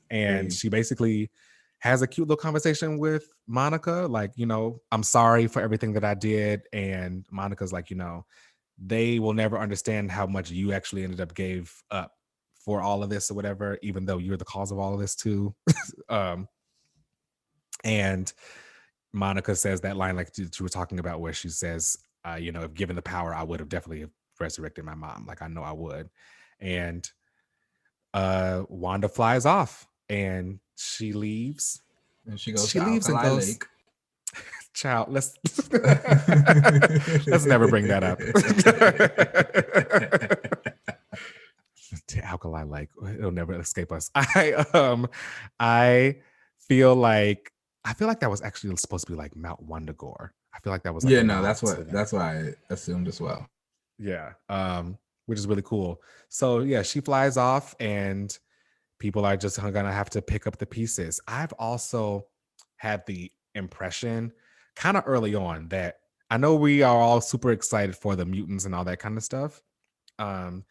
And she basically has a cute little conversation with Monica, like, you know, I'm sorry for everything that I did. And Monica's like, you know, they will never understand how much you actually ended up gave up for all of this or whatever, even though you're the cause of all of this too. And Monica says that line like you were talking about, where she says, you know, if given the power, I would have definitely resurrected my mom. Like, I know I would. And Wanda flies off and she leaves. And she goes and goes, Lake. Child, let's never bring that up. Alkali Lake, it'll never escape us. I feel like that was actually supposed to be like Mount Wundagore. I feel like that was like that's what I assumed as well. Yeah, which is really cool. So yeah, she flies off, and people are just gonna have to pick up the pieces. I've also had the impression kind of early on that I know we are all super excited for the mutants and all that kind of stuff. Um,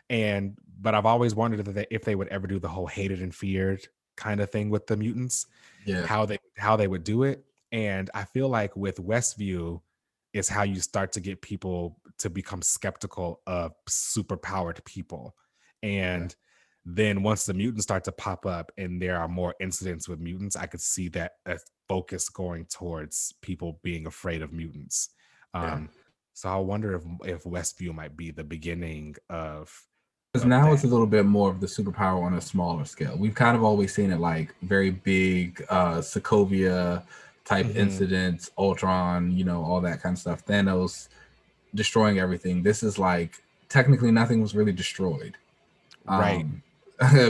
but I've always wondered if they would ever do the whole hated and feared kind of thing with the mutants, Yeah. how they would do it. And I feel like with Westview is how you start to get people to become skeptical of superpowered people. And then once the mutants start to pop up and there are more incidents with mutants, I could see that a focus going towards people being afraid of mutants. So I wonder if Westview might be the beginning of because now that. it's a little bit more of the superpower on a smaller scale. We've kind of always seen it like very big Sokovia type incidents, Ultron, you know, all that kind of stuff. Thanos destroying everything. This is like technically nothing was really destroyed. Right.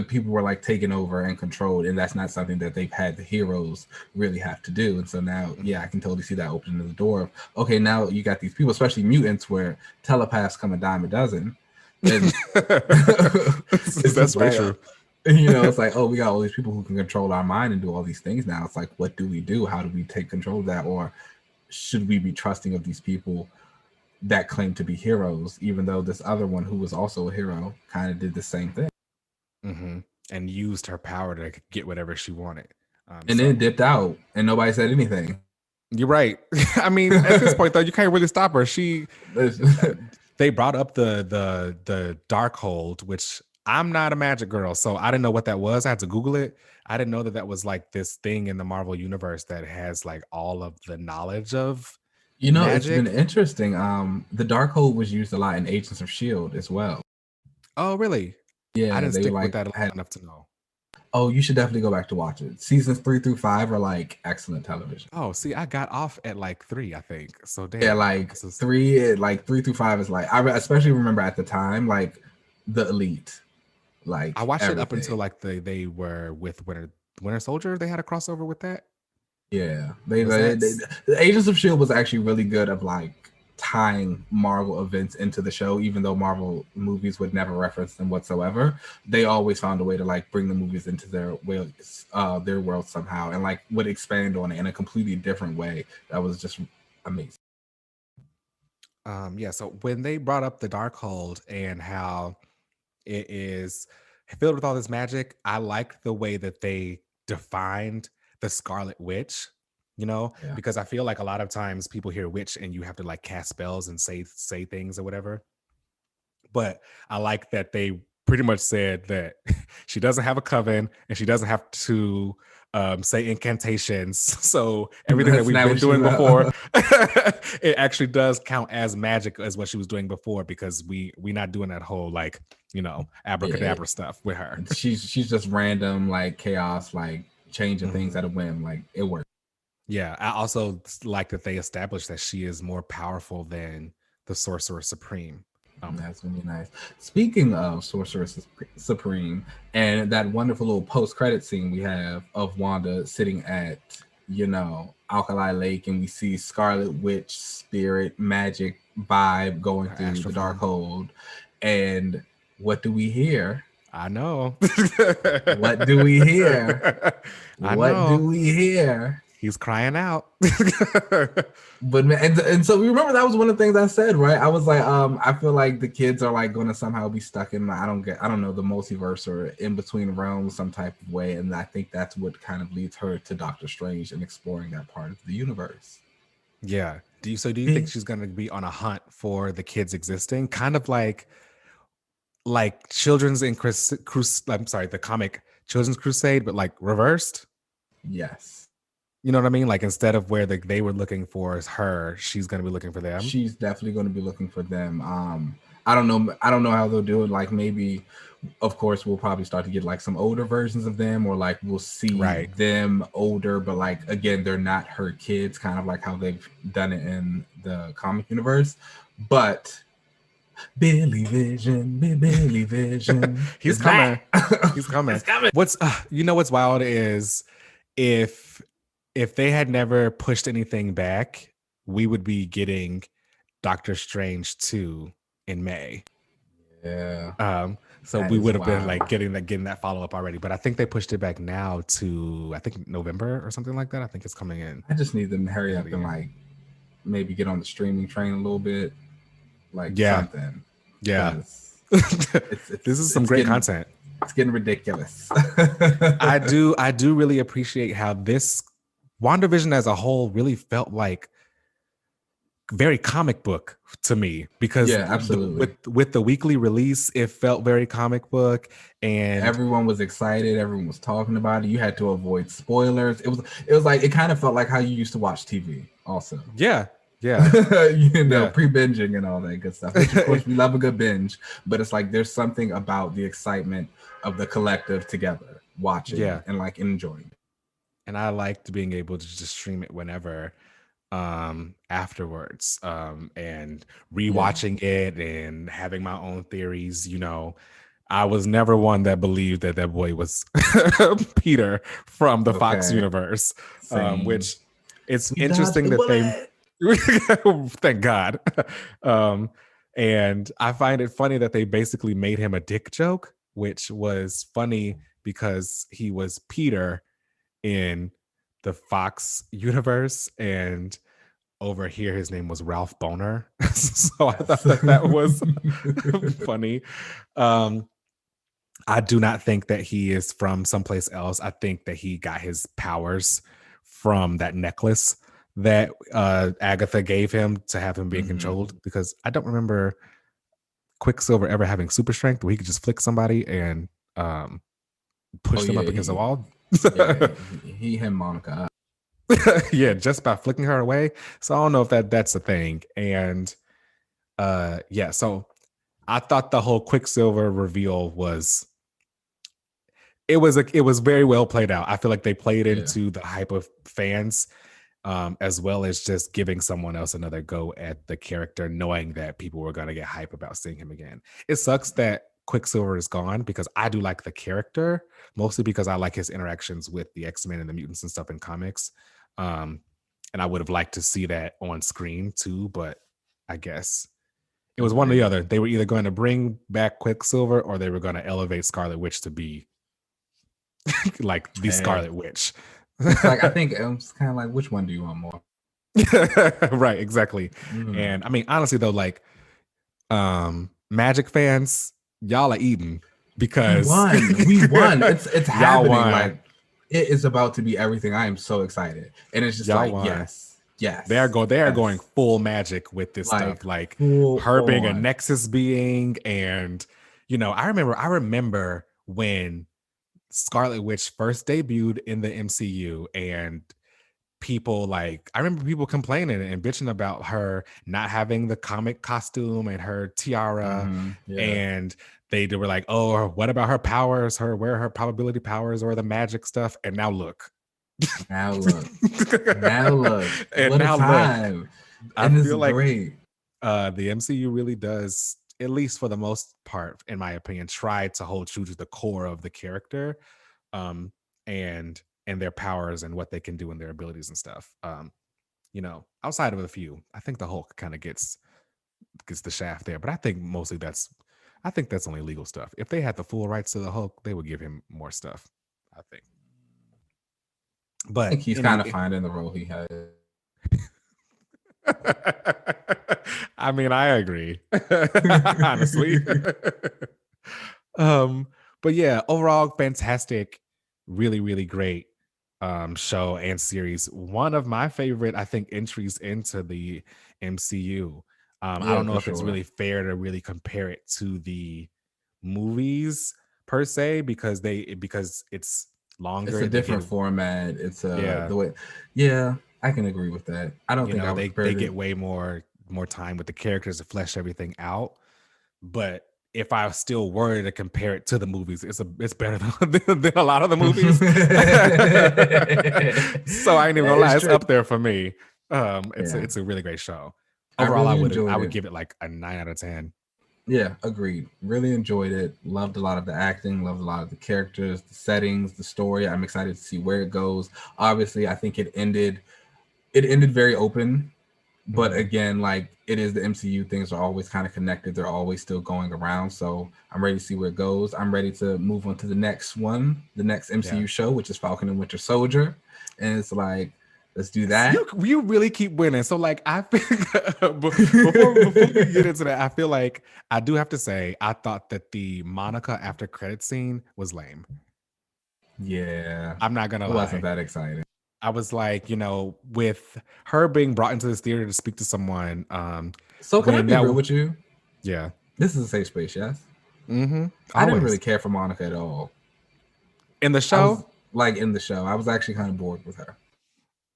People were like taken over and controlled, and that's not something that they've had the heroes really have to do. And so now, I can totally see that opening the door of, okay, now you got these people, especially mutants, where telepaths come a dime a dozen. And that's very true. You know, it's like, oh, we got all these people who can control our mind and do all these things now. It's like, what do we do? How do we take control of that? Or should we be trusting of these people that claim to be heroes, even though this other one who was also a hero kind of did the same thing? And used her power to get whatever she wanted. And then dipped out and nobody said anything. You're right. I mean, at this point, though, you can't really stop her. They brought up the Darkhold, which I'm not a magic girl, so I didn't know what that was. I had to Google it. I didn't know that was like this thing in the Marvel universe that has like all of the knowledge of magic. It's been interesting. The Darkhold was used a lot in Agents of S.H.I.E.L.D. as well. Oh, really? Yeah, I didn't stick with that enough to know. Oh, you should definitely go back to watch it. Seasons 3 through 5 are like excellent television. Oh, see, I got off at like 3, I think. So damn. Yeah, like 3 through 5 is like, I especially remember at the time, like the Elite. Like I watched it up until like they were with Winter Soldier. They had a crossover with that. Yeah, the Agents of S.H.I.E.L.D. was actually really good of like tying Marvel events into the show, even though Marvel movies would never reference them whatsoever. They always found a way to like bring the movies into their world somehow, and like would expand on it in a completely different way. That was just amazing. So when they brought up the Darkhold and how it is filled with all this magic, I liked the way that they defined the Scarlet Witch. You know, because I feel like a lot of times people hear witch and you have to like cast spells and say things or whatever. But I like that they pretty much said that she doesn't have a coven and she doesn't have to say incantations. So everything that we've been doing before, it actually does count as magic as what she was doing before, because we're not doing that whole like, you know, abracadabra stuff with her. She's just random like chaos, like changing things at a whim. Like it works. Yeah, I also like that they established that she is more powerful than the Sorcerer Supreme. That's really nice. Speaking of Sorcerer Supreme and that wonderful little post-credit scene we have of Wanda sitting at, you know, Alkali Lake, and we see Scarlet Witch spirit magic vibe going through the Darkhold. And what do we hear? I know. What do we hear? Do we hear? He's crying out. But and so remember, that was one of the things I said, right? I was like, I feel like the kids are like going to somehow be stuck in I don't know, the multiverse or in between realms some type of way, and I think that's what kind of leads her to Doctor Strange and exploring that part of the universe. Yeah. Do you think she's going to be on a hunt for the kids existing, kind of like Children's in the comic Children's Crusade, but like reversed? Yes. You know what I mean? Like instead of where they were looking for is her, she's going to be looking for them. She's definitely going to be looking for them. I don't know how they'll do it. Like maybe, of course, we'll probably start to get like some older versions of them, or like we'll see them older, but like again, they're not her kids, kind of like how they've done it in the comic universe. But Billy Vision, he's coming. He's coming. What's wild is if they had never pushed anything back, we would be getting Doctor Strange 2 in May. Yeah. So we would have been like getting that follow up already. But I think they pushed it back now to I think November or something like that. I think it's coming in. I just need them to hurry up and like maybe get on the streaming train a little bit, like something. Yeah, this is some great content. It's getting ridiculous. I do really appreciate how this WandaVision as a whole really felt like very comic book to me, because absolutely. With the weekly release, it felt very comic book, and everyone was excited. Everyone was talking about it. You had to avoid spoilers. It was like, it kind of felt like how you used to watch TV also. Yeah. Pre-binging and all that good stuff. Which of course we love a good binge, but it's like there's something about the excitement of the collective together watching and like enjoying. And I liked being able to just stream it whenever afterwards, and rewatching it and having my own theories. I was never one that believed that boy was Peter from the Fox universe, which it's interesting that they thank God. And I find it funny that they basically made him a dick joke, which was funny because he was Peter in the Fox universe, and over here his name was Ralph Boner. So I thought that was funny. I do not think that he is from someplace else. I think that he got his powers from that necklace that Agatha gave him to have him being controlled, because I don't remember Quicksilver ever having super strength where he could just flick somebody and push them up against the wall. He hit Monica up. Yeah, just by flicking her away. So I don't know if that's a thing. And so I thought the whole Quicksilver reveal was very well played out. I feel like they played into the hype of fans, as well as just giving someone else another go at the character, knowing that people were going to get hype about seeing him again. It sucks that Quicksilver is gone, because I do like the character, mostly because I like his interactions with the X-Men and the mutants and stuff in comics. And I would have liked to see that on screen too, but I guess it was one or the other. They were either going to bring back Quicksilver or they were going to elevate Scarlet Witch to be like the Scarlet Witch. Like, I think it's kind of like, which one do you want more? Right, exactly. And I mean, honestly though, like Magic fans, y'all are eating, because we won. It's happening. Like, it is about to be everything. I am so excited, and it's just yes. They are going full Magic with this stuff, like her being a Nexus being, and I remember when Scarlet Witch first debuted in the MCU, and I remember people complaining and bitching about her not having the comic costume and her tiara, and they were like, oh, what about her powers, where are her probability powers or the magic stuff? And now look. And now look. I feel like great. The MCU really does, at least for the most part, in my opinion, try to hold true to the core of the character, and their powers and what they can do and their abilities and stuff. Outside of a few, I think the Hulk kind of gets the shaft there, but I think mostly that's only legal stuff. If they had the full rights to the Hulk, they would give him more stuff, I think. But I think he's kind of finding the role he has. I mean, I agree. Honestly. But yeah, overall, fantastic, really, really great show and series. One of my favorite, I think, entries into the MCU. I don't know if it's really fair to really compare it to the movies per se, because it's longer. It's a different format. It's the way. Yeah, I can agree with that. I don't think they get way more time with the characters to flesh everything out. But if I still were to compare it to the movies, it's better than a lot of the movies. So I ain't even gonna lie, it's up there for me. It's a really great show. Overall, I would give it like a 9 out of 10. Yeah, agreed. Really enjoyed it. Loved a lot of the acting, loved a lot of the characters, the settings, the story. I'm excited to see where it goes. Obviously, I think it ended very open. But again, like it is the MCU, things are always kind of connected. They're always still going around. So I'm ready to see where it goes. I'm ready to move on to the next one, the next MCU show, which is Falcon and Winter Soldier. And it's like, let's do that. You really keep winning. So like I before we get into that, I feel like I do have to say I thought that the Monica after credit scene was lame. Yeah. I'm not gonna lie. It wasn't that exciting. I was like, with her being brought into this theater to speak to someone. So can I be real with you? Yeah. This is a safe space, yes? Mm-hmm. I didn't really care for Monica at all. In the show? In the show. I was actually kind of bored with her.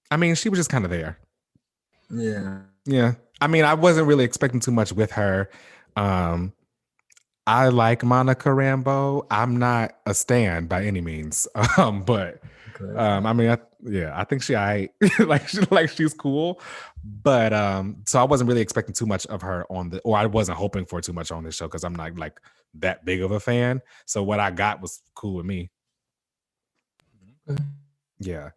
I mean, she was just kind of there. Yeah. Yeah. I mean, I wasn't really expecting too much with her. I like Monica Rambeau. I'm not a stan by any means. But I mean, I think she's cool. But so I wasn't really expecting too much of her or I wasn't hoping for too much on this show because I'm not like that big of a fan. So what I got was cool with me. Okay. Yeah.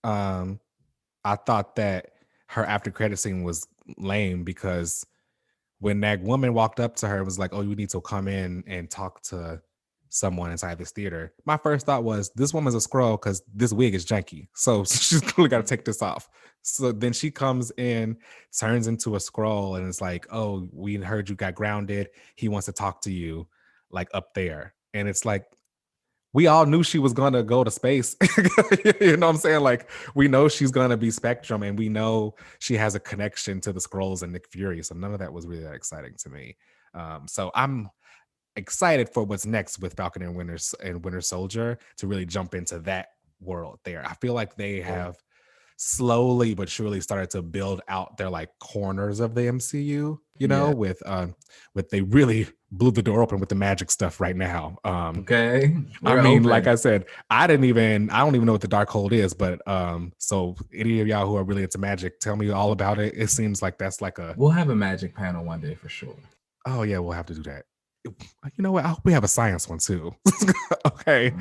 I thought that her after credit scene was lame because when that woman walked up to her and was like, "Oh, you need to come in and talk to someone inside this theater," my first thought was, this woman's a Skrull because this wig is janky. So she's clearly got to take this off. So then she comes in, turns into a Skrull, and it's like, "Oh, we heard you got grounded. He wants to talk to you, like up there." And it's like, we all knew she was gonna go to space. You know what I'm saying? Like, we know she's gonna be Spectrum, and we know she has a connection to the Skrulls and Nick Fury. So none of that was really that exciting to me. So I'm excited for what's next with Falcon and Winter Soldier to really jump into that world there. I feel like they have slowly but surely started to build out their like corners of the MCU, with they really blew the door open with the magic stuff right now. Okay. I mean, like I said, I don't even know what the Darkhold is, but so any of y'all who are really into magic, tell me all about it. It seems like that's like we'll have a magic panel one day for sure. Oh yeah, we'll have to do that. You know what? I hope we have a science one too. Okay.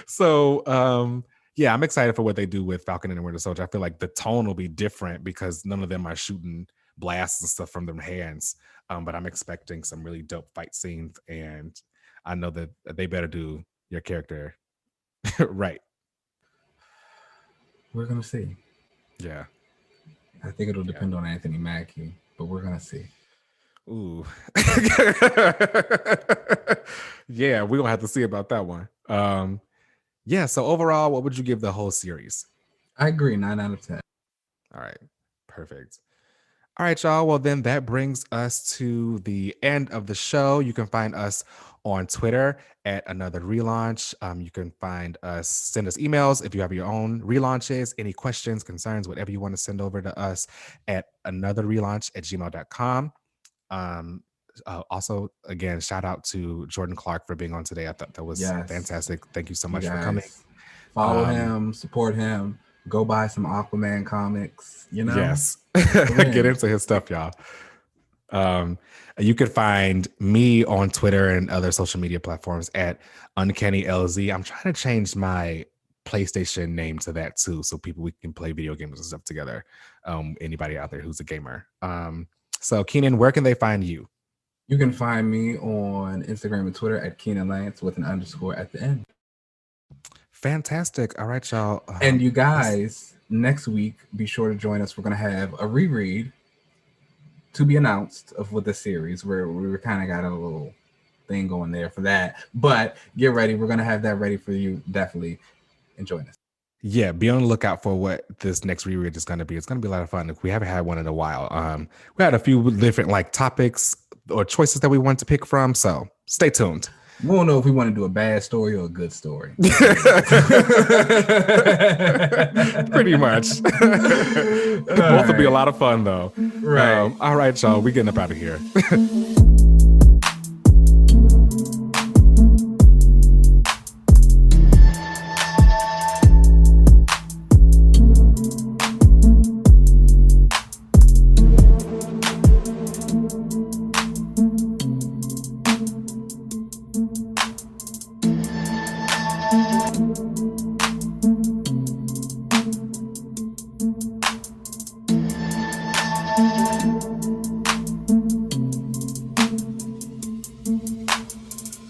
So yeah, I'm excited for what they do with Falcon and Winter Soldier. I feel like the tone will be different because none of them are shooting blasts and stuff from their hands. But I'm expecting some really dope fight scenes, and I know that they better do your character right. We're gonna see. Yeah. I think it'll depend on Anthony Mackie, but we're gonna see. Ooh. Yeah, we're gonna have to see about that one. Yeah, so overall, what would you give the whole series? I agree, 9 out of 10. All right, perfect. All right, y'all. Well, then that brings us to the end of the show. You can find us on Twitter at Another Relaunch. You can send us emails if you have your own relaunches, any questions, concerns, whatever you want to send over to us at anotherrelaunch@gmail.com. Also, again, shout out to Jordan Clarke for being on today. I thought that was fantastic. Thank you so much for coming. Follow him, support him, go buy some Aquaman comics, Yes. Get into his stuff, y'all. You can find me on Twitter and other social media platforms at UncannyLZ. I'm trying to change my PlayStation name to that too, so we can play video games and stuff together. Anybody out there who's a gamer. So Keenan, where can they find you? You can find me on Instagram and Twitter at Keenan Lance with an _ at the end. Fantastic. All right, y'all. And you guys, next week, be sure to join us. We're going to have a reread to be announced of the series where we kind of got a little thing going there for that. But get ready. We're going to have that ready for you. Definitely join us. Yeah, be on the lookout for what this next reread is going to be. It's going to be a lot of fun. We haven't had one in a while. We had a few different topics or choices that we want to pick from. So stay tuned. We don't know if we want to do a bad story or a good story. Pretty much. Both will be a lot of fun, though. Right. All right, y'all. We're getting up out of here.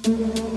Bye.